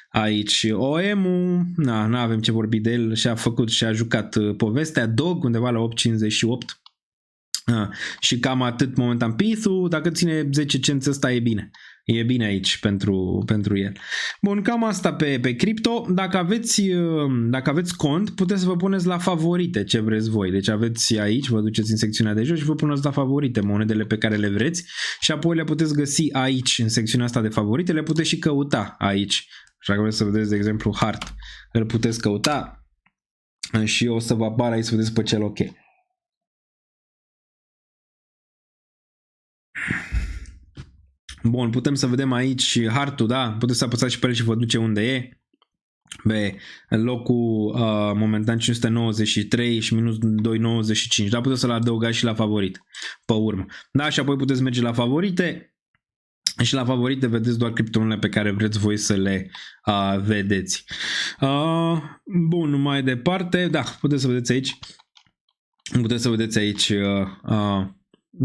Aici OM-ul, nu avem ce vorbi de el, și-a făcut și-a jucat povestea, Dog undeva la 8,58. Și cam atât momentan. Pithu, dacă ține 10 cenți, ăsta e bine. E bine aici pentru el. Bun, cam asta pe cripto. Dacă aveți cont, puteți să vă puneți la favorite ce vreți voi. Deci aveți aici, vă duceți în secțiunea de jos și vă puneți la favorite monedele pe care le vreți și apoi le puteți găsi aici, în secțiunea asta de favorite, le puteți și căuta aici. Așa că vreți să vedeți, de exemplu, Hart. Îl puteți căuta și o să vă apară aici să vedeți pe cel ok. Bun, putem să vedem aici Hartul, da? Puteți să apăsați și pe el și vă duce unde e. Pe locul momentan 593 și minus 295. Dar puteți să-l adăugați și la favorit pe urmă. Da, și apoi puteți merge la favorite. Și la favorite vedeți doar criptomonedele pe care vreți voi să le vedeți. Bun, mai departe. Da, puteți să vedeți aici. Puteți să vedeți aici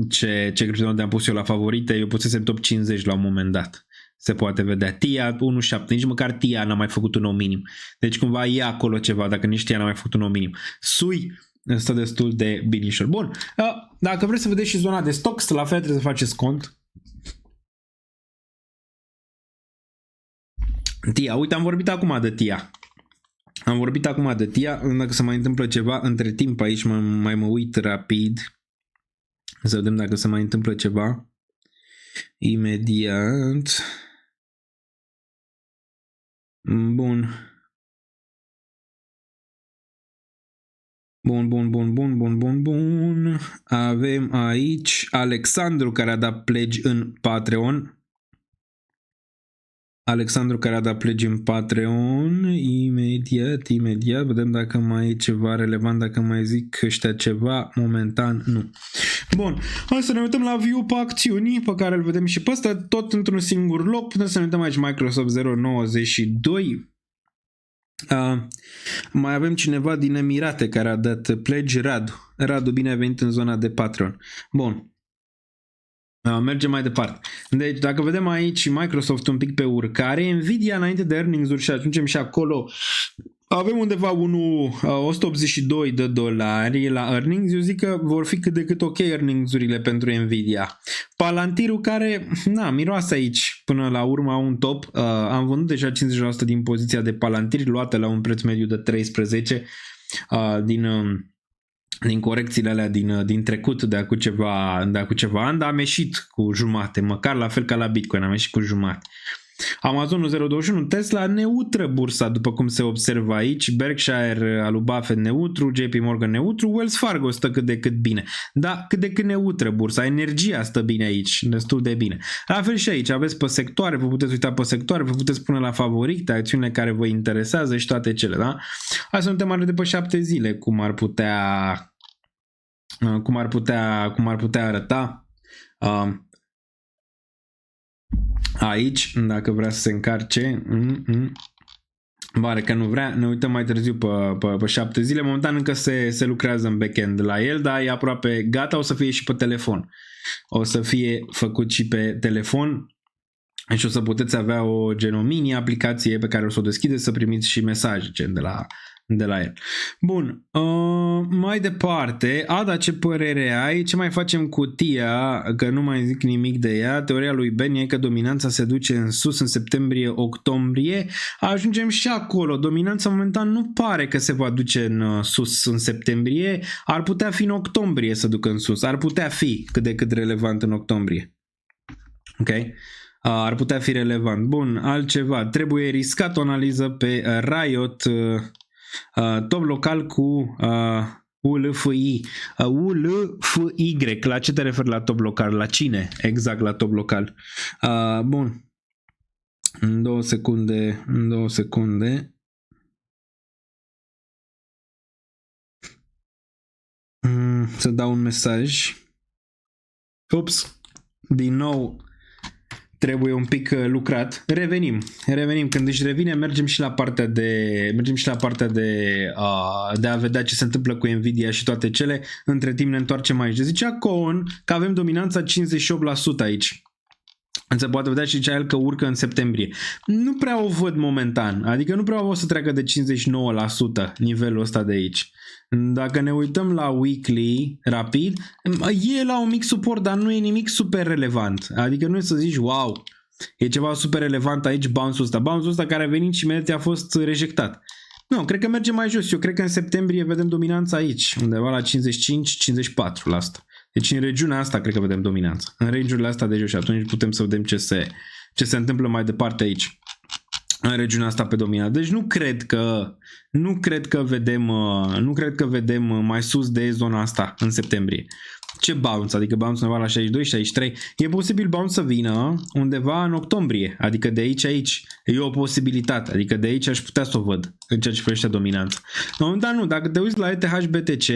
ce criptomonede am pus eu la favorite. Eu pusesem top 50 la un moment dat. Se poate vedea. TIA 1.7, nici măcar TIA n-a mai făcut un nou minim. Deci cumva e acolo ceva, dacă nici TIA n-a mai făcut un nou minim. SUI stă destul de binișor. Bun, dacă vreți să vedeți și zona de stocks, la fel trebuie să faceți cont. TIA, uite, am vorbit acum de TIA. Dacă se mai întâmplă ceva între timp aici, mai mă uit rapid. Să vedem dacă se mai întâmplă ceva. Imediat. Bun. Bun. Avem aici Alexandru care a dat pledge în Patreon. Imediat. Vedem dacă mai e ceva relevant, dacă mai zic ăștia ceva. Momentan nu. Bun, hai să ne uităm la view pe acțiuni pe care îl vedem și pe ăsta tot într-un singur loc. Putem să ne uităm aici Microsoft 0.92. Mai avem cineva din Emirate care a dat pledge, Radu, bine ai venit în zona de Patreon. Bun. Mergem mai departe. Deci dacă vedem aici Microsoft un pic pe urcare, Nvidia înainte de earnings-uri și ajungem și acolo, avem undeva $182 la earnings. Eu zic că vor fi cât de cât ok earnings-urile pentru Nvidia. Palantirul care, miroase aici până la urmă un top. Am vândut deja 50% din poziția de Palantir luată la un preț mediu de 13 din corecțiile alea din trecut de acum ceva ani, dar am ieșit cu jumate, măcar la fel ca la Bitcoin, am ieșit cu jumate. Amazonul 0,21, Tesla neutră bursa, după cum se observă aici, Berkshire al lui Buffett neutru, JP Morgan neutru, Wells Fargo stă cât de cât bine. Da, cât de cât neutră bursa, energia stă bine aici, destul de bine. La fel și aici, aveți pe sectoare, vă puteți uita pe sectoare, vă puteți pune la favorite, acțiunile care vă interesează și toate cele, da? Hai să suntem de pe 7 zile, cum ar putea arăta. Aici, dacă vrea să se încarce, pare că nu vrea, ne uităm mai târziu pe 7 zile, momentan încă se lucrează în backend la el, dar e aproape gata, o să fie și pe telefon. O să fie făcut și pe telefon și o să puteți avea o mini aplicație pe care o să o deschideți să primiți și mesaje de la el. Bun, mai departe, Ada, ce părere ai? Ce mai facem cu TIA? Că nu mai zic nimic de ea. Teoria lui Ben e că dominanța se duce în sus în septembrie-octombrie. Ajungem și acolo. Dominanța momentan nu pare că se va duce în sus în septembrie. Ar putea fi în octombrie să ducă în sus. Ar putea fi cât de cât relevant în octombrie. Ok? Ar putea fi relevant. Bun, altceva. Trebuie riscat o analiză pe Riot. Top local cu ULFI. ULFY. La ce te referi la top local? La cine? Exact, la top local. Bun. În 2 secunde. Să dau un mesaj. Ups. Din nou trebuie un pic lucrat. Revenim. Când își revine, mergem și la partea de a vedea ce se întâmplă cu Nvidia și toate cele. Între timp ne întoarcem aici. Zicea Cohen că avem dominanța 58% aici. Se poate vedea și zicea el că urcă în septembrie. Nu prea o văd momentan. Adică nu prea o să treacă de 59% nivelul ăsta de aici. Dacă ne uităm la weekly rapid, e la un mic suport, dar nu e nimic super relevant. Adică nu e să zici, wow, e ceva super relevant aici, bounce-ul ăsta. Bounce-ul ăsta care a venit și imediat a fost rejectat. Nu, cred că merge mai jos. Eu cred că în septembrie vedem dominanța aici, undeva la 55-54%. Deci în regiunea asta cred că vedem dominanța. În regiunile astea de jos și atunci putem să vedem ce se întâmplă mai departe aici. În regiunea asta pe dominanță. Deci nu cred că vedem mai sus de zona asta în septembrie. Ce bounce? Adică bounce undeva la 62, 63. E posibil bounce să vină undeva în octombrie. Adică de aici. E o posibilitate. Adică de aici aș putea să o văd în ceea ce privește dominanța. Dar nu, dacă te uiți la ETH BTC,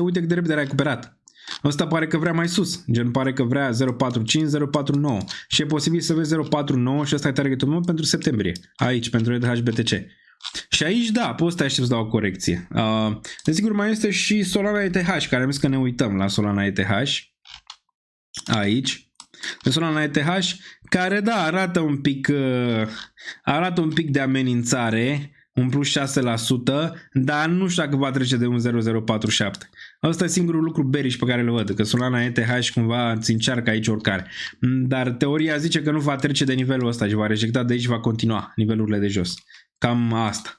uite cât de repede a recuperat. Ăsta pare că vrea mai sus, gen pare că vrea 045, 049 și e posibil să vezi 049 și ăsta e targetul meu pentru septembrie, aici, pentru ETH BTC. Și aici, da, poți să te aștepți la o corecție. Desigur, mai este și Solana ETH, care am zis că ne uităm la Solana ETH, aici. De Solana ETH, care, da, arată un pic de amenințare, un plus 6%, dar nu știu dacă va trece de un 0,047. Asta e singurul lucru bearish pe care îl văd, că Solana ETH cumva îți încearcă aici oricare. Dar teoria zice că nu va trece de nivelul ăsta și va rejecta de aici și va continua nivelurile de jos. Cam asta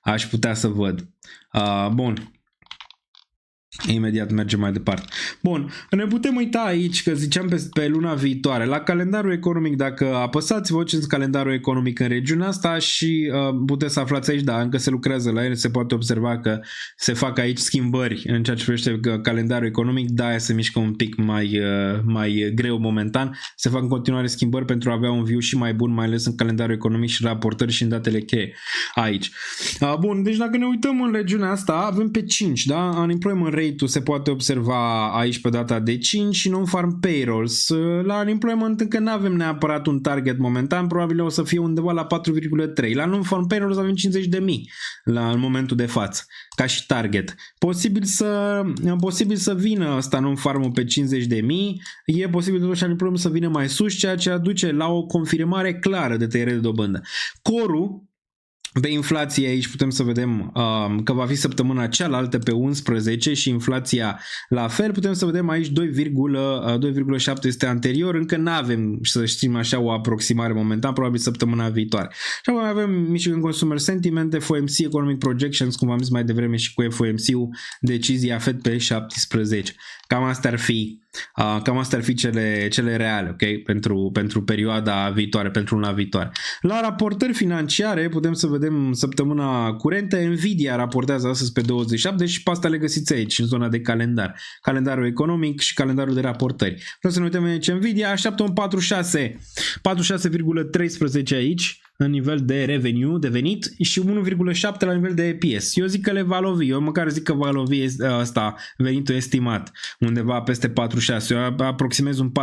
aș putea să văd. Bun. Imediat mergem mai departe. Bun, ne putem uita aici, că ziceam pe luna viitoare, la calendarul economic, dacă apăsați, vă duceți calendarul economic în regiunea asta și puteți să aflați aici, da, încă se lucrează la el, se poate observa că se fac aici schimbări în ceea ce privește calendarul economic, da, se mișcă un pic mai greu momentan, se fac în continuare schimbări pentru a avea un view și mai bun, mai ales în calendarul economic și raportări și în datele cheie aici. Bun, deci dacă ne uităm în regiunea asta, avem pe 5, da, unemployment rate se poate observa aici pe data de 5 și non-farm payrolls. La unemployment încă nu avem neapărat un target momentan, probabil o să fie undeva la 4,3. La non-farm payrolls avem 50.000 în momentul de față, ca și target. Posibil să vină ăsta non-farm-ul pe 50.000, e posibil totuși unemployment să vină mai sus, ceea ce aduce la o confirmare clară de tăiere de dobândă. Core-ul pe inflație aici putem să vedem că va fi săptămâna cealaltă pe 11 și inflația la fel. Putem să vedem aici 2,7 este anterior. Încă nu avem, să știm așa, o aproximare momentan, probabil săptămâna viitoare. Și apoi avem Michigan Consumer Sentiment, FOMC Economic Projections, cum am zis mai devreme și cu FOMC-ul, decizia Fed pe 17. Cam astea ar fi Cam astea ar fi cele reale, ok? Pentru perioada viitoare, pentru luna viitoare. La raportări financiare putem să vedem săptămâna curentă. Nvidia raportează astăzi pe 27 și pe asta le găsiți aici, în zona de calendar. Calendarul economic și calendarul de raportări. Vreau să ne uităm aici. Nvidia așteaptă un 46,13 aici în nivel de revenue, de venit, și 1,7 la nivel de EPS. Eu zic că le va lovi, eu măcar zic că va lovi asta, venitul estimat, undeva peste 46. Eu aproximez un 47,5,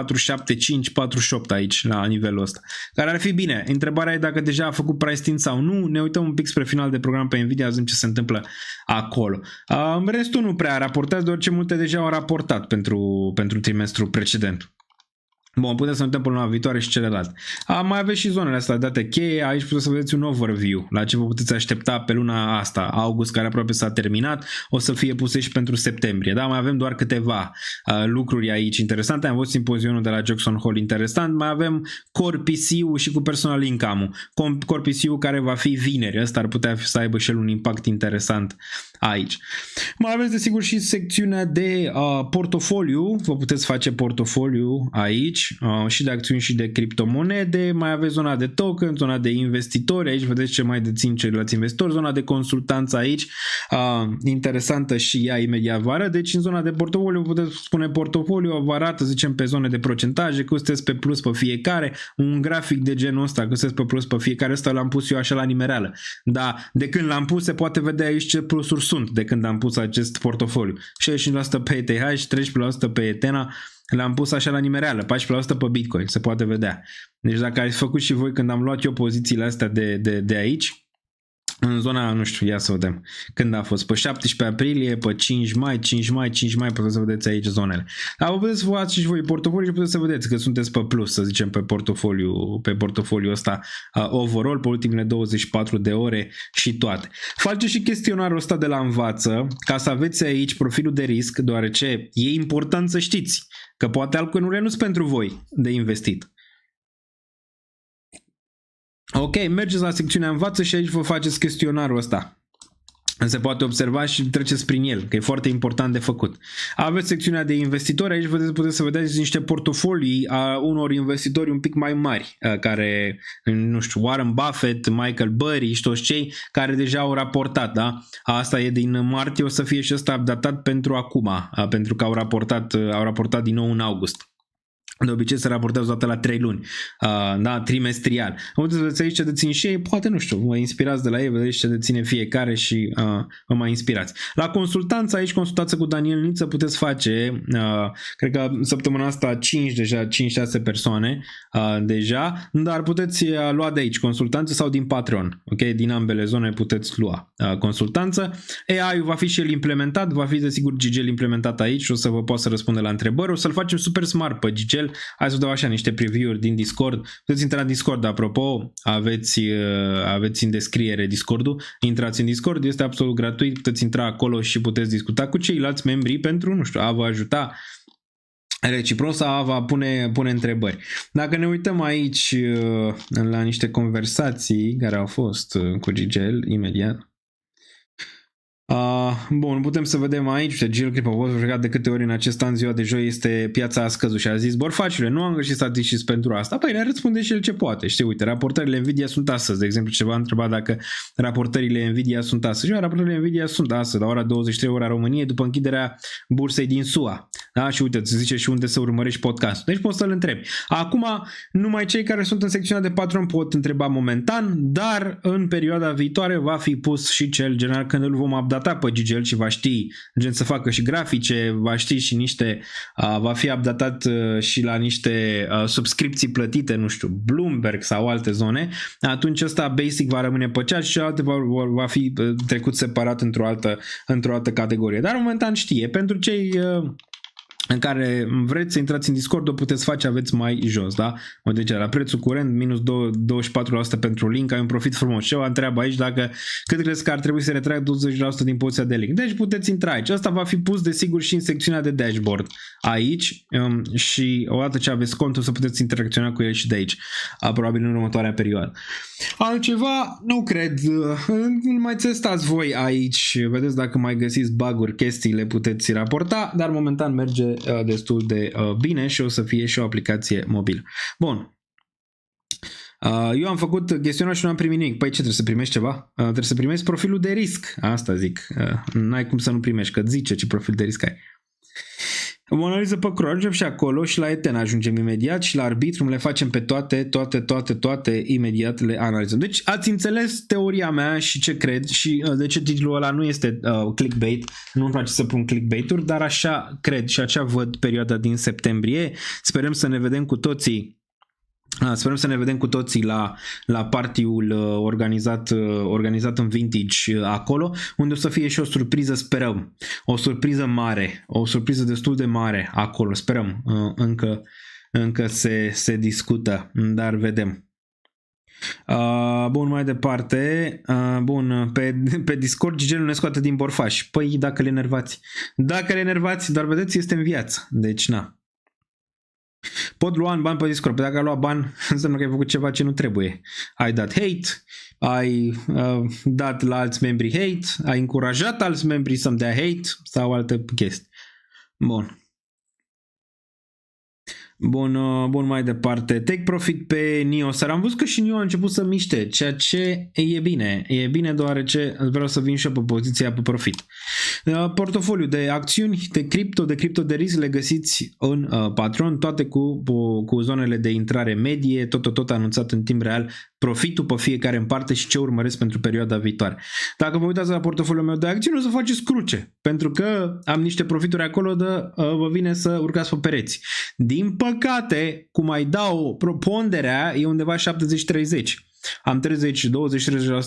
48 aici, la nivelul ăsta. Care ar fi bine. Întrebarea e dacă deja a făcut price tint sau nu. Ne uităm un pic spre final de program pe Nvidia, vedem ce se întâmplă acolo. Restul nu prea raportează, deoarece multe deja au raportat pentru trimestrul precedent. Bun, puteți să ne uităm până la viitoare și celelalte. Mai aveți și zonele astea date cheie, aici puteți să vedeți un overview la ce vă puteți aștepta pe luna asta, august, care aproape s-a terminat, o să fie puse și pentru septembrie. Da, mai avem doar câteva lucruri aici interesante. Am văzut simpozionul de la Jackson Hole interesant, mai avem Core PCU și cu personal income-ul. Core PCU care va fi vineri, ăsta ar putea să aibă și el un impact interesant aici. Mai aveți desigur și secțiunea de portofoliu, vă puteți face portofoliu aici, și de acțiuni și de criptomonede. Mai aveți zona de token, zona de investitori, aici vedeți ce mai dețin ceilalți investitori, zona de consultanță aici, interesantă și ea imediat vară. Deci în zona de portofoliu puteți spune portofoliu, vă arată, zicem, pe zone de procentaje, că sunteți pe plus pe fiecare, un grafic de genul ăsta, că sunteți pe plus pe fiecare, ăsta l-am pus eu așa la nimereală. Da, de când l-am pus se poate vedea aici ce plusuri sunt de când am pus acest portofoliu. 65% pe ETH, 13% pe Ethena, l-am pus așa la nimereală, 14% pe Bitcoin, se poate vedea. Deci dacă ați făcut și voi când am luat eu pozițiile astea de aici, în zona, nu știu, ia să vedem, când a fost, pe 17 aprilie, pe 5 mai, puteți să vedeți aici zonele. Dar vă puteți să luați și voi portofoliu și puteți să vedeți că sunteți pe plus, să zicem, pe portofoliul ăsta overall, pe ultimele 24 de ore și toate. Faceți și chestionarul ăsta de la Învață, ca să aveți aici profilul de risc, deoarece e important să știți că poate altcoinurile nu sunt pentru voi de investit. Ok, mergeți la secțiunea Învață și aici vă faceți chestionarul ăsta. Se poate observa și treceți prin el, că e foarte important de făcut. Aveți secțiunea de investitori, aici puteți să vedeți niște portofolii a unor investitori un pic mai mari, care, nu știu, Warren Buffett, Michael Burry și toți cei care deja au raportat, da? Asta e din martie, o să fie și ăsta updatat pentru acum, pentru că au raportat din nou în august. De obicei se raportează o dată la 3 luni, da, trimestrial. Vedeți aici ce dețin și ei, poate, nu știu, vă inspirați de la ei, vedeți ce deține fiecare și vă mai inspirați. La consultanță, aici consultață cu Daniel Niță puteți face, cred că săptămâna asta 5-6 persoane deja, dar puteți lua de aici consultanță sau din Patreon, ok? Din ambele zone puteți lua consultanță. AI-ul va fi și el implementat, va fi desigur Gigel implementat aici, o să vă pot să răspunde la întrebări, o să-l facem super smart pe Gigel. Hai să vă dau așa niște preview-uri din Discord. Puteți intra în Discord, apropo, aveți în descriere Discord-ul. Intrați în Discord, este absolut gratuit, puteți intra acolo și puteți discuta cu ceilalți membri pentru, nu știu, a vă ajuta reciproc sau a vă pune întrebări. Dacă ne uităm aici la niște conversații care au fost cu Gigel, imediat. Bun, putem să vedem aici, Gil Clip a fost jucat de câte ori în acest an, ziua de joi este piața a scăzut și a zis, borfacile, nu am găsit statistici pentru asta. Păi ne răspunde și el ce poate. Știi, uite, raportările Nvidia sunt astăzi, de exemplu, ceva întrebat dacă raportările Nvidia sunt astăzi. Raportările Nvidia sunt astăzi, la ora 23 ora României, după închiderea bursei din SUA. Da? Și uite, îți zice și unde să urmărești podcastul. Deci poți să-l întrebi. Acum, numai cei care sunt în secțiunea de Patreon pot întreba momentan, dar în perioada viitoare va fi pus și cel general când îl vom updata pe Gigel și va ști gen să facă și grafice, va ști și niște, va fi updatat și la niște subscripții plătite, nu știu, Bloomberg sau alte zone, atunci ăsta basic va rămâne pe cea și celălalt va fi trecut separat într-o altă categorie. Dar momentan știe. Pentru cei în care vreți să intrați în Discord, o puteți face, aveți mai jos, da? Deci la prețul curent, minus 24% pentru link, ai un profit frumos. Și eu întreabă aici dacă cât crezi că ar trebui să retrag 20% din poziția de link. Deci puteți intra aici. Asta va fi pus desigur și în secțiunea de dashboard aici și odată ce aveți contul să puteți interacționa cu el și de aici, probabil în următoarea perioadă. Altceva, nu cred. Mai testați voi aici, vedeți dacă mai găsiți bug-uri, chestii, le puteți raporta, dar momentan merge destul de bine și o să fie și o aplicație mobilă. Bun. Eu am făcut chestionar și nu am primit nimic. Păi ce, trebuie să primești ceva? Trebuie să primești profilul de risc. Asta zic. N-ai cum să nu primești, că zice ce profil de risc ai. O analiză pe CRO, ajungem și acolo și la ETN ajungem imediat și la Arbitrum le facem pe toate imediat le analizăm. Deci ați înțeles teoria mea și ce cred și de ce titlul ăla nu este clickbait, nu-mi place să pun clickbait-uri, dar așa cred și așa văd perioada din septembrie. Sperăm să ne vedem cu toții. Sperăm să ne vedem cu toții la party-ul organizat în Vintage acolo, unde o să fie și o surpriză, sperăm. O surpriză mare, o surpriză destul de mare acolo, sperăm. Încă se discută, dar vedem. Bun, mai departe. Bun, pe Discord Gigel ne scoate din borfaș. Păi dacă le enervați, dar vedeți, este în viață. Deci na. Pot lua în bani pe Discord, pe dacă ai luat bani înseamnă că ai făcut ceva ce nu trebuie. Ai dat hate, ai dat la alți membri hate, ai încurajat alți membri să-mi dea hate sau alte chestii. Bun, mai departe. Take profit pe NIO. Să am văzut că și NIO a început să miște, ceea ce e bine. E bine deoarece vreau să vin și eu pe poziția pe profit. Portofoliu de acțiuni, de cripto de risc le găsiți în Patreon, toate cu zonele de intrare medie, tot anunțat în timp real, profitul pe fiecare în parte și ce urmăresc pentru perioada viitoare. Dacă vă uitați la portofoliul meu de acțiuni, o să faceți cruce, pentru că am niște profituri acolo vă vine să urcați pe pereți. Din păcate, cum mai dau ponderea, e undeva 70-30. Am 20-30%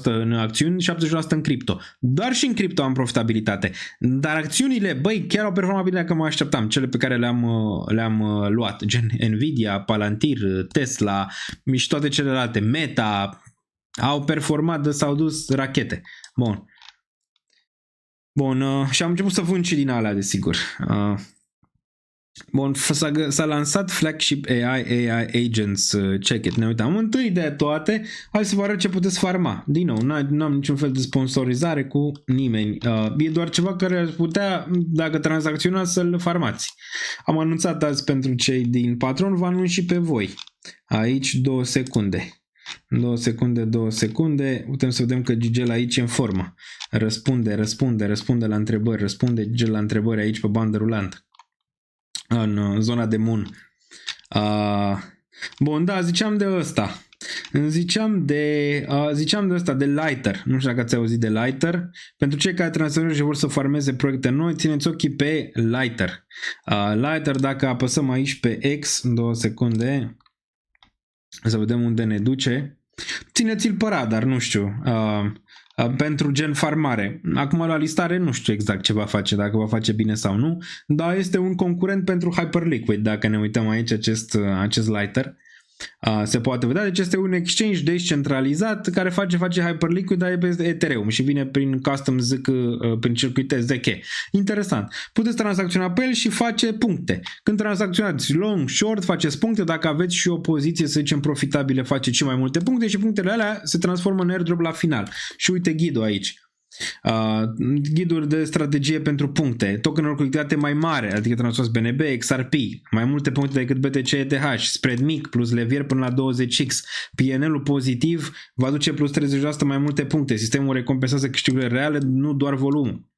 în acțiuni, 70% în cripto. Doar și în cripto am profitabilitate. Dar acțiunile, băi, chiar au performat bine dacă mă așteptam. Cele pe care le-am luat, gen Nvidia, Palantir, Tesla și toate celelalte, Meta, au performat, s-au dus rachete. Bun, și am început să vând și din alea, desigur. Bun, s-a lansat Flagship AI Agents, check it, ne uitam întâi de toate, hai să vă arăt ce puteți farma. Din nou, n-am niciun fel de sponsorizare cu nimeni, e doar ceva care ar putea, dacă tranzacționați, să-l farmați. Am anunțat azi pentru cei din Patreon, vă anunț și pe voi. Aici 2 secunde. 2 secunde, putem să vedem că Gigel aici e în formă. Răspunde la întrebări, răspunde Gigel la întrebări aici pe bandă rulantă. În zona de Moon. Bun, da, ziceam de ăsta. Ziceam de ăsta, de Lighter. Nu știu dacă ați auzit de Lighter. Pentru cei care tranzacționează și vor să farmeze proiecte noi, țineți ochii pe Lighter. Lighter, dacă apăsăm aici pe X, 2 secunde, să vedem unde ne duce. Țineți-l pe radar, nu știu. Pentru gen farmare. Acum la listare nu știu exact ce va face, dacă va face bine sau nu, dar este un concurent pentru Hyperliquid, dacă ne uităm aici acest Lighter. Se poate vedea, deci este un exchange descentralizat care face Hyperliquid, dar e pe Ethereum și vine prin custom ZK, prin circuite ZK. Interesant. Puteți tranzacționa pe el și face puncte. Când tranzacționați long, short, faceți puncte, dacă aveți și o poziție, să zicem, profitabilă, faceți și mai multe puncte și punctele alea se transformă în airdrop la final. Și uite ghidul aici. Ghiduri de strategie pentru puncte, tokenuri cu lichiditate mai mare, adică transformați BNB, XRP, mai multe puncte decât BTC ETH, spread mic plus levier până la 20x, PNL-ul pozitiv va duce plus 30% mai multe puncte, sistemul recompensează câștigurile reale, nu doar volumul.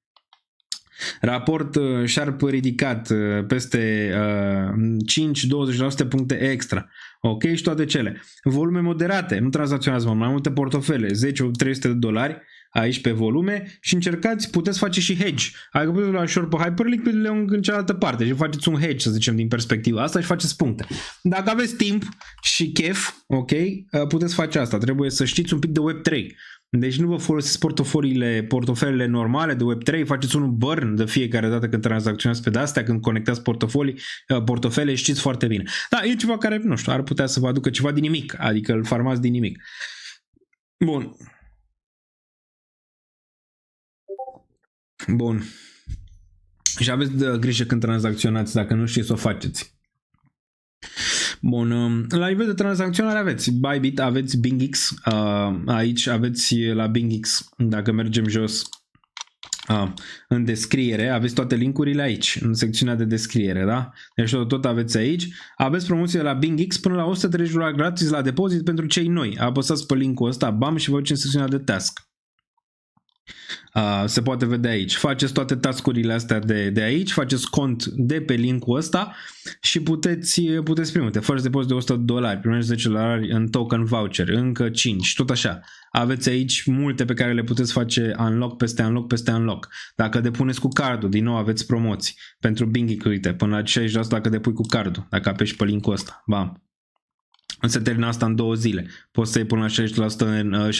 Raport sharp ridicat peste 5-20% puncte extra. Ok, și toate cele. Volume moderate, nu tranzacționați mai multe portofele, 10-300 $, aici pe volume și încercați, puteți face și hedge. Adică puteți lua short pe Hyperliquid, le în cealaltă parte și faceți un hedge, să zicem, din perspectiva asta și faceți puncte. Dacă aveți timp și chef, ok, puteți face asta. Trebuie să știți un pic de Web3. Deci nu vă folosiți portofelele normale de Web3, faceți un burn de fiecare dată când tranzacționați pe de-astea, când conectați portofele, știți foarte bine. Da, e ceva care, nu știu, ar putea să vă aducă ceva din nimic, adică îl farmați din nimic. Bun. Și aveți grijă când tranzacționați, dacă nu știți să o faceți. Bun, la nivel de tranzacționare aveți Bybit, aveți BingX, aici aveți la BingX, dacă mergem jos, în descriere, aveți toate linkurile aici, în secțiunea de descriere, da? Deci tot aveți aici. Aveți promoție de la BingX până la $130 gratis la depozit pentru cei noi. Apăsați pe linkul ăsta, bam, și vă duceți în secțiunea de task. Se poate vedea aici. Faceți toate tascurile astea de aici, faceți cont de pe linkul ăsta și puteți primi. First depozit de $100, primești $10 în token voucher, încă 5, tot așa. Aveți aici multe pe care le puteți face unlock peste unlock peste unlock. Dacă depuneți cu cardul, din nou aveți promoții pentru BingX, uite, până la 60% dacă depui cu cardul, dacă apeși pe linkul ăsta. Bam. Se termină asta în 2 zile. Poți să iei până la 60% în $60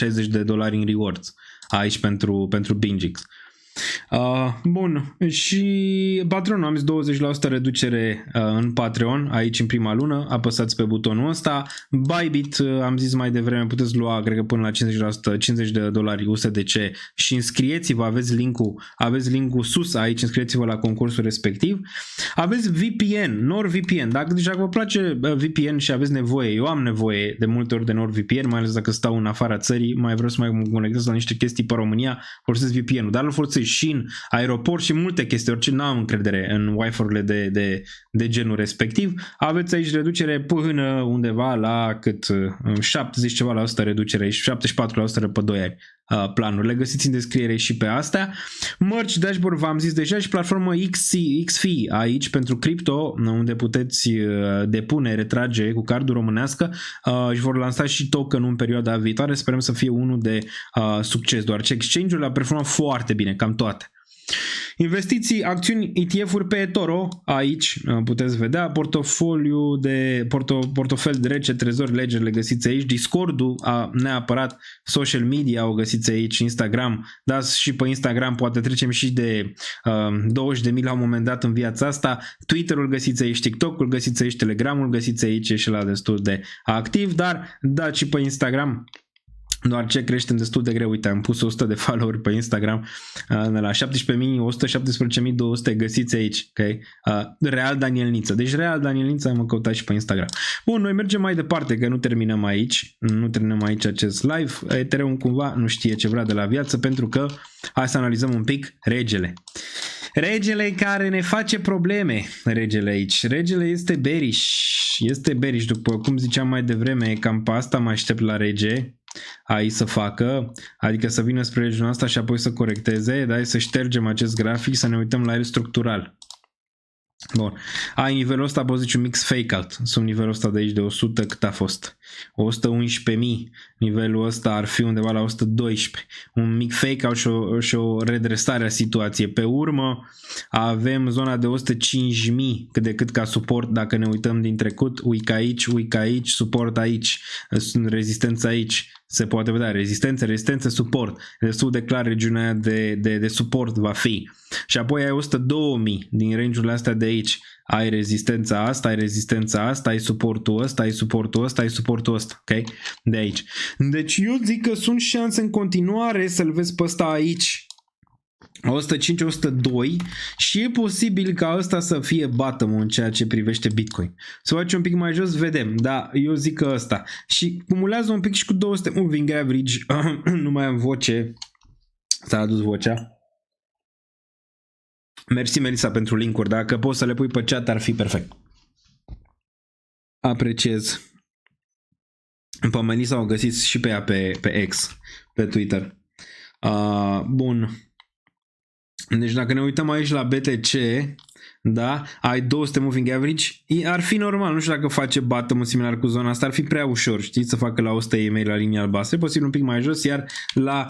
în rewards aici pentru BingX. Bun, și Patreon, am zis 20% reducere în Patreon, aici în prima lună, apăsați pe butonul ăsta. Bybit, am zis mai devreme, puteți lua, cred că până la $50 USDC și înscrieți-vă, aveți linkul sus aici, înscrieți-vă la concursul respectiv. Aveți VPN, NordVPN, dacă vă place VPN și aveți nevoie, eu am nevoie de multe ori de NordVPN, mai ales dacă stau în afara țării, mai vreau să mai conectez la niște chestii pe România, folosesc VPN-ul, dar îl folosesc și în aeroport și multe chestii, orice n-am încredere în Wi-Fi-urile de genul respectiv. Aveți aici reducere până undeva la cât 70 ceva la 100 reducere și 74% pe 2 ani. Planuri. Le găsiți în descriere și pe astea. Merch dashboard v-am zis deja și platformă XFi aici pentru cripto, unde puteți depune, retrage cu cardul românească și vor lansa și token în perioada viitoare. Sperăm să fie unul de succes, doar ce exchange-urile au performat foarte bine, cam toate. Investiții, acțiuni, ETF-uri pe eToro, aici puteți vedea, portofel de rece, trezori, ledger le găsiți aici, Discord-ul, neapărat, social media o găsiți aici, Instagram, da, și pe Instagram poate trecem și de 20.000 la un moment dat în viața asta, Twitter-ul găsiți aici, TikTok-ul găsiți aici, Telegram-ul găsiți aici, e și la destul de activ, dar dați și pe Instagram. Doar ce creștem destul de greu, uite, am pus 100 de follow-uri pe Instagram, de la 17.000, 117.200 găsiți aici, ok? Real Daniel Niță, deci Real Daniel Niță mă căutați și pe Instagram. Bun, noi mergem mai departe, că nu terminăm aici acest live, Ethereum cumva nu știe ce vrea de la viață, pentru că hai să analizăm un pic regele. Regele care ne face probleme, regele aici, regele este bearish, după cum ziceam mai devreme, cam pe asta mă aștept la rege, aici să facă, adică să vină spre regiunea asta și apoi să corecteze, dar să ștergem acest grafic, să ne uităm la el structural. Bun. Ai nivelul ăsta, poți zice un mix fake out, sunt nivelul ăsta de aici de 100, cât a fost? 111.000, nivelul ăsta ar fi undeva la 112, un mic fake out și o redresare a situației. Pe urmă avem zona de 105.000 cât de cât ca suport, dacă ne uităm din trecut, weak aici, suport aici, rezistență aici. Se poate vedea rezistență, suport. Destul de clar regiunea de suport va fi. Și apoi ai 102.000 din range-urile astea de aici. Ai rezistența asta, ai suportul ăsta, ai suportul ăsta, ok? De aici. Deci eu zic că sunt șanse în continuare să-l vezi pe ăsta aici. 105, 102 și e posibil ca ăsta să fie bottom în ceea ce privește Bitcoin. Să facem un pic mai jos, vedem, da, eu zic că ăsta. Și cumulează un pic și cu 200 moving average, nu mai am voce, s-a adus vocea. Mersi Melissa pentru link-uri, dacă poți să le pui pe chat ar fi perfect. Apreciez. Pe Melissa o găsiți și pe ea pe X, pe Twitter. Bun. Deci dacă ne uităm aici la BTC, da, ai 200 moving average, ar fi normal, nu știu dacă face bottom similar cu zona asta, ar fi prea ușor, știi, să facă la 100 EMA la linia albastră, posibil un pic mai jos, iar la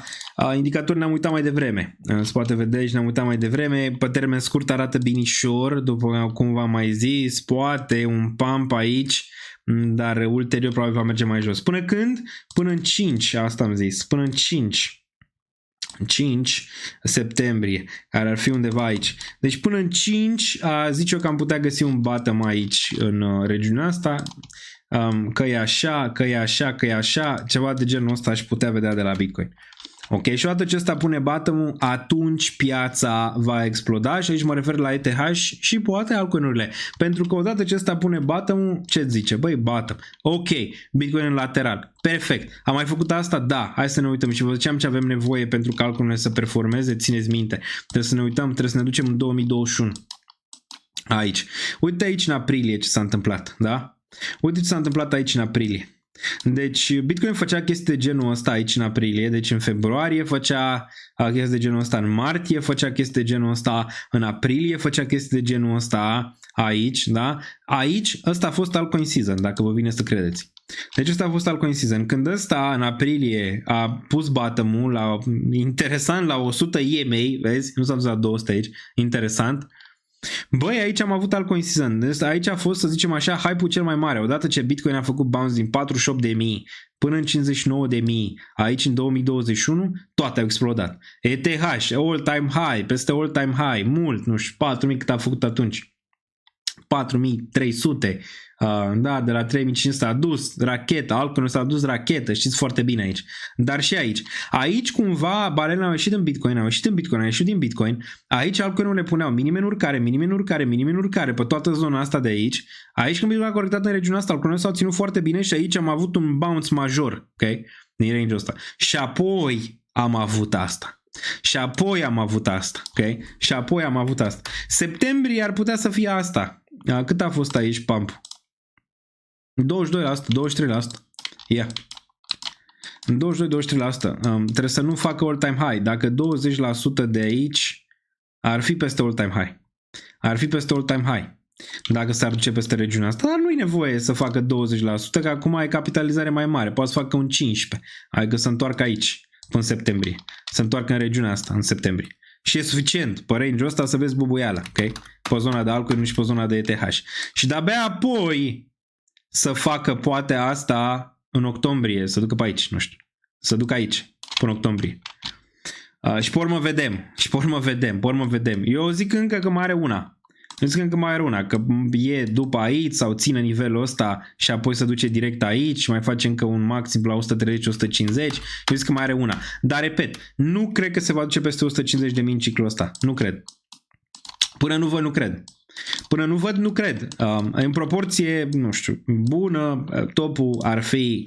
indicatori ne-am uitat mai devreme, se poate vedea aici, ne-am uitat mai devreme, pe termen scurt arată binișor, după cum v-am mai zis, poate un pump aici, dar ulterior probabil va merge mai jos. Până când? Până în 5, asta am zis, până în 5 septembrie, care ar fi undeva aici. Deci până în 5, zic eu că am putea găsi un bottom aici în regiunea asta, că e așa, ceva de genul ăsta aș putea vedea de la Bitcoin. Ok, și odată ce ăsta pune bottom-ul, atunci piața va exploda și aici mă refer la ETH și poate altcoin-urile. Pentru că odată ce ăsta pune bottom-ul, ce zice? Băi, bottom. Ok, Bitcoin în lateral. Perfect. Am mai făcut asta? Da. Hai să ne uităm și vă ziceam ce avem nevoie pentru ca altcoin-urile să performeze. Țineți minte. Trebuie să ne uităm, trebuie să ne ducem în 2021. Aici. Uite aici în aprilie ce s-a întâmplat, da? Uite ce s-a întâmplat aici în aprilie. Deci Bitcoin făcea chestii de genul ăsta aici în aprilie, deci în februarie făcea chestii de genul ăsta, în martie făcea chestii de genul ăsta, în aprilie făcea chestii de genul ăsta aici, da? Aici ăsta a fost altcoin season, dacă vă vine să credeți. Deci ăsta a fost altcoin season. Când ăsta în aprilie a pus bottom-ul la, interesant, la 100 EMA, vezi? Nu s-a dus la 200 aici, interesant. Băi, aici am avut altcoin season. Aici a fost, să zicem așa, hype-ul cel mai mare. Odată ce Bitcoin a făcut bounce din 48.000 până în 59.000 aici în 2021, toate au explodat. ETH, all-time high, peste all-time high, mult, nu știu, 4.000 cât a făcut atunci. 4.300, da, de la 3.500 s-a dus rachetă, altcoin s-a dus rachetă, știți foarte bine aici. Dar și aici. Aici cumva balena au ieșit în Bitcoin, au ieșit din Bitcoin. Aici altcoin-urile puneau minime în urcare, pe toată zona asta de aici. Aici când Bitcoin a corectat în regiunea asta, altcoin-urile s-au ținut foarte bine și aici am avut un bounce major, ok? Din range-ul ăsta. Și apoi am avut asta. Ok? Și apoi am avut asta. Septembrie ar putea să fie asta. Cât a fost aici pump? 22%, 23%. Yeah. 22-23%. Trebuie să nu facă all-time high. Dacă 20% de aici ar fi peste all-time high. Dacă s-ar duce peste regiunea asta, dar nu e nevoie să facă 20%, că acum ai capitalizare mai mare. Poate să facă un 15%. Adică să întoarcă aici până în septembrie. Să întoarcă în regiunea asta în septembrie. Și e suficient pe range-ul ăsta să vezi bubuiala, ok? Pe zona de altcoin și pe zona de ETH. Și de-abia apoi să facă poate asta în octombrie, să ducă pe aici, nu știu. Să ducă aici, până octombrie. Și pe urmă vedem. Eu zic încă că mai are una. Că e după aici sau ține nivelul ăsta și apoi se duce direct aici și mai face încă un maxim la 130-150. Eu zic că mai are una. Dar repet, nu cred că se va duce peste 150.000 în ciclul ăsta. Nu cred. Până nu văd, nu cred. În proporție, nu știu, bună, topul ar fi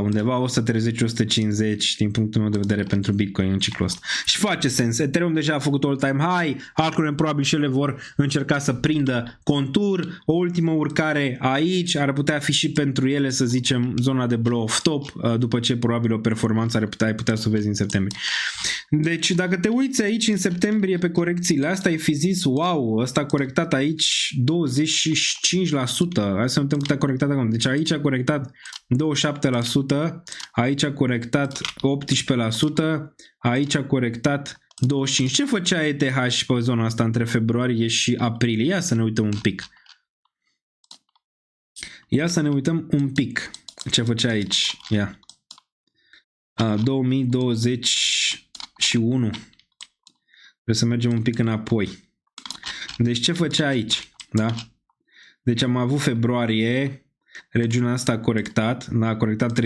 undeva 130-150 din punctul meu de vedere pentru Bitcoin în ciclul ăsta. Și face sens. Ethereum deja a făcut all-time high, altcoin probabil și ele vor încerca să prindă contur. O ultimă urcare aici ar putea fi și pentru ele, să zicem, zona de blow-off top, după ce probabil o performanță ai putea să o vezi în septembrie. Deci dacă te uiți aici în septembrie pe corecțiile astea, ai fi zis, wow, ăsta a corectat aici 25%. Hai să uităm cât a corectat acum. Deci aici a corectat 27%, aici a corectat 18%, aici a corectat 25%. Ce făcea ETH pe zona asta între februarie și aprilie? Ia să ne uităm un pic. Ce făcea aici? Ia. 2021. Trebuie să mergem un pic înapoi. Deci ce făcea aici? Da? Deci am avut februarie, regiunea asta a corectat, da, a corectat 35%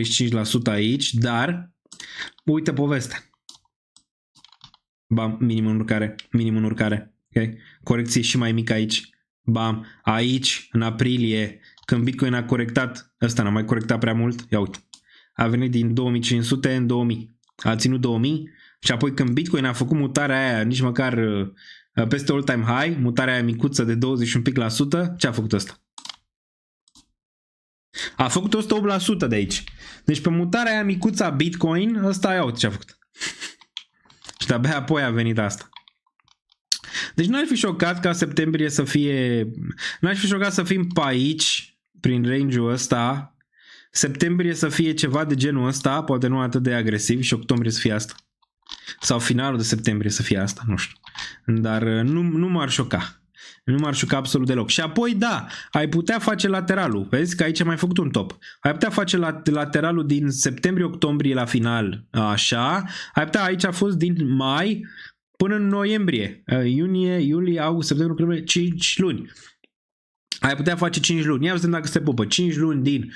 aici, dar uite povestea. Bam, minim în urcare. Okay? Corecție și mai mică aici. Bam, aici, în aprilie, când Bitcoin a corectat, ăsta n-a mai corectat prea mult, ia uite. A venit din 2500 în 2000. A ținut 2000 și apoi când Bitcoin a făcut mutarea aia nici măcar peste all-time high, mutarea aia micuță de 21%, ce a făcut ăsta? A făcut 108% de aici. Deci pe mutarea aia micuță a Bitcoin, ăsta ia uite ce a făcut. Și de-abia apoi a venit asta. Deci n-aș fi șocat ca septembrie să fie... N-aș fi șocat să fim pe aici, prin range-ul ăsta, septembrie să fie ceva de genul ăsta, poate nu atât de agresiv, și octombrie să fie asta. Sau finalul de septembrie să fie asta, nu știu. Dar nu m-ar șoca. Nu m-ar șoca absolut deloc. Și apoi, da, ai putea face lateralul. Vezi că aici ai mai făcut un top. Ai putea face lateralul din septembrie-octombrie la final. Așa. Ai putea, aici a fost din mai până în noiembrie. Iunie, iulie, august, septembrie, octombrie, 5 luni. ai putea face 5 luni. Ia vedem dacă se pupă. 5 luni din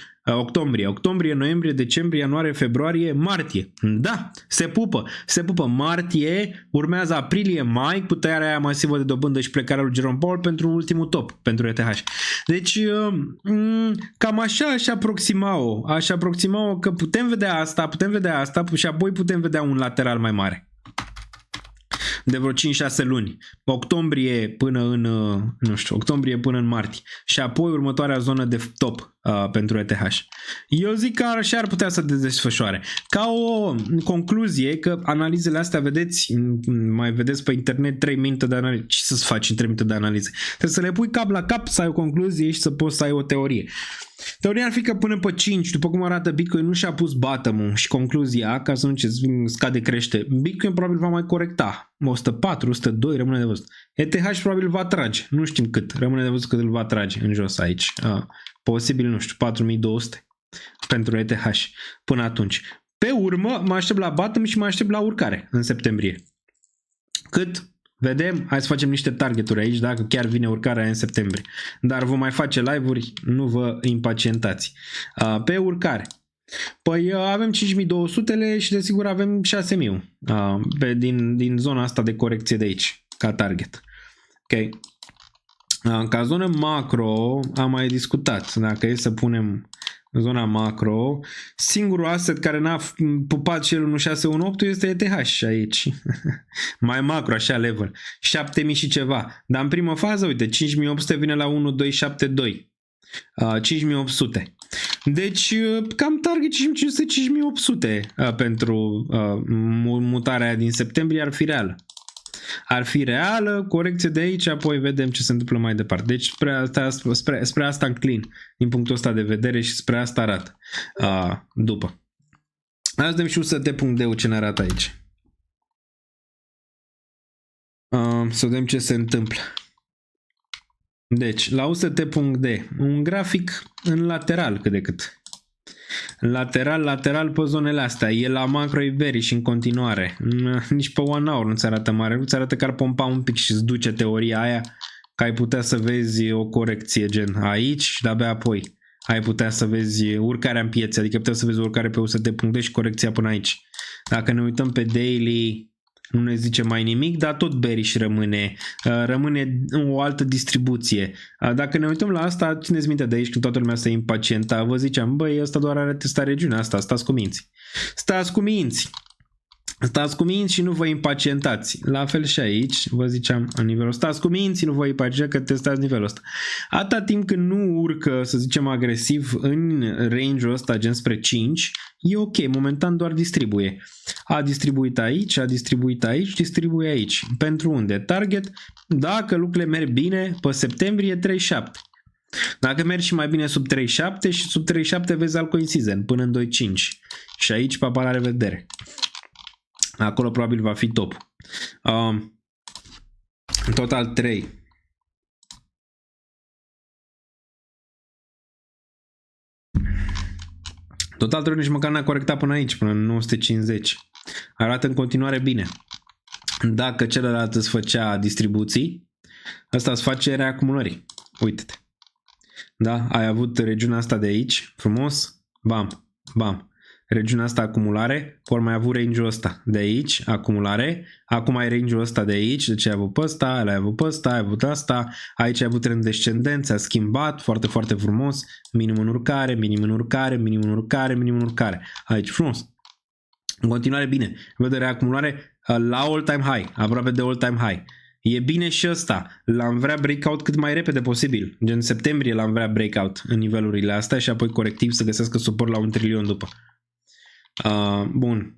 octombrie, noiembrie, decembrie, ianuarie, februarie, martie. Da, se pupă. Se pupă. Martie, urmează aprilie, mai, cu tăiarea aia masivă de dobândă și plecarea lui Jerome Powell pentru ultimul top, pentru ETH. Deci, cam așa aș aproxima-o. Aș aproxima-o că putem vedea asta și apoi putem vedea un lateral mai mare. De vreo 5-6 luni. Octombrie până în martie. Și apoi următoarea zonă de top pentru ETH. Eu zic că așa ar putea să desfășoare. Ca o concluzie, că analizele astea, mai vedeți pe internet 3 minute de analiză. Ce să-ți faci în 3 minute de analiză? Trebuie să le pui cap la cap, să ai o concluzie și să poți să ai o teorie. Teoria ar fi că până pe 5, după cum arată Bitcoin, nu și-a pus bottom-ul și concluzia, ca să nu scade crește. Bitcoin probabil va mai corecta. 104, 102, rămâne de văzut. ETH probabil va trage. Nu știm cât. Rămâne de văzut cât îl va trage în jos aici. Posibil, nu știu, 4200 pentru ETH până atunci. Pe urmă, mă aștept la bottom și mă aștept la urcare în septembrie. Cât? Vedem, hai să facem niște targeturi aici, dacă chiar vine urcarea în septembrie. Dar vom mai face live-uri, nu vă impacientați. Pe urcare. Păi avem 5200 și desigur avem 6000 din zona asta de corecție de aici, ca target. Ok. Ca zonă macro, am mai discutat, dacă e să punem zona macro, singurul asset care n-a pupat și el 1618 este ETH aici. Mai macro, așa level. 7000 și ceva. Dar în primă fază, uite, 5800 vine la 1272. 5800. Deci, cam target 5500-5800 pentru mutarea din septembrie ar fi reală, corecție de aici, apoi vedem ce se întâmplă mai departe. Deci spre asta înclin din punctul ăsta de vedere și spre asta arată după. Hai să vedem și UST.de ce ne arată aici. Să vedem ce se întâmplă. Deci, la UST.de, un grafic în lateral cât de cât. Lateral pe zonele astea. E la macro și în continuare. Nici pe 1 hour nu ți arată mare. Nu ți arată că ar pompa un pic și îți duce teoria aia că ai putea să vezi o corecție gen aici și de-abia apoi ai putea să vezi urcarea în piețe. Adică putea să vezi urcare pe UST.de și corecția până aici. Dacă ne uităm pe daily, nu ne zice mai nimic, dar tot bearish rămâne o altă distribuție. Dacă ne uităm la asta, țineți minte de aici când toată lumea se impacienta, vă ziceam, băi, ăsta doar are testat regiunea asta, stați cu minți. Stați cu minți și nu vă impacientați. La fel și aici, vă ziceam în nivelul ăsta, stați cu minți și nu vă impacientați că testați nivelul ăsta. Atâta timp când nu urcă, să zicem, agresiv în range-ul ăsta, gen spre 5, e ok, momentan doar distribuie. A distribuit aici, distribuie aici. Pentru unde? Target, dacă lucrurile merg bine, pe septembrie 37. Dacă mergi și mai bine sub 37 și sub 37 vezi altcoin season până în 2.5. Și aici, papa, la revedere. Acolo probabil va fi top. Total 3. Total 3 nici măcar n-a corectat până aici, până în 950. Arată în continuare bine. Dacă celălalt îți făcea distribuții, ăsta îți face reacumulării. Uite-te. Da? Ai avut regiunea asta de aici, frumos, bam, bam. Regiunea asta acumulare, ori mai avut range-ul ăsta de aici, acumulare, acum ai range-ul ăsta de aici, deci ai avut pe ăsta, ai avut pe ăsta, ai avut asta, aici ai avut trend descendent, a schimbat, foarte, foarte frumos, minim în urcare, minim în urcare, minim în urcare, minim în urcare, aici frumos. În continuare bine, văd reacumulare la all-time high, aproape de all-time high. E bine și ăsta, l-am vrea breakout cât mai repede posibil, gen septembrie l-am vrea breakout în nivelurile astea și apoi corectiv să găsească suport la 1 trilion după. Bun.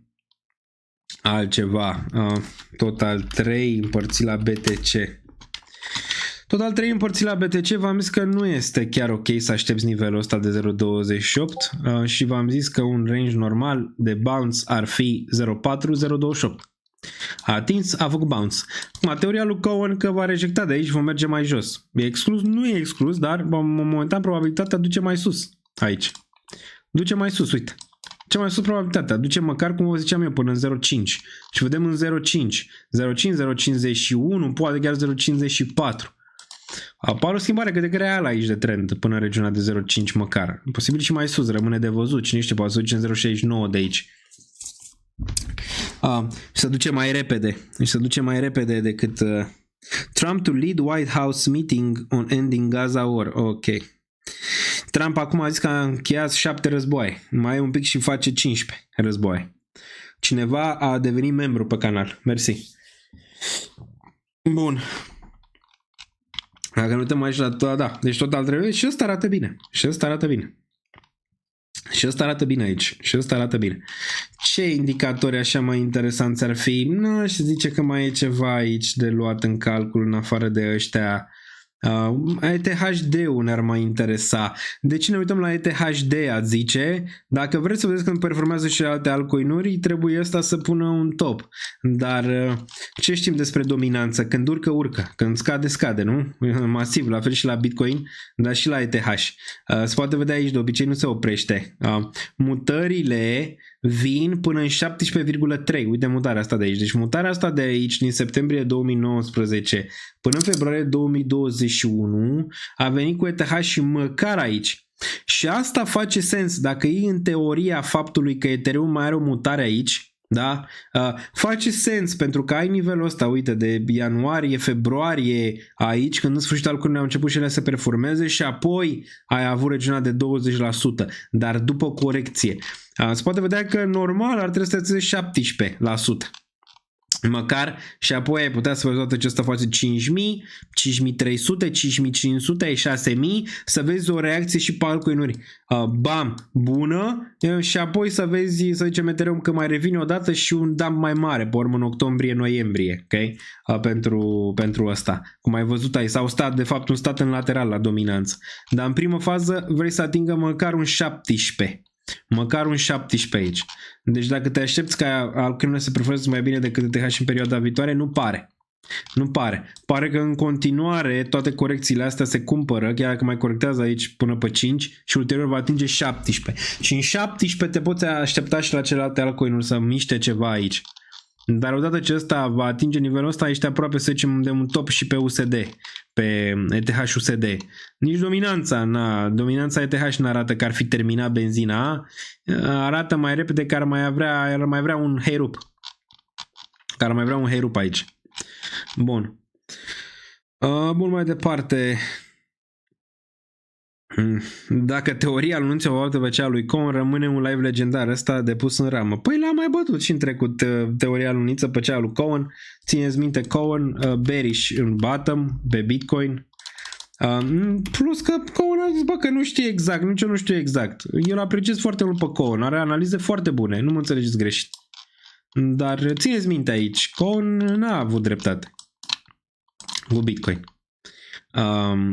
Altceva. Total 3 împărțit la BTC. Total 3 împărțit la BTC, v-am zis că nu este chiar ok să aștepți nivelul ăsta de 0.28 și v-am zis că un range normal de bounce ar fi 0.4-0.28. A atins, a făcut bounce. Teoria lui Cohen că va rejecta de aici, vom merge mai jos. E exclus? Nu e exclus, dar momentan probabilitatea duce mai sus. Aici. Duce mai sus, uite. Ce mai sus probabilitatea? Duce măcar, cum vă ziceam eu, până în 0.5. Și vedem în 0.5. 0.5, 0.51, poate chiar 0.54. Apare o schimbare cât de real aici de trend până în regiunea de 0,5 măcar. Posibil și mai sus, rămâne de văzut. Cine știe, poate să duce în 0,69 de aici. Și se duce mai repede. Și se duce mai repede decât Trump to lead White House meeting on ending Gaza war. Ok. Trump acum a zis că a încheiat 7 războaie. Mai e un pic și face 15 războaie. Cineva a devenit membru pe canal. Mersi. Bun. Dacă nu uităm aici la tot, da. Deci total trebuie. Și ăsta arată bine. Și ăsta arată bine. Și ăsta arată bine aici. Și ăsta arată bine. Ce indicatori așa mai interesanți ar fi? Nu, și zice că mai e ceva aici de luat în calcul în afară de ăștia. ETHD-ul ne-ar mai interesa. De ce ne uităm la ETHD, ați zice? Dacă vreți să vedeți când performează și alte altcoinuri, trebuie ăsta să pună un top. Dar ce știm despre dominanță? Când urcă, urcă. Când scade, scade, nu? Masiv, la fel și la Bitcoin, dar și la ETH. Se poate vedea aici, de obicei nu se oprește. Mutările vin până în 17,3. Uite mutarea asta de aici. Deci mutarea asta de aici din septembrie 2019 până în februarie 2021 a venit cu ETH și măcar aici. Și asta face sens dacă e în teoria faptului că Ethereum mai are o mutare aici. Da? Face sens pentru că ai nivelul ăsta, uite, de ianuarie, februarie aici, când în sfârșit altcoinele au început și ele să performeze și apoi ai avut regiunea de 20%, dar după corecție. Se poate vedea că normal ar trebui să te 17%. Măcar și apoi ai putea să vezi toată ce asta face 5.000, 5.300, 5.500, 6.000, să vezi o reacție și pe altcoinuri. Bam, bună, și apoi să vezi, să zicem Ethereum că mai revine odată și un dump mai mare, pe urmă în octombrie-noiembrie, ok? Pentru asta. Cum ai văzut aici, sau stat, de fapt un stat în lateral la dominanță. Dar în primă fază vrei să atingă măcar un 17. Măcar un 17 aici. Deci dacă te aștepți ca altcoinurile să performeze mai bine decât ETH în perioada viitoare, nu pare. Nu pare. Pare că în continuare toate corecțiile astea se cumpără, chiar dacă mai corectează aici până pe 5 și ulterior va atinge 17. Și în 17 te poți aștepta și la celelalte altcoinuri să miște ceva aici. Dar odată ce ăsta va atinge nivelul ăsta, ești aproape să zicem de un top și pe USD, pe ETH-USD. Nici dominanța ETH n-arată că ar fi terminat benzina, arată mai repede că ar mai vrea un heirup. Că ar mai vrea un heirup aici. Bun. Bun, mai departe. Dacă teoria lui Nunțiu va pe cea lui Cohen, rămâne un live legendar ăsta depus în ramă. Păi l-am mai bătut și în trecut teoria lui Nunțiu pe cea lui Cohen. Țineți minte Cohen, bearish în bottom pe Bitcoin. Plus că Cohen a zis că nu știe exact, nici eu nu știu exact. Eu apreciez foarte mult pe Cohen, are analize foarte bune, nu mă înțelegeți greșit. Dar țineți minte aici, Cohen n-a avut dreptate cu Bitcoin.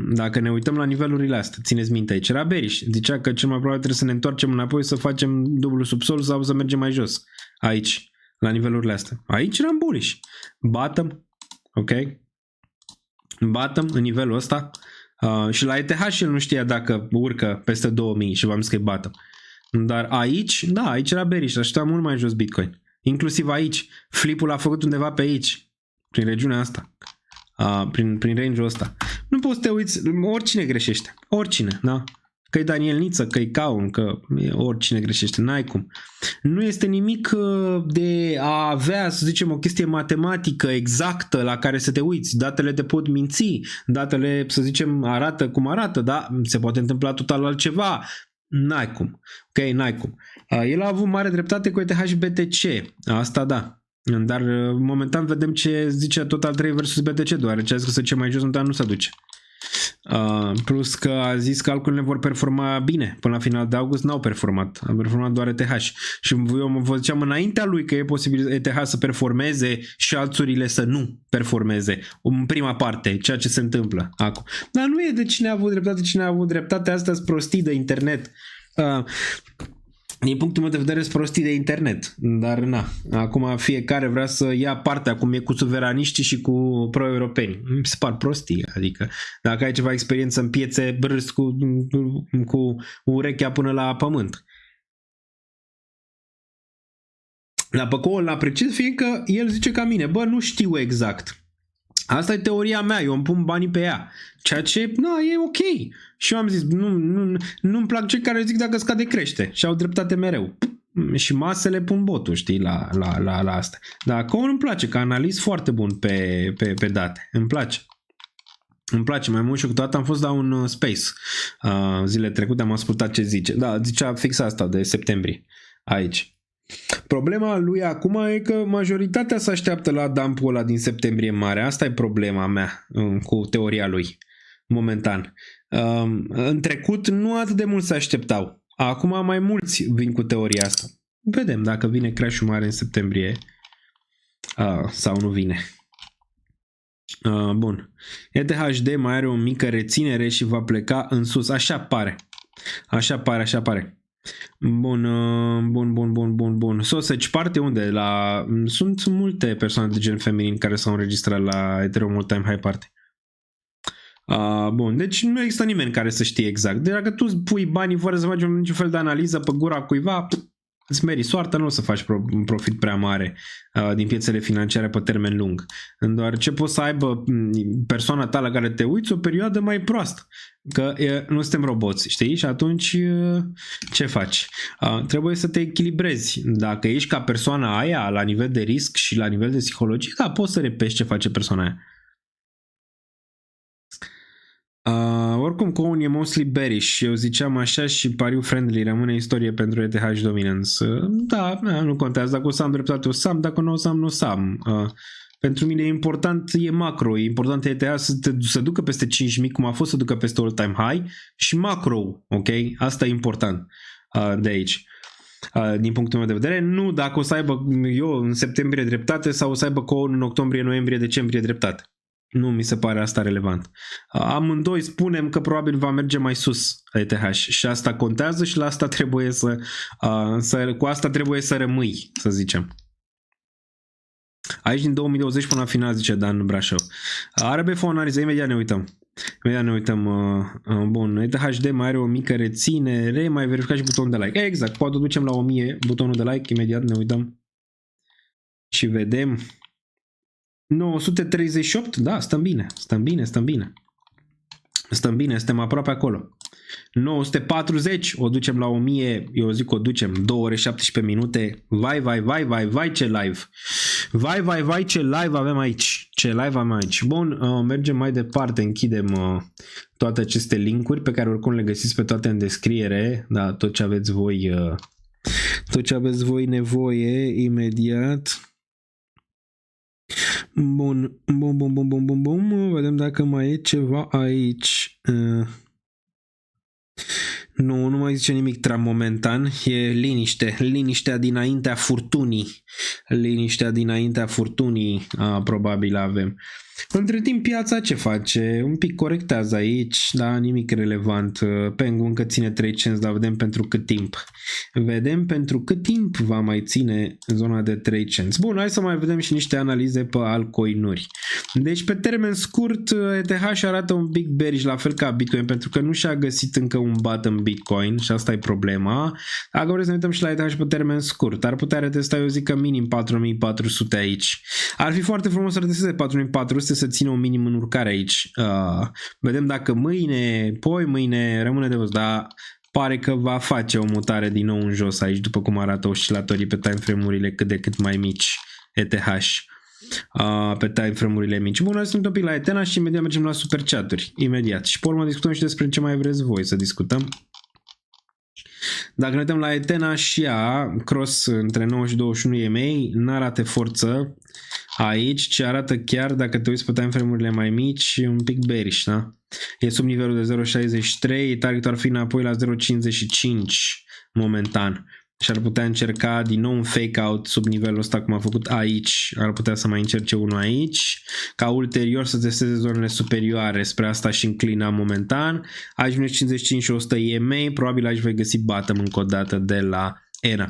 Dacă ne uităm la nivelurile astea, țineți minte aici, era bearish. Zicea că cel mai probabil trebuie să ne întoarcem înapoi să facem dublu subsol sau să mergem mai jos. Aici, la nivelurile astea. Aici eram bullish. Bottom, ok? Bottom în nivelul ăsta. Și la ETH el nu știa dacă urcă peste 2000 și v-am zis că e bottom. Dar aici, da, aici era bearish, aștepta mult mai jos Bitcoin. Inclusiv aici. Flipul a făcut undeva pe aici, prin regiunea asta. Prin range-ul ăsta. Nu poți să te uiți, oricine greșește. Oricine, da? Că-i Daniel Niță, că-i Cohen, că oricine greșește, n-ai cum. Nu este nimic de a avea, să zicem, o chestie matematică exactă la care să te uiți. Datele te pot minți, datele, să zicem, arată cum arată, da? Se poate întâmpla total altceva. N-ai cum. Ok, n-ai cum. El a avut mare dreptate cu ETH și BTC. Asta da. Dar momentan vedem ce zice Total 3 versus BTC, deoarece a zis că se duce mai jos, dar nu se duce. Plus că a zis că altcoinele vor performa bine. Până la final de august n-au performat. A performat doar ETH. Și eu vă ziceam înaintea lui că e posibil ETH să performeze și alturile să nu performeze. În prima parte, ceea ce se întâmplă acum. Dar nu e de cine a avut dreptate, cine a avut dreptate. Astea sunt prostii de internet. Din punctul meu de vedere sunt prostii de internet, dar na, acum fiecare vrea să ia partea cum e cu suveraniștii și cu pro-europenii. Mi se par prostii, adică dacă ai ceva experiență în piețe, râs cu urechea până la pământ. La Păcol, la precis, fiindcă el zice ca mine, bă, nu știu exact. Asta e teoria mea, eu îmi pun banii pe ea. Ceea ce, na, e ok. Și eu am zis, nu-mi plac cei care zic dacă scade crește. Și au dreptate mereu. Și masele pun botul, știi, la asta. Dar acum îmi place, că analist foarte bun pe date. Îmi place. Îmi place mai mult și câteodată am fost la un space. Zile trecute am ascultat ce zice. Da, zicea fix asta de septembrie. Aici. Problema lui acum e că majoritatea se așteaptă la dumpul ăla din septembrie mare. Asta e problema mea cu teoria lui. Momentan. În trecut nu atât de mult se așteptau. Acum mai mulți vin cu teoria asta. Vedem dacă vine crash-ul mare în septembrie sau nu vine. Bun. ETHD mai are o mică reținere și va pleca în sus. Așa pare. Așa pare. Bun. Sausage Party unde? Sunt multe persoane de gen feminin care s-au înregistrat la Ethereum All Time High Party. Bun, deci nu există nimeni care să știe exact. Deci dacă tu pui banii fără să faci niciun fel de analiză pe gura cuiva, îți meri soarta, nu o să faci un profit prea mare din piețele financiare pe termen lung. Doar ce poți să aibă persoana ta la care te uiți o perioadă mai proastă. Că nu suntem roboți, știi? Și atunci ce faci? Trebuie să te echilibrezi. Dacă ești ca persoana aia la nivel de risc și la nivel de psihologie, da, poți să repezi ce face persoana aia. Oricum Cohen e mostly bearish. Eu ziceam așa și pariu friendly rămâne istorie pentru ETH dominance. Da, nu contează. Dacă o să am dreptate o să am, dacă nu o să am, nu o să am. Pentru mine important e macro. E important ETH să ducă peste 5.000 cum a fost să ducă peste all time high și macro, ok? Asta e important de aici. Din punctul meu de vedere, nu dacă o să aibă eu în septembrie dreptate sau o să aibă Cohen în octombrie, noiembrie, decembrie dreptate. Nu mi se pare asta relevant. Amândoi spunem că probabil va merge mai sus ETH și asta contează și la asta trebuie cu asta trebuie să rămâi, să zicem. Aici din 2020 până la final, zice Dan Brașov. RBF o analiză, imediat ne uităm. Bun, ETHD mai are o mică reținere, mai verificat și butonul de like. Exact, poate ducem la 1000 butonul de like, imediat ne uităm și vedem. 938, da, stăm bine, suntem aproape acolo. 940, o ducem la 1000, eu zic o ducem, 2 ore 17 minute, vai ce live, vai ce live avem aici, Bun, mergem mai departe, închidem toate aceste linkuri pe care oricum le găsiți pe toate în descriere, da, tot ce aveți voi nevoie, imediat. Bun. Vedem dacă mai e ceva aici. Nu mai zice nimic momentan. E liniștea dinaintea furtunii. Probabil avem. Între timp piața ce face? Un pic corectează aici, da, nimic relevant. Pengu încă ține 3 cenți, dar vedem pentru cât timp. Va mai ține zona de 3 cenți. Bun, hai să mai vedem și niște analize pe altcoinuri. Deci pe termen scurt ETH arată un big bearish la fel ca Bitcoin pentru că nu și-a găsit încă un bottom Bitcoin și asta e problema. Dacă vreți să ne uităm și la ETH pe termen scurt, ar putea retesta, eu zic că minim 4400 aici. Ar fi foarte frumos să retesteze 4400 să țină un minim în urcare aici. Vedem dacă mâine rămâne de văzut, dar pare că va face o mutare din nou în jos aici, după cum arată oscilatorii pe timeframe-urile cât de cât mai mici ETH. Pe timeframe-urile mici. Bun, hai să ne un pic la Ethena și imediat mergem la super chat-uri. Imediat. Și pe urmă discutăm și despre ce mai vreți voi să discutăm. Dacă ne uităm la Ethena și ea, cross între 9 și 21 EMA, n-arată forță aici, ce arată chiar, dacă te uiți pe timeframe-urile mai mici, un pic bearish, da? E sub nivelul de 0.63, targetul ar fi înapoi la 0.55 momentan. Și ar putea încerca din nou un fake out sub nivelul ăsta cum a făcut aici, ar putea să mai încerce unul aici, ca ulterior să testeze zonele superioare, spre asta și înclina momentan. Aici vine 55 și 100 EMA, probabil aici vei găsi bottom încă o dată de la ENA.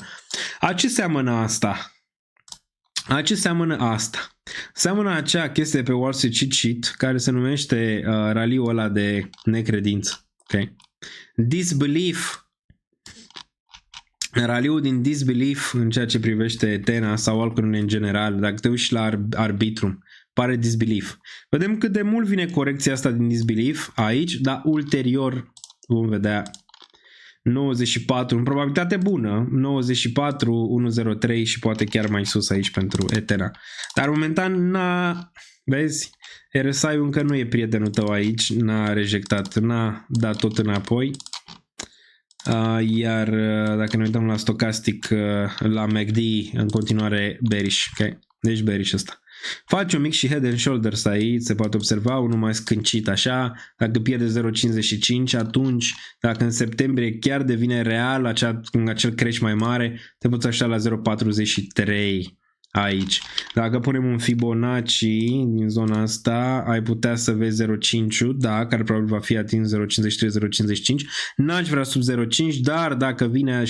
A ce seamănă asta? Seamănă acea chestie pe Wall Street Cheat Sheet care se numește raliul ăla de necredință. Okay? Disbelief. Raliul din disbelief în ceea ce privește Ethena sau altcoin în general, dacă te uiți la Arbitrum, pare disbelief. Vedem cât de mult vine corecția asta din disbelief aici, dar ulterior vom vedea 94, în probabilitate bună, 94, 103 și poate chiar mai sus aici pentru Ethena. Dar momentan n-a, vezi, RSI-ul încă nu e prietenul tău aici, n-a rejectat, n-a dat tot înapoi. Iar dacă ne uităm la stocastic, la MACD, în continuare bearish, ok? Deci bearish ăsta. Face un mic și head and shoulders aici, se poate observa, unul mai scâncit așa, dacă pierde 0,55, atunci, dacă în septembrie chiar devine real acel crash mai mare, te poți așa la 0,43 aici. Dacă punem un Fibonacci din zona asta, ai putea să vezi 0,5, da, care probabil va fi atins 0,53-0,55, n-aș vrea sub 0,5, dar dacă vine 61.8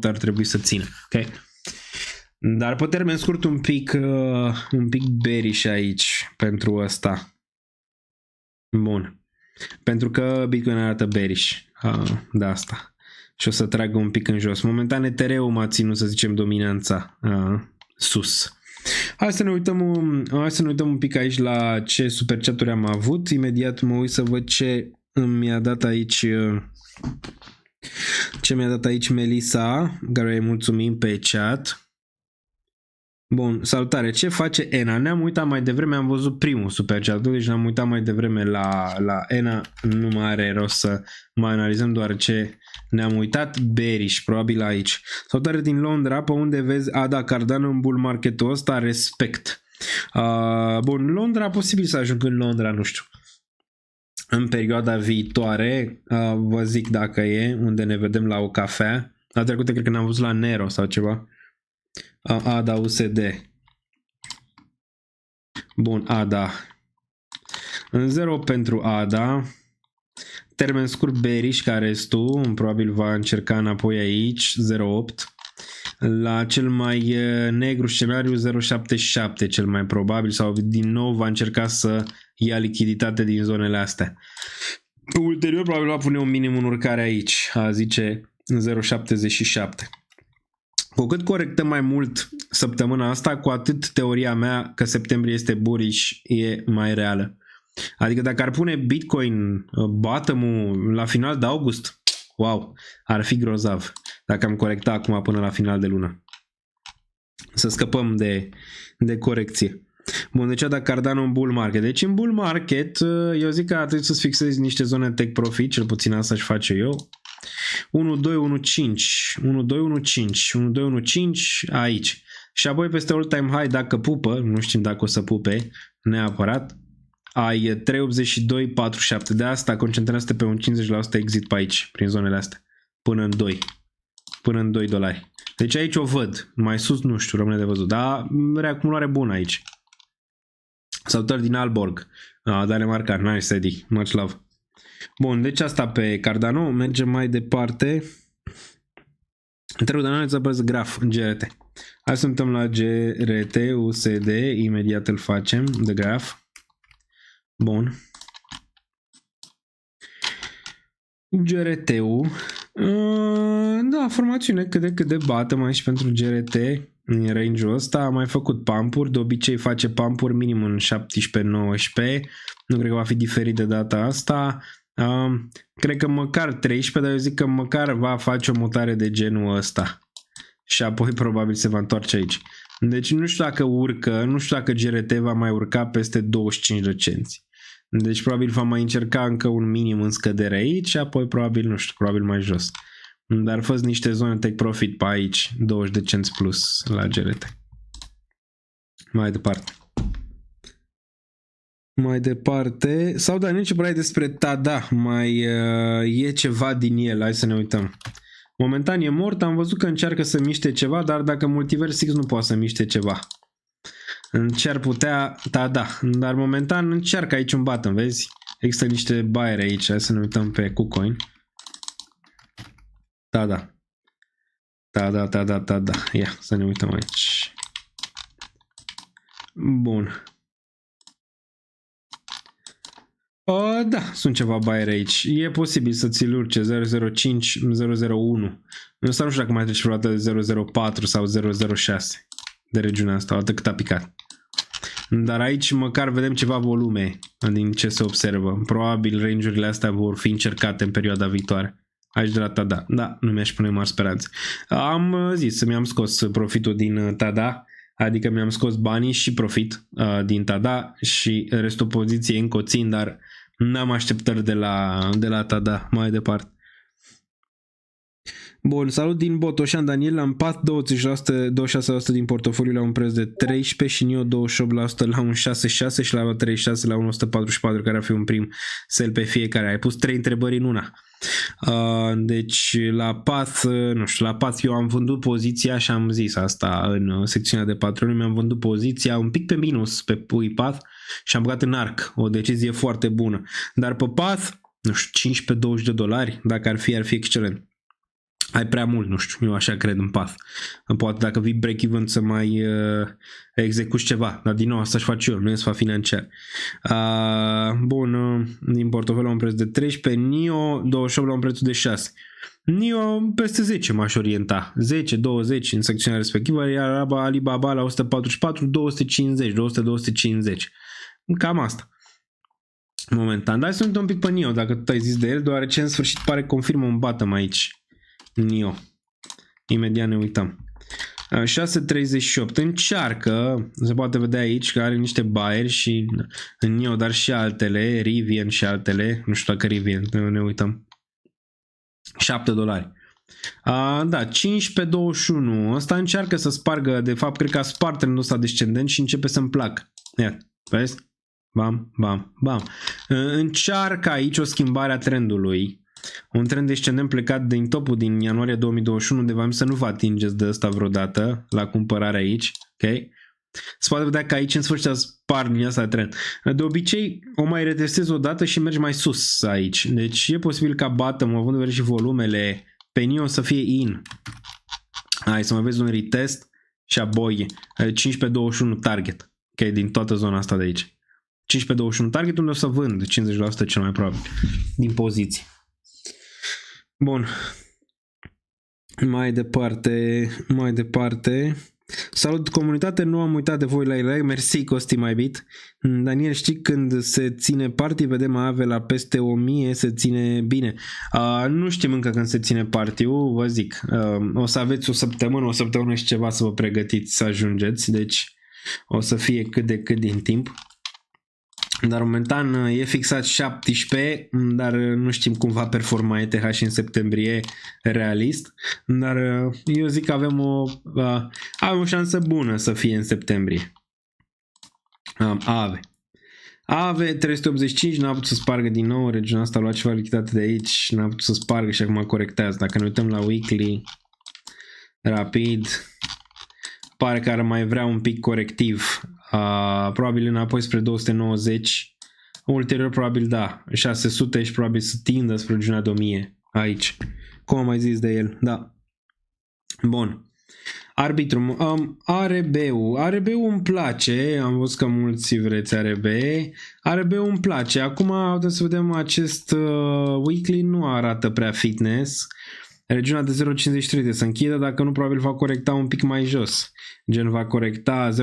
ar trebui să țină, ok? Dar pe termen scurt un pic bearish aici pentru ăsta. Bun. Pentru că Bitcoin arată bearish de asta. Și o să tragă un pic în jos. Momentan Ethereum m-a ținut, să zicem, dominanța sus. Hai să ne uităm un pic aici la ce super chat-uri am avut. Imediat mă uit să văd ce mi-a dat aici Melissa, care îi mulțumim pe chat. Bun, salutare. Ce face ENA? Ne-am uitat mai devreme, am văzut primul super chat, deci ne-am uitat mai devreme la ENA. Nu mai are rost să mai analizăm, doar ce ne-am uitat. Bearish, probabil aici. Salutare din Londra, pe unde vezi ADA Cardano în bull marketul ăsta, respect. Bun, Londra, posibil să ajung în Londra, nu știu. În perioada viitoare, vă zic dacă e, unde ne vedem la o cafea. La trecută cred că ne-am văzut la Nero sau ceva. ADA USD. Bun, ADA. În 0 pentru ADA. Termen scurt bearish, care ești tu. Probabil va încerca înapoi aici. 0,8. La cel mai negru scenariu 0,77 cel mai probabil. Sau din nou va încerca să ia lichiditate din zonele astea. Ulterior probabil va pune un minim în urcare aici. A zice 0,77. Cu cât corectăm mai mult săptămâna asta, cu atât teoria mea că septembrie este bullish e mai reală. Adică dacă ar pune Bitcoin bottom-ul la final de august, wow, ar fi grozav dacă am corecta acum până la final de lună. Să scăpăm de corecție. Bun, deci dacă Cardano în bull market. Deci în bull market eu zic că ar trebui să-ți fixezi niște zone take profit, cel puțin asta aș face eu. 1, 2, 1, 5, 1, 2, 1, 5, 1, 2, 1, 5 aici. Și apoi peste all time high, dacă pupă, nu știm dacă o să pupe neapărat, ai 382, 47. De asta concentrează pe un 50% exit pe aici, prin zonele astea, până în 2 dolari. Deci aici o văd, mai sus nu știu, rămâne de văzut, dar reacumulare bună aici. Salutări din Aalborg, Danemarca, nice Eddie, much love. Bun, deci asta pe Cardano, mergem mai departe. Trebuie de analiză pe graf GRT. Hai să uităm la GRT USD, imediat îl facem de graf. Bun. GRT-ul. Da, formațiune cât de bottom aici pentru GRT în range-ul ăsta. A mai făcut pump-uri, de obicei face pump-uri minim în 17-19. Nu cred că va fi diferit de data asta. Cred că măcar 13, dar eu zic că măcar va face o mutare de genul ăsta. Și apoi probabil se va întoarce aici. Deci nu știu dacă urcă, nu știu dacă GRT va mai urca peste 25 de cenți. Deci probabil va mai încerca încă un minim în scădere aici și apoi probabil, nu știu, probabil mai jos. Dar fă niște zone take profit pe aici, 20 de cenți plus la GRT. Mai departe. Mai departe. Sau da, nici ce despre TADA. Mai e ceva din el. Hai să ne uităm. Momentan e mort. Am văzut că încearcă să miște ceva, dar dacă Multiverse X nu poate să miște ceva. Ce ar putea TADA. Dar momentan încearcă aici un button, vezi? Există niște buyer aici. Hai să ne uităm pe KuCoin. TADA. TADA. Ia, să ne uităm aici. Bun. Da, sunt ceva buyer aici. E posibil să ți-l urce 005, 001. Ăsta nu știu dacă mai trece vreodată de 004 sau 006 de regiunea asta, atât cât a picat. Dar aici măcar vedem ceva volume din ce se observă. Probabil range-urile astea vor fi încercate în perioada viitoare. Aici de la Tada. Da, nu mi-aș pune mari speranțe. Am zis, mi-am scos profitul din Tada, adică mi-am scos banii și profit din Tada și restul poziției încă o țin, dar n-am așteptări de la Tada mai departe. Bun, salut din Botoșan, Daniel. Am PAT 26% din portofoliu la un preț de 13 și NIO 28% la un 6,6 și la 36 la un 144, care ar fi un prim sell pe fiecare. Ai pus 3 întrebări în una. Deci la PAT, nu știu, la PAT eu am vândut poziția și am zis asta în secțiunea de patroni, mi-am vândut poziția un pic pe minus pe PAT și am băgat în ARC, o decizie foarte bună. Dar pe PAT, nu știu, $15-20, dacă ar fi excelent. Ai prea mult, nu știu, eu așa cred în PAT. Poate dacă vii break-even să mai execuți ceva, dar din nou asta își fac eu, nu e sfat financiar. Bun, din portofel la un preț de 13, NIO 28 la un preț de 6. NIO peste 10 m-aș orienta, 10-20 în secțiunea respectivă, iar Alibaba la 144, 250, 200-250. Cam asta. Momentan, dar hai să uităm un pic pe NIO, dacă tot ai zis de el, deoarece în sfârșit pare confirmă un bottom aici. NIO. Imediat ne uităm. 6.38 încearcă, se poate vedea aici că are niște buyeri și în NIO, dar și altele, Rivian și altele, nu știu dacă Rivian, ne uităm. $7. Da, 15.21. Ăsta încearcă să spargă, de fapt cred că a spart trendul ăsta descendent și începe să-mi placă. Ia, vezi? Bam, bam, bam. Încearcă aici o schimbare a trendului. Un trend descendent plecat din topul din ianuarie 2021, unde v-am zis să nu vă atingeți de ăsta vreodată la cumpărare aici, ok? Se poate vedea că aici în sfârșit spar din asta de trend. De obicei o mai retestez o dată și mergi mai sus aici, deci e posibil ca bottom, având în vedere și volumele pe NIO, să fie in. Hai să mai vezi un retest și apoi 15.21 target, ok? Din toată zona asta de aici. 15.21 target unde o să vând 50% cel mai probabil din poziții. Bun. Mai departe. Salut comunitate, nu am uitat de voi la ele. Mersi Costi mai bit. Daniel, știi când se ține party, vedem AVE la peste 1000, se ține bine. Nu știm încă când se ține party-ul, vă zic. O să aveți o săptămână și ceva să vă pregătiți să ajungeți, deci o să fie cât de cât din timp. Dar momentan e fixat 17, dar nu știm cum va performa ETH în septembrie realist, dar eu zic că avem o șansă bună să fie în septembrie. AVE 385 n-a putut să spargă din nou, regiunea asta a luat ceva lichiditate de aici, n-a putut să spargă și acum corectează. Dacă ne uităm la weekly, rapid, pare că ar mai vrea un pic corectiv. Probabil înapoi spre 290, ulterior probabil da, 600 și probabil să tindă spre regiunea de 1000 aici. Cum am mai zis de el, da. Bun. Arbitrum, ARB-ul îmi place, am văzut că mulți vreți ARB-ul îmi place. Acum să vedem acest weekly nu arată prea fitness. Regiunea de 0.53 de să închidă, dacă nu probabil va corecta un pic mai jos. Gen va corecta 0.46,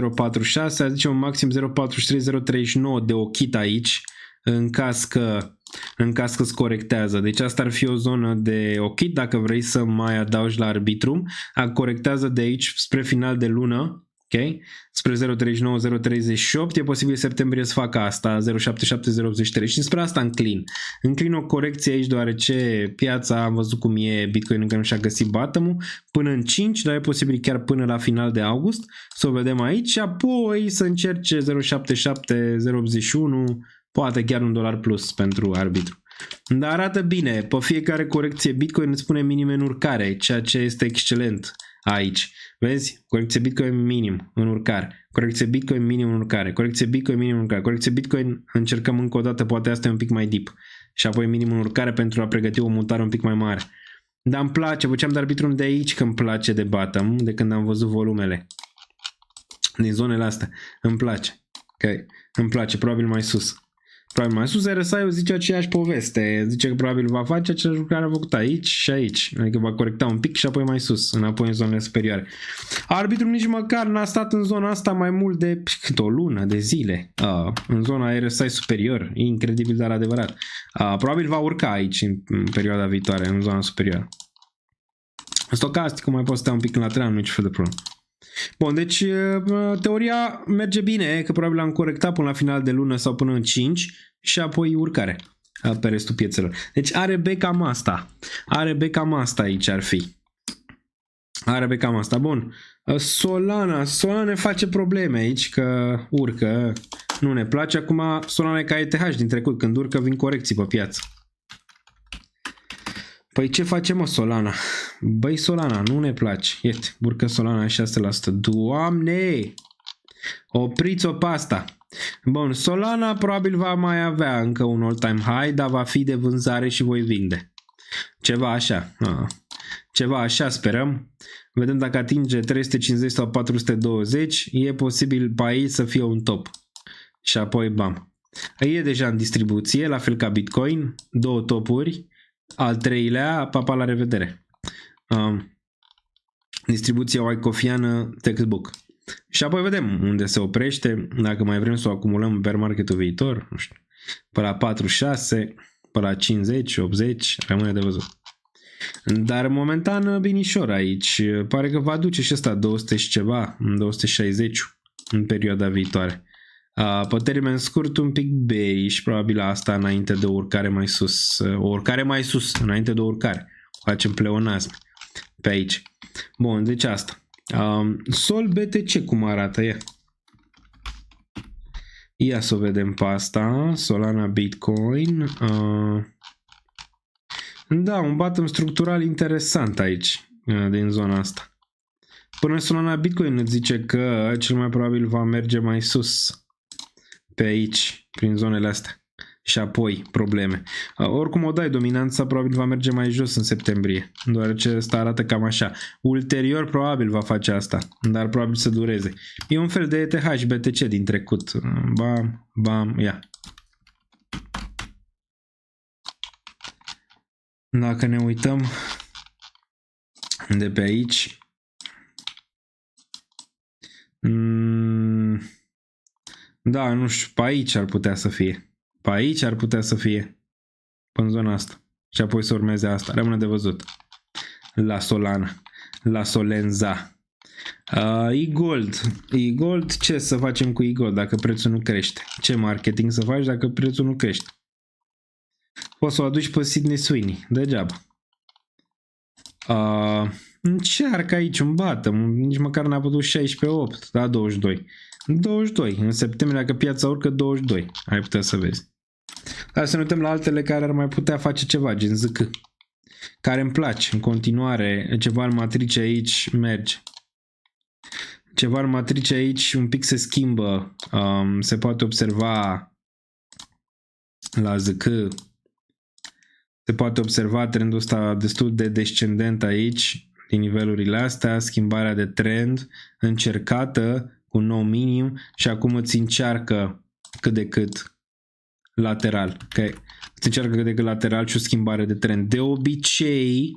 adică un maxim 0.43-0.39 de ochit aici, în caz că se corectează. Deci asta ar fi o zonă de ochit dacă vrei să mai adaugi la Arbitrum. Corectează de aici spre final de lună, ok? Spre 0.39-0.38, e posibil septembrie să facă asta, 0.77-0.83 și spre asta înclin o corecție aici, deoarece piața, am văzut cum e, Bitcoin încă nu și-a găsit bottom-ul, până în 5, dar e posibil chiar până la final de august, să o vedem aici și apoi să încerce 0.77-0.81, poate chiar $1 plus pentru arbitru. Dar arată bine, pe fiecare corecție Bitcoin îți spune minime în urcare, ceea ce este excelent aici. Vezi? Corecție Bitcoin minim în urcare. Corecție Bitcoin minim în urcare. Corecție Bitcoin minim în urcare. Corecție Bitcoin încercăm încă o dată, poate asta e un pic mai deep. Și apoi minim în urcare pentru a pregăti o mutare un pic mai mare. Dar îmi place, făceam de arbitrum de aici că îmi place de bottom, de când am văzut volumele. Din zonele astea. Îmi place. Ok. Îmi place, probabil mai sus. Probabil mai sus, RSI-ul zice aceeași poveste. Zice că probabil va face același lucru care a făcut aici și aici. Adică va corecta un pic și apoi mai sus, înapoi în zonele superioare. Arbitrul nici măcar n-a stat în zona asta mai mult de o lună de zile. În zona RSI superior. Incredibil, dar adevărat. Probabil va urca aici în perioada viitoare, în zona superioară. Stocasticul mai poate sta un pic în lateral, nu e nici fel de problemă. Bun, deci teoria merge bine, că probabil am corectat până la final de lună sau până în 5 și apoi urcare pe restul piețelor. Deci are cam asta. Are cam asta aici ar fi. Are cam asta. Bun. Solana ne face probleme aici că urcă. Nu ne place. Acum Solana e ca ETH din trecut. Când urcă vin corecții pe piață. Păi ce facem, mă, Solana? Băi, Solana, nu ne place. Iete, urcă Solana 6%. Doamne! Opriți-o pe asta. Bun, Solana probabil va mai avea încă un all-time high, dar va fi de vânzare și voi vinde. Ceva așa. Ceva așa sperăm. Vedem dacă atinge 350 sau 420. E posibil pe aici să fie un top. Și apoi bam. E deja în distribuție, la fel ca Bitcoin. 2 topuri. Al treilea, papa, la revedere. Distribuția Wyckofiană textbook. Și apoi vedem unde se oprește, dacă mai vrem să o acumulăm în bear market-ul viitor, nu știu, pe la 46, pe la 50, 80, rămâne de văzut. Dar momentan binișor aici, pare că va duce și ăsta 200 și ceva, 260 în perioada viitoare. Pe termen scurt un pic bearish, probabil asta înainte de o urcare mai sus, o urcare mai sus, înainte de o urcare. Facem pleonasm pe aici. Bun, deci asta. Sol BTC cum arată ea? Ia să o vedem pe asta. Solana Bitcoin. Da, un bottom structural interesant aici, din zona asta. Până Solana Bitcoin îți zice că cel mai probabil va merge mai sus pe aici, prin zonele astea. Și apoi probleme. Oricum o dai, dominanța probabil va merge mai jos în septembrie, deoarece asta arată cam așa. Ulterior probabil va face asta, dar probabil să dureze. E un fel de ETH BTC din trecut. Bam, bam, ia. Dacă ne uităm de pe aici, da, nu știu, pe aici ar putea să fie. Pe aici ar putea să fie. Până în zona asta. Și apoi să urmeze asta. Rămâne de văzut. La Solana. La Solenza. E-Gold. E-Gold, ce să facem cu E-Gold dacă prețul nu crește? Ce marketing să faci dacă prețul nu crește? Poți să o aduci pe Sydney Sweeney. Degeaba. Încearcă aici un bottom. Nici măcar n-a putut 16,8. Da, 22. 22. În septembrie, dacă piața urcă, 22. Ai putea să vezi. Dar să ne uităm la altele care ar mai putea face ceva, gen ZK. Care îmi place în continuare. Ceva în matrice aici merge. Ceva în matrice aici un pic se schimbă. Se poate observa la ZK. Se poate observa trendul ăsta destul de descendent aici, din nivelurile astea, schimbarea de trend încercată cu un nou minim și acum îți încearcă cât de cât lateral. Okay? Îți încearcă cât de cât lateral și o schimbare de trend. De obicei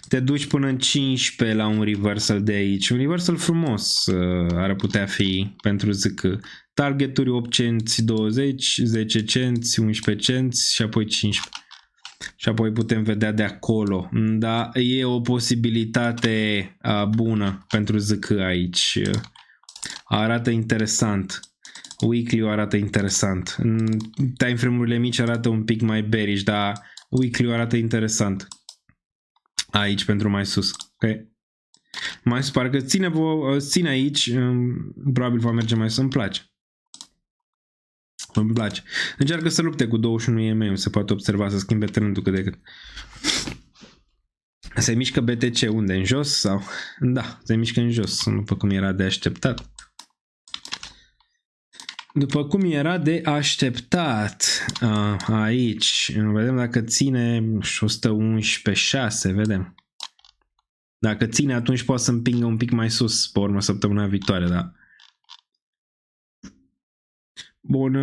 te duci până în 15 la un reversal de aici. Un reversal frumos ar putea fi pentru ZK. Targeturi 8 cenți 20, 10 cenți, 11 cenți și apoi 15. Și apoi putem vedea de acolo. Da, e o posibilitate bună pentru ZK aici. Arată interesant. Weekly-ul arată interesant. Time frame-urile mici arată un pic mai bearish, dar weekly-ul arată interesant. Aici pentru mai sus. Okay. Mai sus, parcă ține aici. Probabil va merge mai sus. Îmi place. Îmi place. Încearcă să lupte cu 21 EMA. Se poate observa să schimbe trendul cât de cât. Se mișcă BTC unde? În jos? Sau? Da, se mișcă în jos. După cum era de așteptat. După cum era de așteptat. Aici. Vedem dacă ține 111,6. Vedem. Dacă ține, atunci poate să împingă un pic mai sus pe urmă săptămâna viitoare, da. Bun,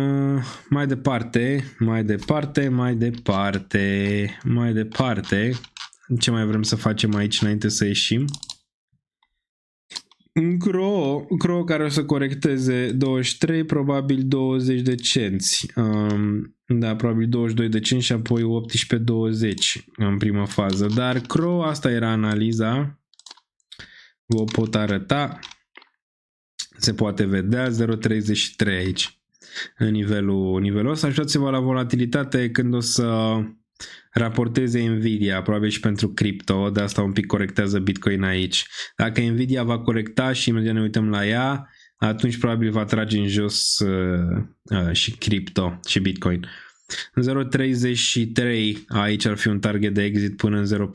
mai departe. Ce mai vrem să facem aici înainte să ieșim? Crow care o să corecteze 23, probabil 20 de cenți. Da, probabil 22 de cenți și apoi 18-20 în prima fază. Dar Crow, asta era analiza. Vă pot arăta. Se poate vedea 0.33 aici. În nivelul ăsta. Așteptați-vă la volatilitate când o să raporteze Nvidia, probabil și pentru cripto, de asta un pic corectează Bitcoin aici. Dacă Nvidia va corecta și imediat ne uităm la ea, atunci probabil va trage în jos și cripto și Bitcoin. 0.33 aici ar fi un target de exit până în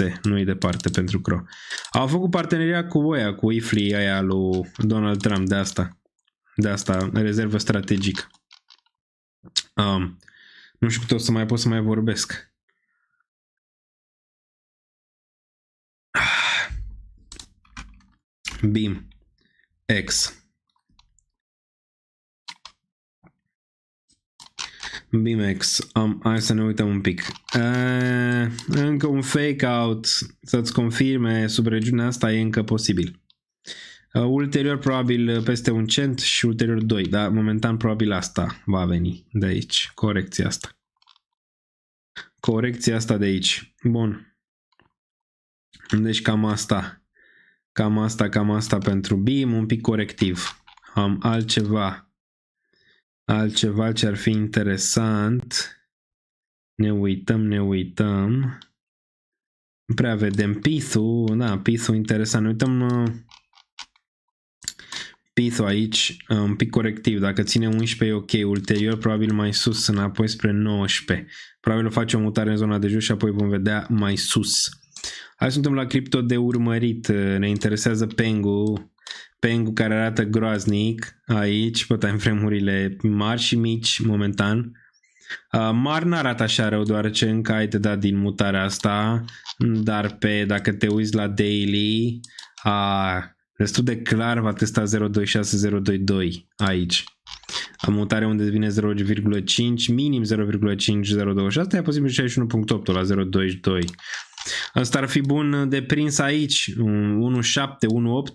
0.46, nu e departe pentru Crow. Au făcut parteneria cu IFLI aia lui Donald Trump, de asta rezervă strategică. Nu știu cât o să mai pot să mai vorbesc. BIM X. BIMX. Hai să ne uităm un pic. Încă un fake out să-ți confirme sub regiunea asta e încă posibil. Ulterior probabil peste 1 cent și ulterior 2, dar momentan probabil asta va veni de aici, corecția asta de aici. Bun, deci cam asta pentru BIM, un pic corectiv. Am altceva ce ar fi interesant. Ne uităm, nu prea vedem PITH-ul, da, PITH-ul interesant, ne uităm PITH-ul aici, un pic corectiv, dacă ține 11 e ok, ulterior probabil mai sus, înapoi spre 19, probabil o face o mutare în zona de jos și apoi vom vedea mai sus. Hai suntem la cripto de urmărit, ne interesează Pengu care arată groaznic aici, pe time frame-urile mari și mici momentan. Mari n-arată așa rău, deoarece încă ai de dat din mutarea asta, dar dacă te uiți la daily, destul de clar va testa 0.26-0.22 aici. Mutarea unde devine 0.5, minim 0.5-0.2 și asta e posibil 61.8 la 0.22. Asta ar fi bun de prins aici, 1.7, 1.8,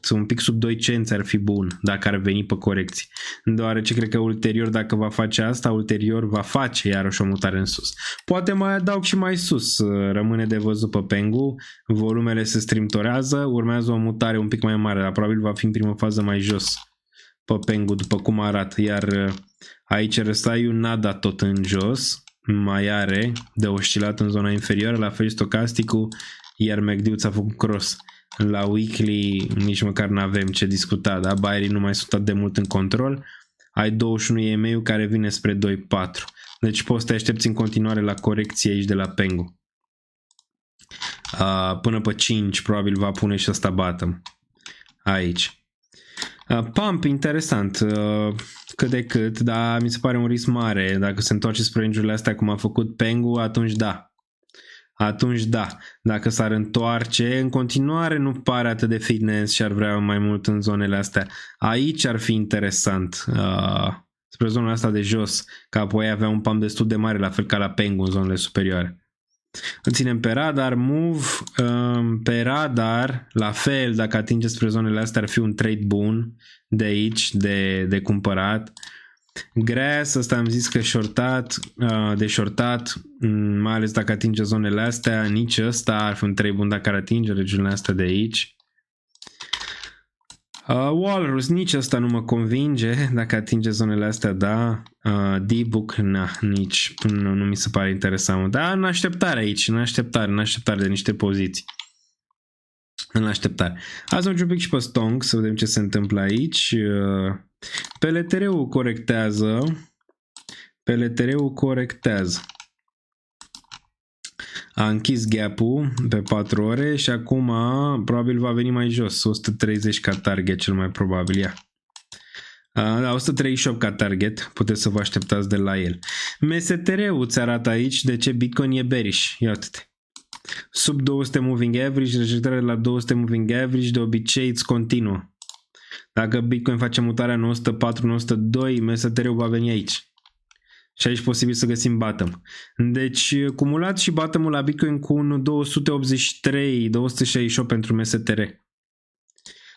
un pic sub 2 cenți ar fi bun dacă ar veni pe corecții. Deoarece cred că ulterior, dacă va face asta, ulterior va face iarăși o mutare în sus. Poate mai adaug și mai sus, rămâne de văzut pe Pengu, volumele se strimtorează, urmează o mutare un pic mai mare, dar probabil va fi în primă fază mai jos pe Pengu după cum arată, iar aici RSI-ul n-a dat tot în jos, mai are de oscilat în zona inferioară, la fel stocasticul, iar MACD ți-a făcut cross. La weekly nici măcar nu avem ce discuta, da? Buyerii nu mai sunt atât de mult în control. Ai 21 EMA-ul care vine spre 2.4. Deci poți să te aștepți în continuare la corecție aici de la Pengu. Până pe 5 probabil va pune și ăsta bottom. Aici. Pump, interesant. Cât de cât, dar mi se pare un risc mare. Dacă se întoarce spre range-urile astea cum a făcut Pengu, atunci da. Dacă s-ar întoarce, în continuare nu pare atât de fitness și ar vrea mai mult în zonele astea. Aici ar fi interesant, spre zona asta de jos, că apoi avea un pump destul de mare, la fel ca la Pengu în zonele superioare. Îl ținem pe radar, move, pe radar, la fel, dacă atinge spre zonele astea ar fi un trade bun de aici, de cumpărat. Grass, ăsta am zis că de shortat, mai ales dacă atinge zonele astea, nici ăsta ar fi un trade bun dacă ar atinge regiunile astea de aici. Walrus, nici ăsta nu mă convinge, dacă atinge zonele astea, da. D-Book, nici, nu mi se pare interesant, dar în așteptare aici, în așteptare de niște poziții. În așteptare. Hai să mergem un pic și pe Stonk, să vedem ce se întâmplă aici. PLTR-ul corectează. A închis gap-ul pe 4 ore și acum probabil va veni mai jos, 130 ca target cel mai probabil, ia. Da, 138 ca target, puteți să vă așteptați de la el. MSTR-ul ți arată aici de ce Bitcoin e bearish, ia uite-te. Sub 200 moving average, rejectarea la 200 moving average, de obicei îți continuă. Dacă Bitcoin face mutarea în 104, în 102, MSTR-ul va veni aici. Și aici posibil să găsim bottom. Deci cumulat și bottom-ul la Bitcoin cu un 283, 268 pentru MSTR.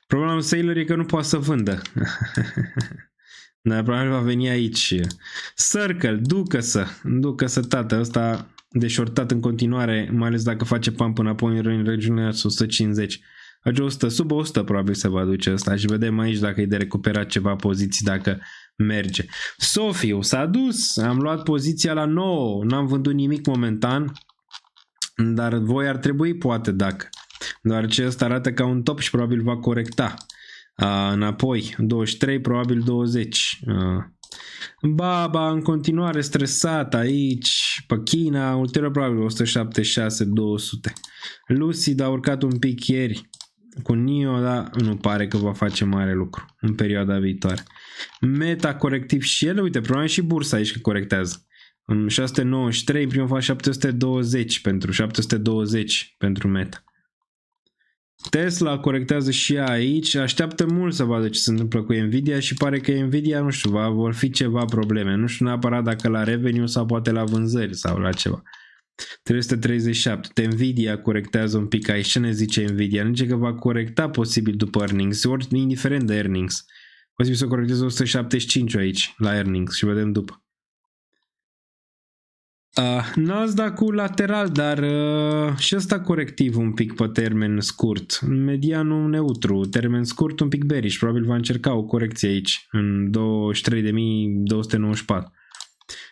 Problema lui Sailor e că nu poate să vândă. Dar probabil va veni aici. Circle, ducă-să tată, ăsta de shortat în continuare, mai ales dacă face pump înapoi în regiunea 150. Face 100, sub 100 probabil se va duce ăsta și vedem aici dacă e de recuperat ceva poziții, dacă merge. Sofiu s-a dus, am luat poziția la 9, n-am vândut nimic momentan, dar voi ar trebui poate dacă. Deoarece ăsta arată ca un top și probabil va corecta. Înapoi, 23, probabil 20. Baba în continuare stresat aici, pe China, ulterior probabil 176, 200. Lucid a urcat un pic ieri cu NIO, dar nu pare că va face mare lucru în perioada viitoare. Meta corectiv și ele, uite, problema și bursa aici că corectează. În 693, în primul faz 720 pentru Meta. Tesla corectează și ea aici, așteaptă mult să vadă ce se întâmplă cu Nvidia și pare că Nvidia, nu știu, vor fi ceva probleme. Nu știu neapărat dacă la revenue sau poate la vânzări sau la ceva. 337. Nvidia corectează un pic aici. Ce ne zice Nvidia? Nu zice că va corecta posibil după earnings, ori indiferent de earnings. Posibil să corecteze 175 aici la earnings și vedem după. Nasdaq-ul lateral, dar și ăsta corectiv un pic pe termen scurt. Medianul neutru, termen scurt un pic bearish. Probabil va încerca o corecție aici în 23.294.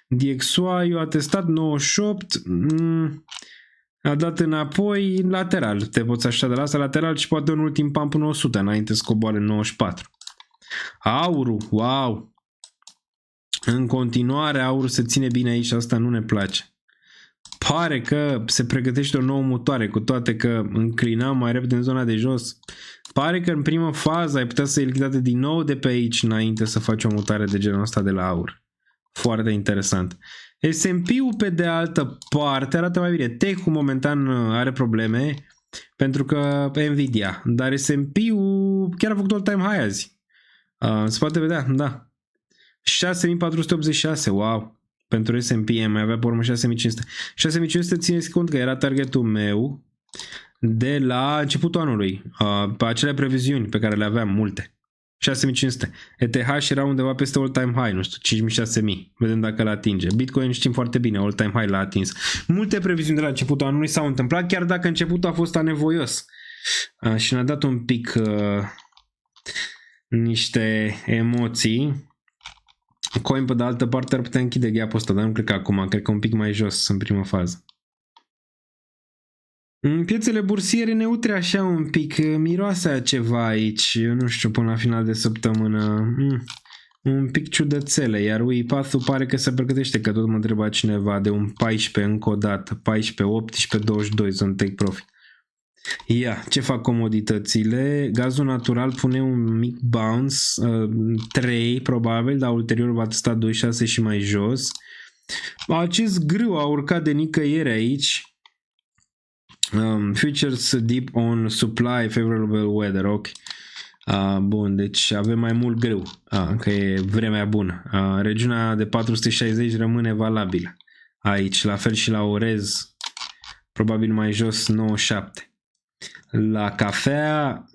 DXY a testat 98, a dat înapoi lateral. Te poți aștepta de la asta lateral și poate un ultim pump în 100 înainte să coboare 94. Aurul, wow! În continuare aurul se ține bine aici, asta nu ne place. Pare că se pregătește o nouă mutare, cu toate că înclinam mai repede în zona de jos. Pare că în primă fază ai putea să iei lichidate din nou de pe aici înainte să faci o mutare de genul ăsta de la aur. Foarte interesant. S&P-ul pe de altă parte arată mai bine. Tech-ul momentan are probleme pentru că Nvidia, dar S&P-ul chiar a făcut all-time high azi. Se poate vedea, da. 6486, wow. Pentru S&P mai avea pe urmă 6500. 6500 țineți cont că era targetul meu de la începutul anului, pe acele previziuni pe care le aveam multe. 6500. ETH era undeva peste all-time high, nu știu, 5000-6000. Vedem dacă îl atinge. Bitcoin știm foarte bine, all-time high l-a atins. Multe previziuni de la începutul anului s-au întâmplat, chiar dacă începutul a fost anevoios. Și ne-a dat un pic niște emoții. Coin pe de altă parte ar putea închide gap-ul ăsta, dar nu cred că acum, cred că un pic mai jos în prima fază. În piețele bursiere neutre așa un pic, miroase ceva aici, nu știu, până la final de săptămână, un pic ciudățele, iar Path-ul pare că se pregătește, că tot mă întreba cineva de un 14 încă o dată, 14, 18, 22, sunt take profit. Ia, ce fac comoditățile? Gazul natural pune un mic bounce, 3 probabil, dar ulterior va testa 2,6 și mai jos. Acest grâu a urcat de nicăieri aici. Futures deep on supply, favorable weather, ok. Bun, deci avem mai mult grâu, că e vremea bună. Regiunea de 460 rămâne valabilă aici, la fel și la orez, probabil mai jos 97. La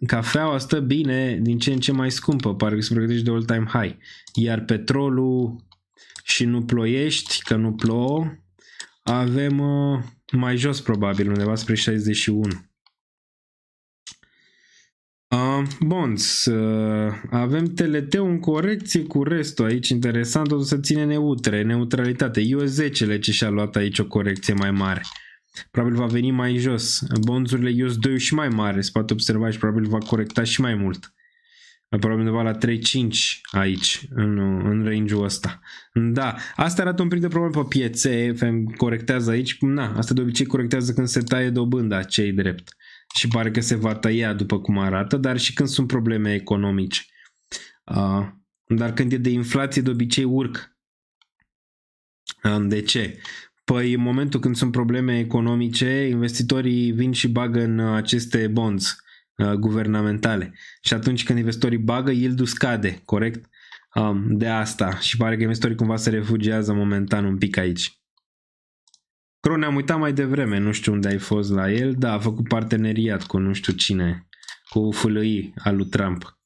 cafeaua stă bine, din ce în ce mai scumpă, parcă se pregătește de all-time high. Iar petrolul și nu ploiești, că nu plouă, avem mai jos probabil, undeva spre 61. Bonds, avem TLT în corecție cu restul aici, interesant, totul se ține neutralitate. US10 ce și-a luat aici o corecție mai mare. Probabil va veni mai jos. Bondurile US2 și mai mare, se poate observa și probabil va corecta și mai mult. Probabil undeva la 3.5 aici, în range-ul ăsta. Da, asta arată un pic de probleme pe piețe, corectează aici. Na, asta de obicei corectează când se taie dobânda, ce-i drept. Și pare că se va tăia după cum arată, dar și când sunt probleme economice. Dar când e de inflație, de obicei urc. De ce? Păi în momentul când sunt probleme economice, investitorii vin și bagă în aceste bonds guvernamentale. Și atunci când investorii bagă, yield-ul scade, corect? De asta. Și pare că investorii cumva se refugiază momentan un pic aici. Cron, ne-am uitat mai devreme, nu știu unde ai fost la el, da, a făcut parteneriat cu nu știu cine, cu FLI al lui Trump.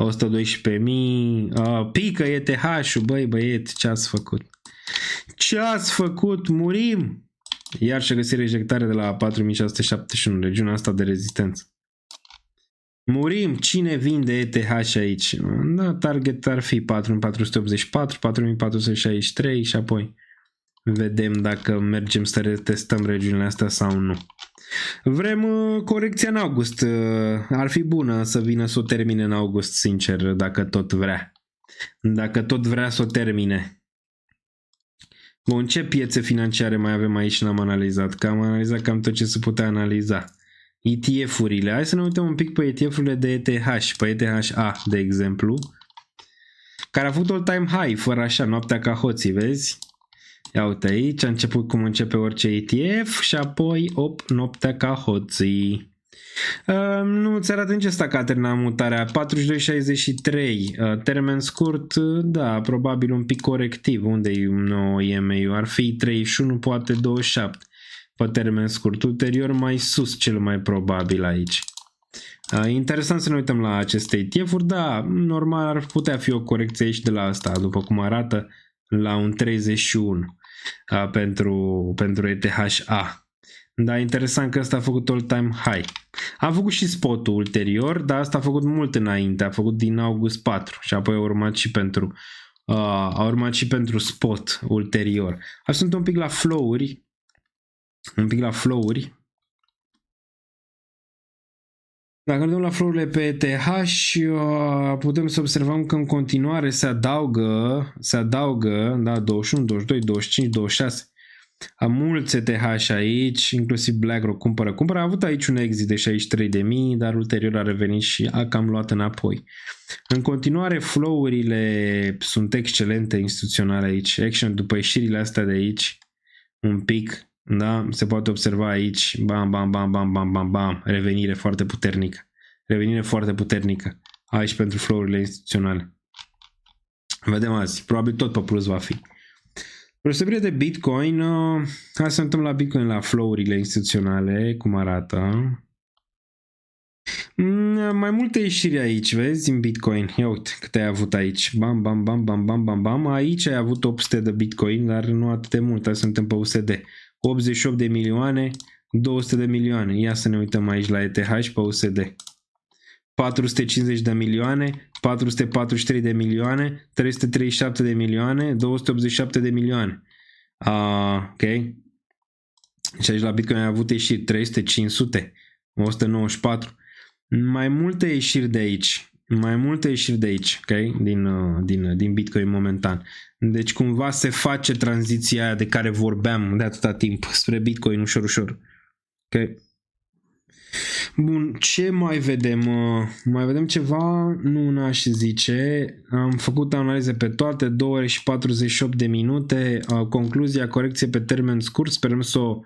112.000, pică ETH-ul, băi băieți, ce ați făcut? Ce ați făcut? Murim! Iar și-a găsit rejectare de la 4671, regiunea asta de rezistență. Murim! Cine vinde ETH aici? Da, target ar fi 4484, 4463 și apoi vedem dacă mergem să retestăm regiunile astea sau nu. Vrem corecția în august. Ar fi bună să vină să o termine în august, sincer, dacă tot vrea. Dacă tot vrea să o termine. Bun, ce piețe financiare mai avem aici? N-am analizat. Că am analizat cam tot ce se putea analiza. ETF-urile. Hai să ne uităm un pic pe ETF-urile de ETH. Pe ETHA, de exemplu. Care a avut all-time high, fără așa, noaptea ca hoții, vezi? Ia uite aici, a început cum începe orice ETF și apoi, noaptea ca hoții. Nu ți arată nici asta că a terminat mutarea. 42,63, termen scurt, da, probabil un pic corectiv. Unde-i nou EMA-ul? Ar fi 31, poate 27 pe termen scurt. Ulterior mai sus cel mai probabil aici. Interesant să ne uităm la aceste ETF-uri, da, normal ar putea fi o corecție aici de la asta, după cum arată, la un 31 pentru ETHA. Da, interesant că ăsta a făcut all-time high. A făcut și spot-ul ulterior, dar asta a făcut mult înainte, a făcut din august 4 și apoi a urmat și pentru spot ulterior. Sunt un pic la flow-uri. Dacă ne dăm la flow-urile pe ETH, putem să observăm că în continuare se adaugă, da, 21, 22, 25, 26. Am mulți ETH aici, inclusiv BlackRock cumpără. A avut aici un exit de 63.000, dar ulterior a revenit și a cam luat înapoi. În continuare, flow-urile sunt excelente instituționale aici. Action după ieșirile astea de aici, un pic, da, se poate observa aici, bam, bam, bam, bam, bam, bam, bam, revenire foarte puternică aici pentru flow-urile instituționale. Vedem azi, probabil tot pe plus va fi. Deosebire de Bitcoin, hai să ne uităm la Bitcoin, la flow-urile instituționale, cum arată. Mai multe ieșiri aici, vezi, în Bitcoin. Ia uite câte ai avut aici. Bam, bam, bam, bam, bam, bam, bam. Aici ai avut 800 de Bitcoin, dar nu atât de mult. Hai să suntem pe USD. 88 de milioane, 200 de milioane. Ia să ne uităm aici la ETH pe USD. 450 de milioane, 443 de milioane, 337 de milioane, 287 de milioane. Ok. Și aici la Bitcoin ai avut ieșiri 300, 500, 194. Mai multe ieșiri de aici. Ok? Din Bitcoin momentan. Deci cumva se face tranziția aia de care vorbeam de atâta timp spre Bitcoin ușor. Ok. Bun, ce mai vedem? Mai vedem ceva? Nu n-aș zice. Am făcut analize pe toate, 2 ore și 48 de minute. Concluzia, corecție pe termen scurt. Sperăm să o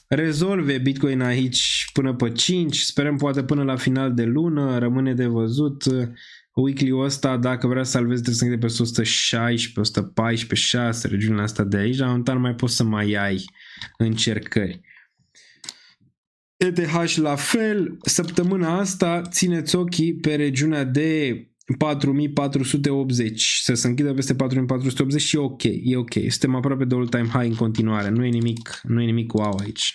rezolve Bitcoin aici până pe 5. Sperăm poate până la final de lună. Rămâne de văzut. Weekly-ul ăsta, dacă vrea să salvezi, trebuie să închide pe 116, 114, 6, regiunile astea de aici. Dar momentan mai poți să mai ai încercări. ETH la fel, săptămâna asta țineți ochii pe regiunea de 4480, să se închidă peste 4480 și e ok, suntem aproape de all-time high în continuare, nu e nimic wow aici,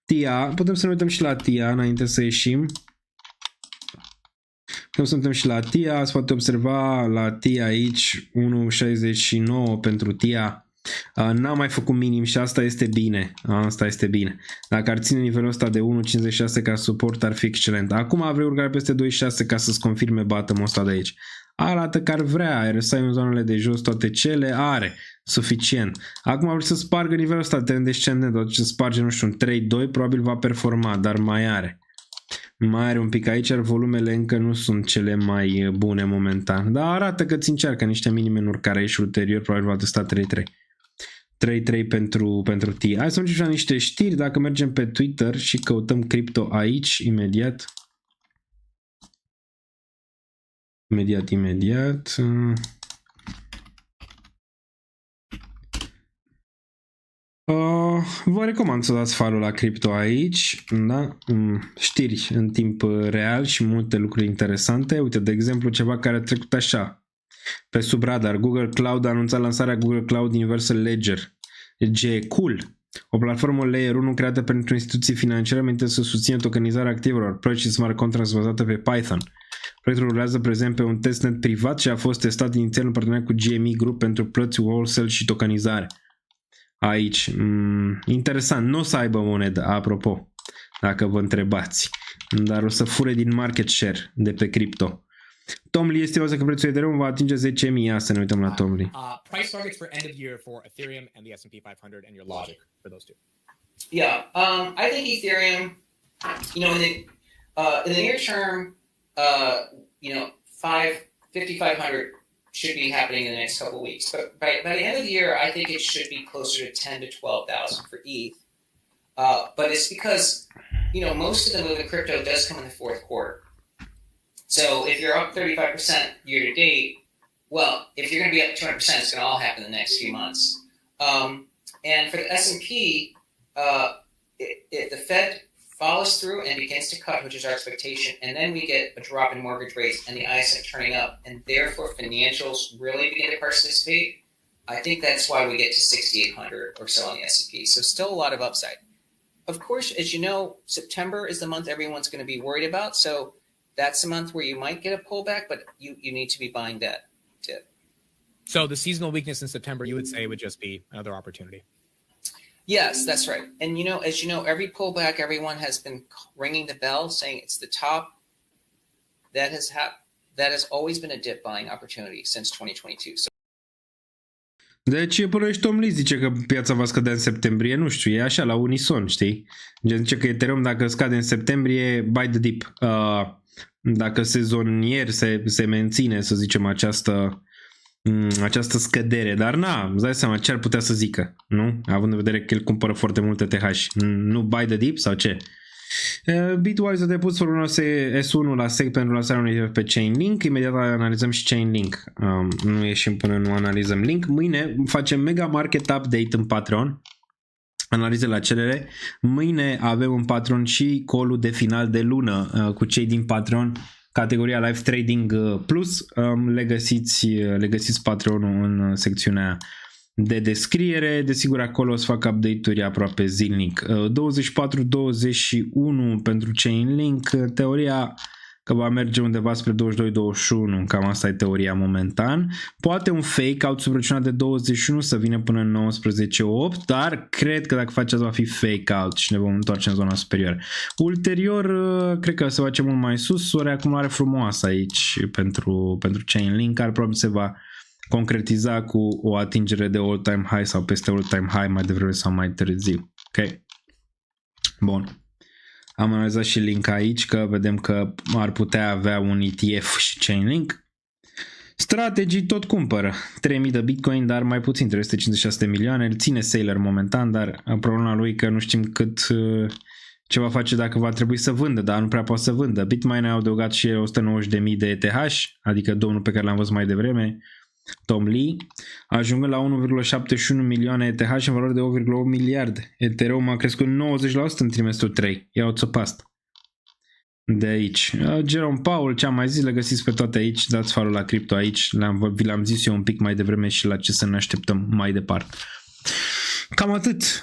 TIA, putem să ne uităm și la TIA înainte să ieșim. Putem să ne uităm și la TIA, se poate observa la TIA aici 1.69 pentru TIA. N-am mai făcut minim și asta este bine. Dacă ar ține nivelul ăsta de 1.56 ca suport, ar fi excelent. Acum vrei urcare peste 2.6 ca să-ți confirme bottom-ul ăsta de aici. Arată că ar vrea, RSI în zonele de jos, toate cele, are suficient. Acum vreau să spargă nivelul ăsta de descendent, doar ce sparge, nu știu, un 3.2, probabil va performa, dar mai are un pic aici, iar volumele încă nu sunt cele mai bune momentan. Dar arată că ți încearcă niște minime în urcare și ulterior probabil va testa 3.3. 3.3 pentru TIA. Hai să mergem la niște știri. Dacă mergem pe Twitter și căutăm cripto aici, imediat. Imediat. Vă recomand să dați follow la cripto aici, da? Știri în timp real și multe lucruri interesante. Uite, de exemplu, ceva care a trecut așa pe sub radar. Google Cloud a anunțat lansarea Google Cloud Universal Ledger. Cool. O platformă Layer 1 creată pentru instituții financiare menită să susțină tokenizarea activelor, proiect și smart contracts bazate pe Python. Proiectul rulează prezent pe un testnet privat și a fost testat inițial în parteneriat cu GME Group pentru plăți wholesale și tokenizare. Aici, interesant, nu o să aibă monedă, apropo, dacă vă întrebați, dar o să fure din market share de pe cripto. Tom Lee estimează că prețul Ethereum va atinge 10.000, ia să ne uităm la Tom Lee. Price targets for end of year for Ethereum and the S&P 500 and your logic for those two. Yeah, I think Ethereum, in the near term, 5,500 should be happening in the next couple of weeks. But by the end of the year, I think it should be closer to 10 to 12,000 for ETH. But it's because, most of the move in crypto does come in the fourth quarter. So if you're up 35% year to date, well, if you're going to be up 200%, it's going to all happen in the next few months. And for the S&P, the Fed follows through and begins to cut, which is our expectation, and then we get a drop in mortgage rates and the ISM turning up, and therefore financials really begin to participate. I think that's why we get to 6,800 or so on the S&P. So still a lot of upside. Of course, as you know, September is the month everyone's going to be worried about, so that's a month where you might get a pullback, but you need to be buying that tip. So the seasonal weakness in September, you would say, would just be another opportunity. Yes, that's right. And as you know, every pullback, everyone has been ringing the bell saying it's the top. That has always been a dip buying opportunity since 2022. So Deci până și Tom Lee zice că piața va scădea în septembrie, nu știu, e așa la unison, știi? Gen zice că Ethereum dacă scade în septembrie, buy the dip. Dacă sezonier se menține, să zicem, această scădere, dar îți dai seama ce ar putea să zică, nu? Având în vedere că el cumpără foarte multe TH. Nu buy the dip sau ce? Bitwise a depus formula S1 la SEC pentru lansarea unui pe Chainlink. Imediat analizăm și Chainlink. Nu ieșim până nu analizăm Link. Mâine facem mega market update în Patreon. Analize la cerere. Mâine avem în Patreon și call-ul de final de lună cu cei din Patreon, categoria Live Trading Plus. Le găsiți Patreon-ul în secțiunea de descriere. Desigur acolo o să fac update-uri aproape zilnic. 24-21 pentru Chainlink. Teoria că va merge undeva spre 22-21, cam asta e teoria momentan. Poate un fake out sub răciunea de 21 să vină până în 19-8, dar cred că dacă face asta va fi fake out și ne vom întoarce în zona superioară. Ulterior, cred că se face mult mai sus, o reacumulare frumoasă aici pentru Chainlink, care probabil se va concretiza cu o atingere de all-time high sau peste all-time high mai devreme sau mai târziu. Ok. Bun. Am analizat și Link aici, că vedem că ar putea avea un ETF și Chainlink. Strategii tot cumpără 3000 de Bitcoin, dar mai puțin, 356 de milioane. Îl ține Sailor momentan, dar problema lui că nu știm ce va face dacă va trebui să vândă, dar nu prea poate să vândă. Bitmain a adăugat și 190.000 de ETH, adică domnul pe care l-am văzut mai devreme, Tom Lee, ajungând la 1,71 milioane ETH în valoare de 8,8 miliarde. Ethereum a crescut 90% în trimestrul 3. Ia o țăpastă. De aici. Jerome Powell, ce am mai zis, le găsiți pe toate aici. Dați follow la cripto aici. Vi l-am zis eu un pic mai devreme și la ce să ne așteptăm mai departe.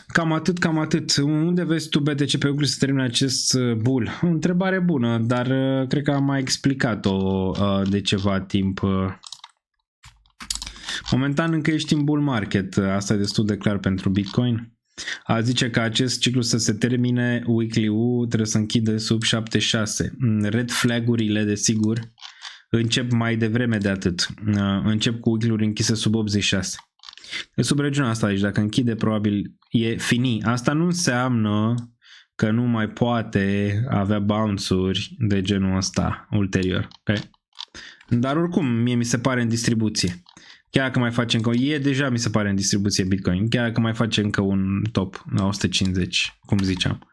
Cam atât. Unde vezi tu BTC pe lucruri să termine acest bull? O întrebare bună, dar cred că am mai explicat-o de ceva timp. Momentan încă ești în bull market, asta e destul de clar pentru Bitcoin. A zice că acest ciclu să se termine, weekly-ul trebuie să închide sub 76. Red flag-urile, desigur, încep mai devreme de atât. Încep cu weekly-uri închise sub 86. De sub regiunea asta aici, dacă închide, probabil e fini. Asta nu înseamnă că nu mai poate avea bounce-uri de genul ăsta ulterior. Okay? Dar oricum, mie mi se pare în distribuție. Chiar dacă mai face încă deja mi se pare în distribuție Bitcoin, chiar dacă mai face încă un top la 150, cum ziceam.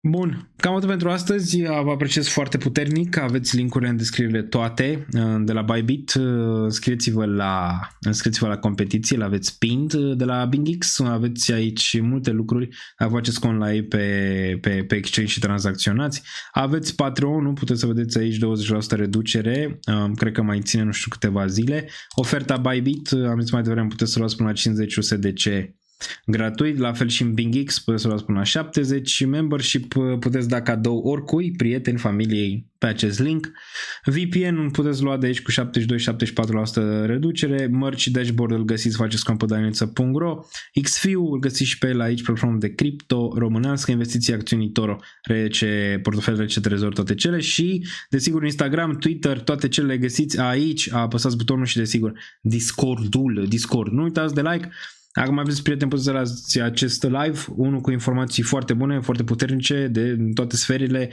Bun, cam atât pentru astăzi. Vă apreciez foarte puternic. Aveți linkurile în descriere toate de la Bybit. Înscrieți-vă la competiție, l-aveți pinned de la BingX. Aveți aici multe lucruri. Faceți cont la ei pe exchange și tranzacționați. Aveți Patreon, puteți să vedeți aici 20% reducere. Cred că mai ține nu știu câteva zile. Oferta Bybit, am zis mai devreme, puteți să luați până la 50 USDC gratuit, la fel și în BingX puteți să luați până la 70 și membership puteți da cadou oricui, prieteni, familiei pe acest link. VPN puteți lua de aici cu 72-74% reducere, merch și dashboard îl găsiți, faceți cont pe danielță.ro, XFIU îl găsiți și pe el aici, platformă de cripto românească, investiții, acțiuni Toro, RC, portofel RC Trezor, toate cele și desigur Instagram, Twitter, toate cele le găsiți aici, apăsați butonul și desigur Discord, nu uitați de like. Dacă mai aveți prieteni, puteți să dați acest live, unul cu informații foarte bune, foarte puternice de toate sferele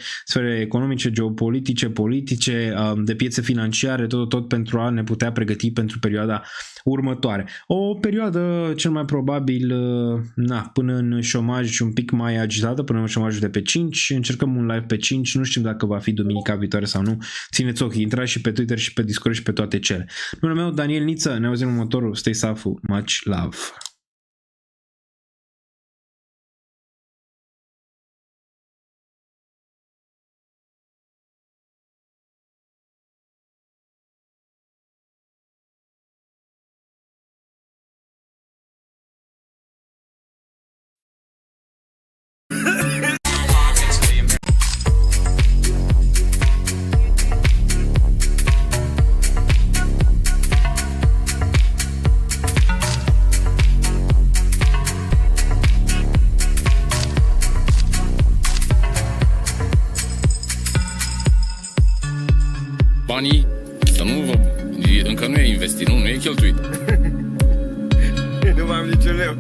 economice, geopolitice, politice, de piețe financiare, tot pentru a ne putea pregăti pentru perioada următoare. O perioadă cel mai probabil până în șomaj un pic mai agitată, până în șomajul de pe 5, încercăm un live pe 5, nu știm dacă va fi duminica viitoare sau nu, țineți ochii, intrați și pe Twitter și pe Discord și pe toate cele. Numele meu Daniel Niță, ne auzim în următorul, stay safe, much love! Banii, să nu vă... încă nu e investit, nu e cheltuit. Nu mai am niciun leu.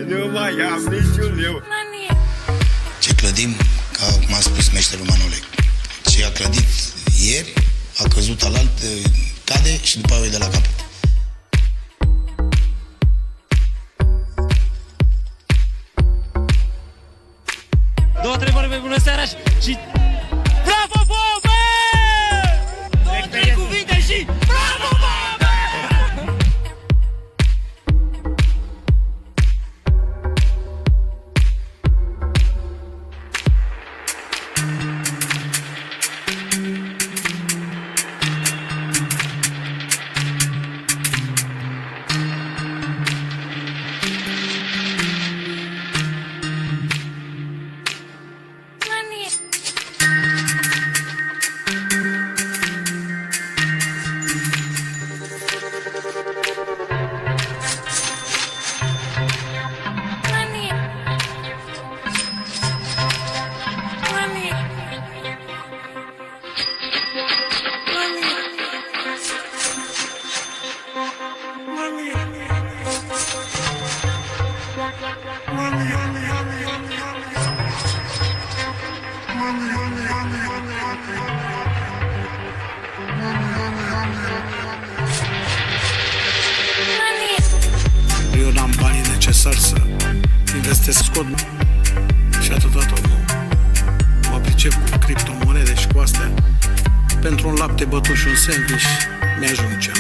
Nu mai am niciun leu. Ce clădim, ca cum a spus meșterul Manole, ce a clădit ieri, a căzut alalt, cade și după aia e de la capăt. Două întrebări pe bună seara și... Bravo, Bobe! Două, trei cuvinte și... Bravo, Bobe! Eu n-am banii necesari să investesc, scot și atât. Mă pricep cu criptomonede și cu astea. Pentru un lapte bătut și un sandwich mi-ajunge.